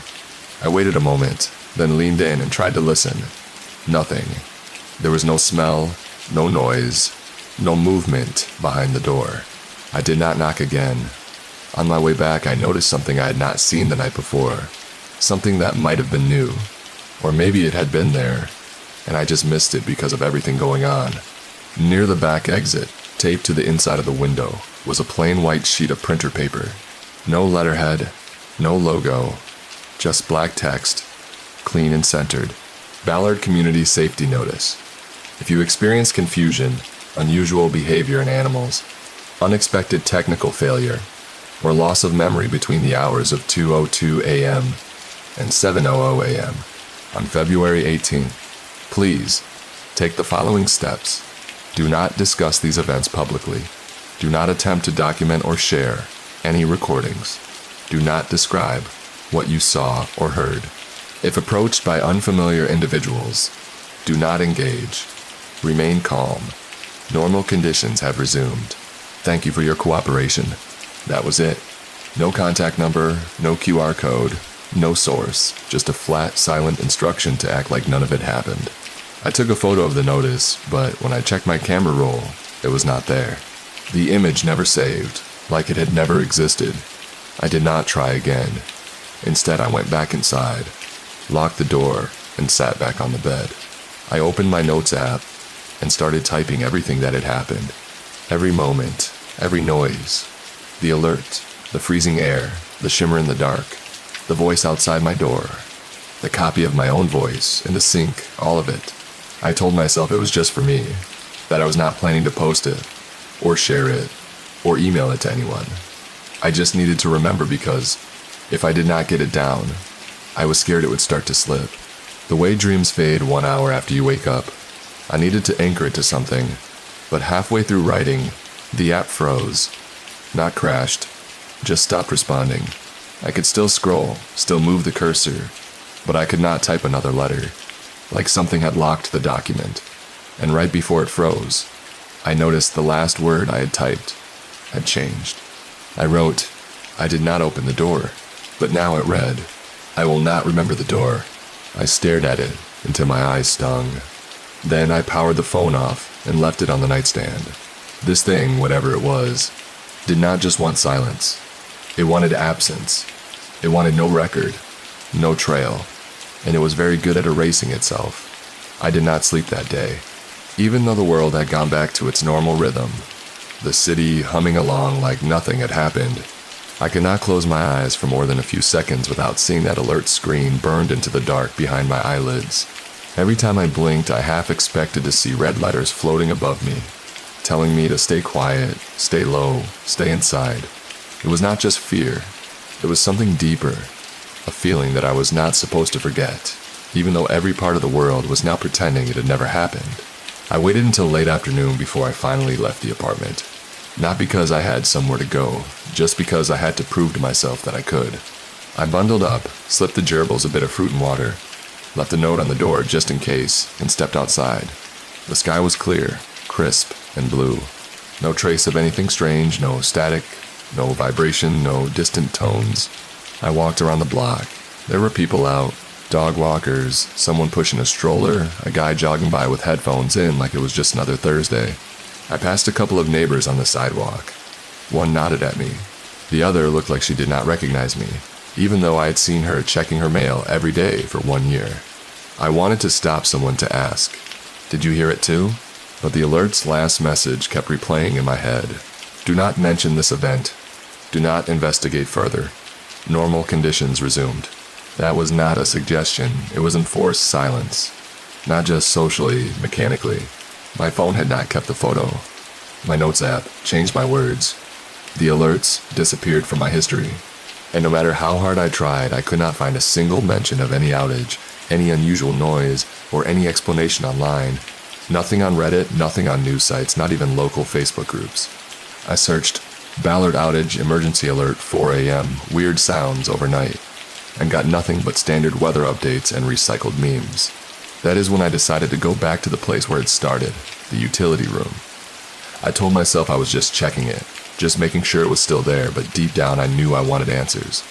I waited a moment, then leaned in and tried to listen. Nothing. There was no smell, no noise, no movement behind the door. I did not knock again. On my way back, I noticed something I had not seen the night before. Something that might have been new. Or maybe it had been there, and I just missed it because of everything going on. Near the back exit, taped to the inside of the window, was a plain white sheet of printer paper. No letterhead, no logo, just black text, clean and centered. Ballard Community Safety Notice. If you experience confusion, unusual behavior in animals, unexpected technical failure, or loss of memory between the hours of 2:02 a.m. and 7:00 a.m. on February 18th, please take the following steps. Do not discuss these events publicly. Do not attempt to document or share any recordings. Do not describe what you saw or heard. If approached by unfamiliar individuals, do not engage. Remain calm. Normal conditions have resumed. Thank you for your cooperation. That was it. No contact number, no QR code, no source, just a flat, silent instruction to act like none of it happened. I took a photo of the notice, but when I checked my camera roll, it was not there. The image never saved, like it had never existed. I did not try again. Instead, I went back inside, locked the door, and sat back on the bed. I opened my notes app and started typing everything that had happened. Every moment, every noise, the alert, the freezing air, the shimmer in the dark, the voice outside my door, the copy of my own voice in the sink, all of it. I told myself it was just for me, that I was not planning to post it, or share it, or email it to anyone. I just needed to remember because if I did not get it down, I was scared it would start to slip. The way dreams fade 1 hour after you wake up, I needed to anchor it to something, but halfway through writing, the app froze. Not crashed, just stopped responding. I could still scroll, still move the cursor, but I could not type another letter, like something had locked the document. And right before it froze, I noticed the last word I had typed had changed. I wrote, "I did not open the door," but now it read, "I will not remember the door." I stared at it until my eyes stung. Then I powered the phone off and left it on the nightstand. This thing, whatever it was, did not just want silence. It wanted absence. It wanted no record, no trail, and it was very good at erasing itself. I did not sleep that day, even though the world had gone back to its normal rhythm, the city humming along like nothing had happened. I could not close my eyes for more than a few seconds without seeing that alert screen burned into the dark behind my eyelids. Every time I blinked, I half expected to see red letters floating above me, telling me to stay quiet, stay low, stay inside. It was not just fear. It was something deeper, a feeling that I was not supposed to forget, even though every part of the world was now pretending it had never happened. I waited until late afternoon before I finally left the apartment. Not because I had somewhere to go, just because I had to prove to myself that I could. I bundled up, slipped the gerbils a bit of fruit and water, left a note on the door just in case, and stepped outside. The sky was clear, crisp, and blue. No trace of anything strange, no static, no vibration, no distant tones. I walked around the block. There were people out, dog walkers, someone pushing a stroller, a guy jogging by with headphones in like it was just another Thursday. I passed a couple of neighbors on the sidewalk. One nodded at me. The other looked like she did not recognize me, even though I had seen her checking her mail every day for 1 year. I wanted to stop someone to ask, "Did you hear it too?" But the alert's last message kept replaying in my head. Do not mention this event. Do not investigate further. Normal conditions resumed. That was not a suggestion. It was enforced silence. Not just socially, mechanically. My phone had not kept the photo. My notes app changed my words. The alerts disappeared from my history. And no matter how hard I tried, I could not find a single mention of any outage, any unusual noise, or any explanation online. Nothing on Reddit, nothing on news sites, not even local Facebook groups. I searched Ballard outage, emergency alert, 4 a.m., weird sounds overnight, and got nothing but standard weather updates and recycled memes. That is when I decided to go back to the place where it started, the utility room. I told myself I was just checking it, just making sure it was still there, but deep down I knew I wanted answers.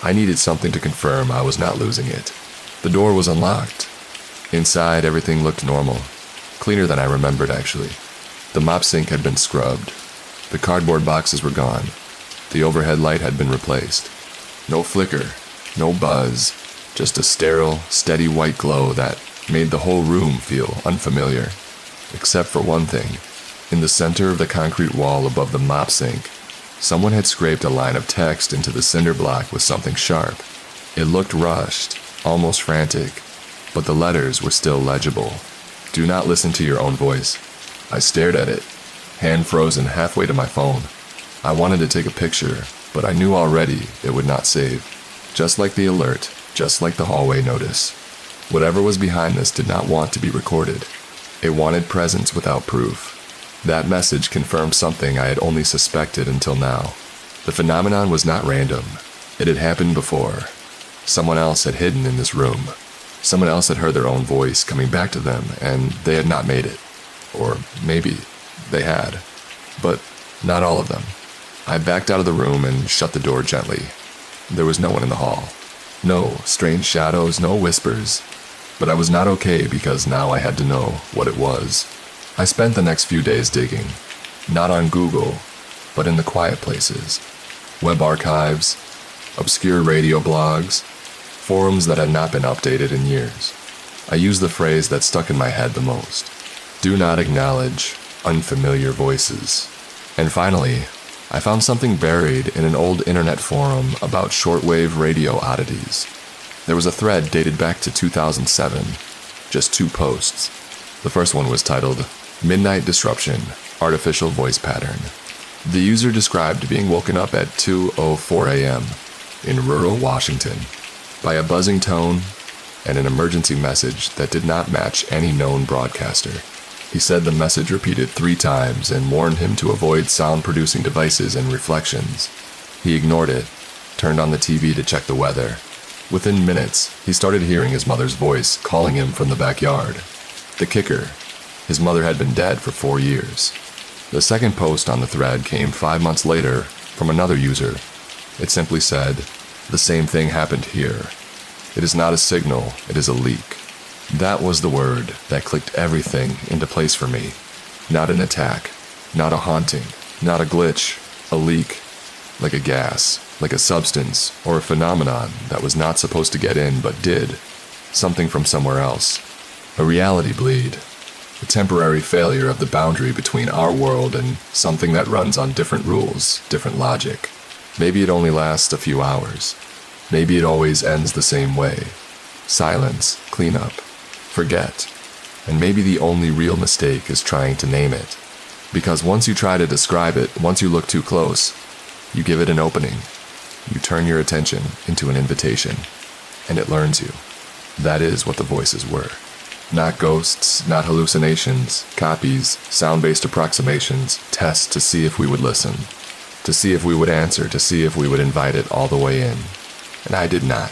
I needed something to confirm I was not losing it. The door was unlocked. Inside, everything looked normal. Cleaner than I remembered, actually. The mop sink had been scrubbed. The cardboard boxes were gone. The overhead light had been replaced. No flicker, no buzz, just a sterile, steady white glow that made the whole room feel unfamiliar. Except for one thing. In the center of the concrete wall above the mop sink, someone had scraped a line of text into the cinder block with something sharp. It looked rushed, almost frantic, but the letters were still legible. Do not listen to your own voice. I stared at it, hand frozen halfway to my phone. I wanted to take a picture, but I knew already it would not save. Just like the alert, just like the hallway notice. Whatever was behind this did not want to be recorded. It wanted presence without proof. That message confirmed something I had only suspected until now. The phenomenon was not random. It had happened before. Someone else had hidden in this room. Someone else had heard their own voice coming back to them, and they had not made it. Or maybe they had. But not all of them. I backed out of the room and shut the door gently. There was no one in the hall. No strange shadows, no whispers. But I was not okay because now I had to know what it was. I spent the next few days digging. Not on Google, but in the quiet places. Web archives, obscure radio blogs, forums that had not been updated in years. I used the phrase that stuck in my head the most. Do not acknowledge unfamiliar voices. And finally, I found something buried in an old internet forum about shortwave radio oddities. There was a thread dated back to 2007, just 2 posts. The first one was titled, Midnight Disruption, Artificial Voice Pattern. The user described being woken up at 2:04 a.m. in rural Washington by a buzzing tone and an emergency message that did not match any known broadcaster. He said the message repeated 3 times and warned him to avoid sound-producing devices and reflections. He ignored it, turned on the TV to check the weather. Within minutes, he started hearing his mother's voice calling him from the backyard. The kicker, his mother had been dead for 4 years. The second post on the thread came 5 months later from another user. It simply said, the same thing happened here. It is not a signal, it is a leak. That was the word that clicked everything into place for me. Not an attack, not a haunting, not a glitch, a leak. Like a gas, like a substance, or a phenomenon that was not supposed to get in but did. Something from somewhere else. A reality bleed. A temporary failure of the boundary between our world and something that runs on different rules, different logic. Maybe it only lasts a few hours. Maybe it always ends the same way. Silence, cleanup, forget. And maybe the only real mistake is trying to name it. Because once you try to describe it, once you look too close, you give it an opening. You turn your attention into an invitation, and it learns you. That is what the voices were. Not ghosts, not hallucinations, copies, sound-based approximations, tests to see if we would listen, to see if we would answer, to see if we would invite it all the way in. And I did not.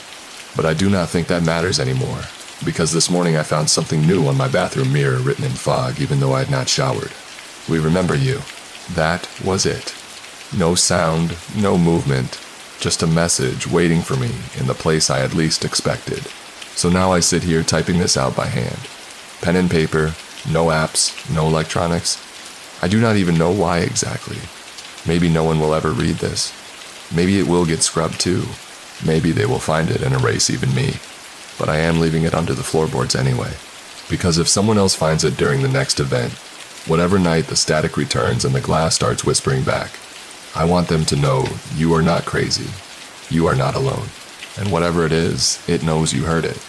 But I do not think that matters anymore, because this morning I found something new on my bathroom mirror written in fog, even though I had not showered. We remember you. That was it. No sound, no movement, just a message waiting for me in the place I had least expected. So now I sit here typing this out by hand. Pen and paper, no apps, no electronics. I do not even know why exactly. Maybe no one will ever read this. Maybe it will get scrubbed too. Maybe they will find it and erase even me. But I am leaving it under the floorboards anyway. Because if someone else finds it during the next event, whatever night the static returns and the glass starts whispering back, I want them to know you are not crazy. You are not alone. And whatever it is, it knows you heard it.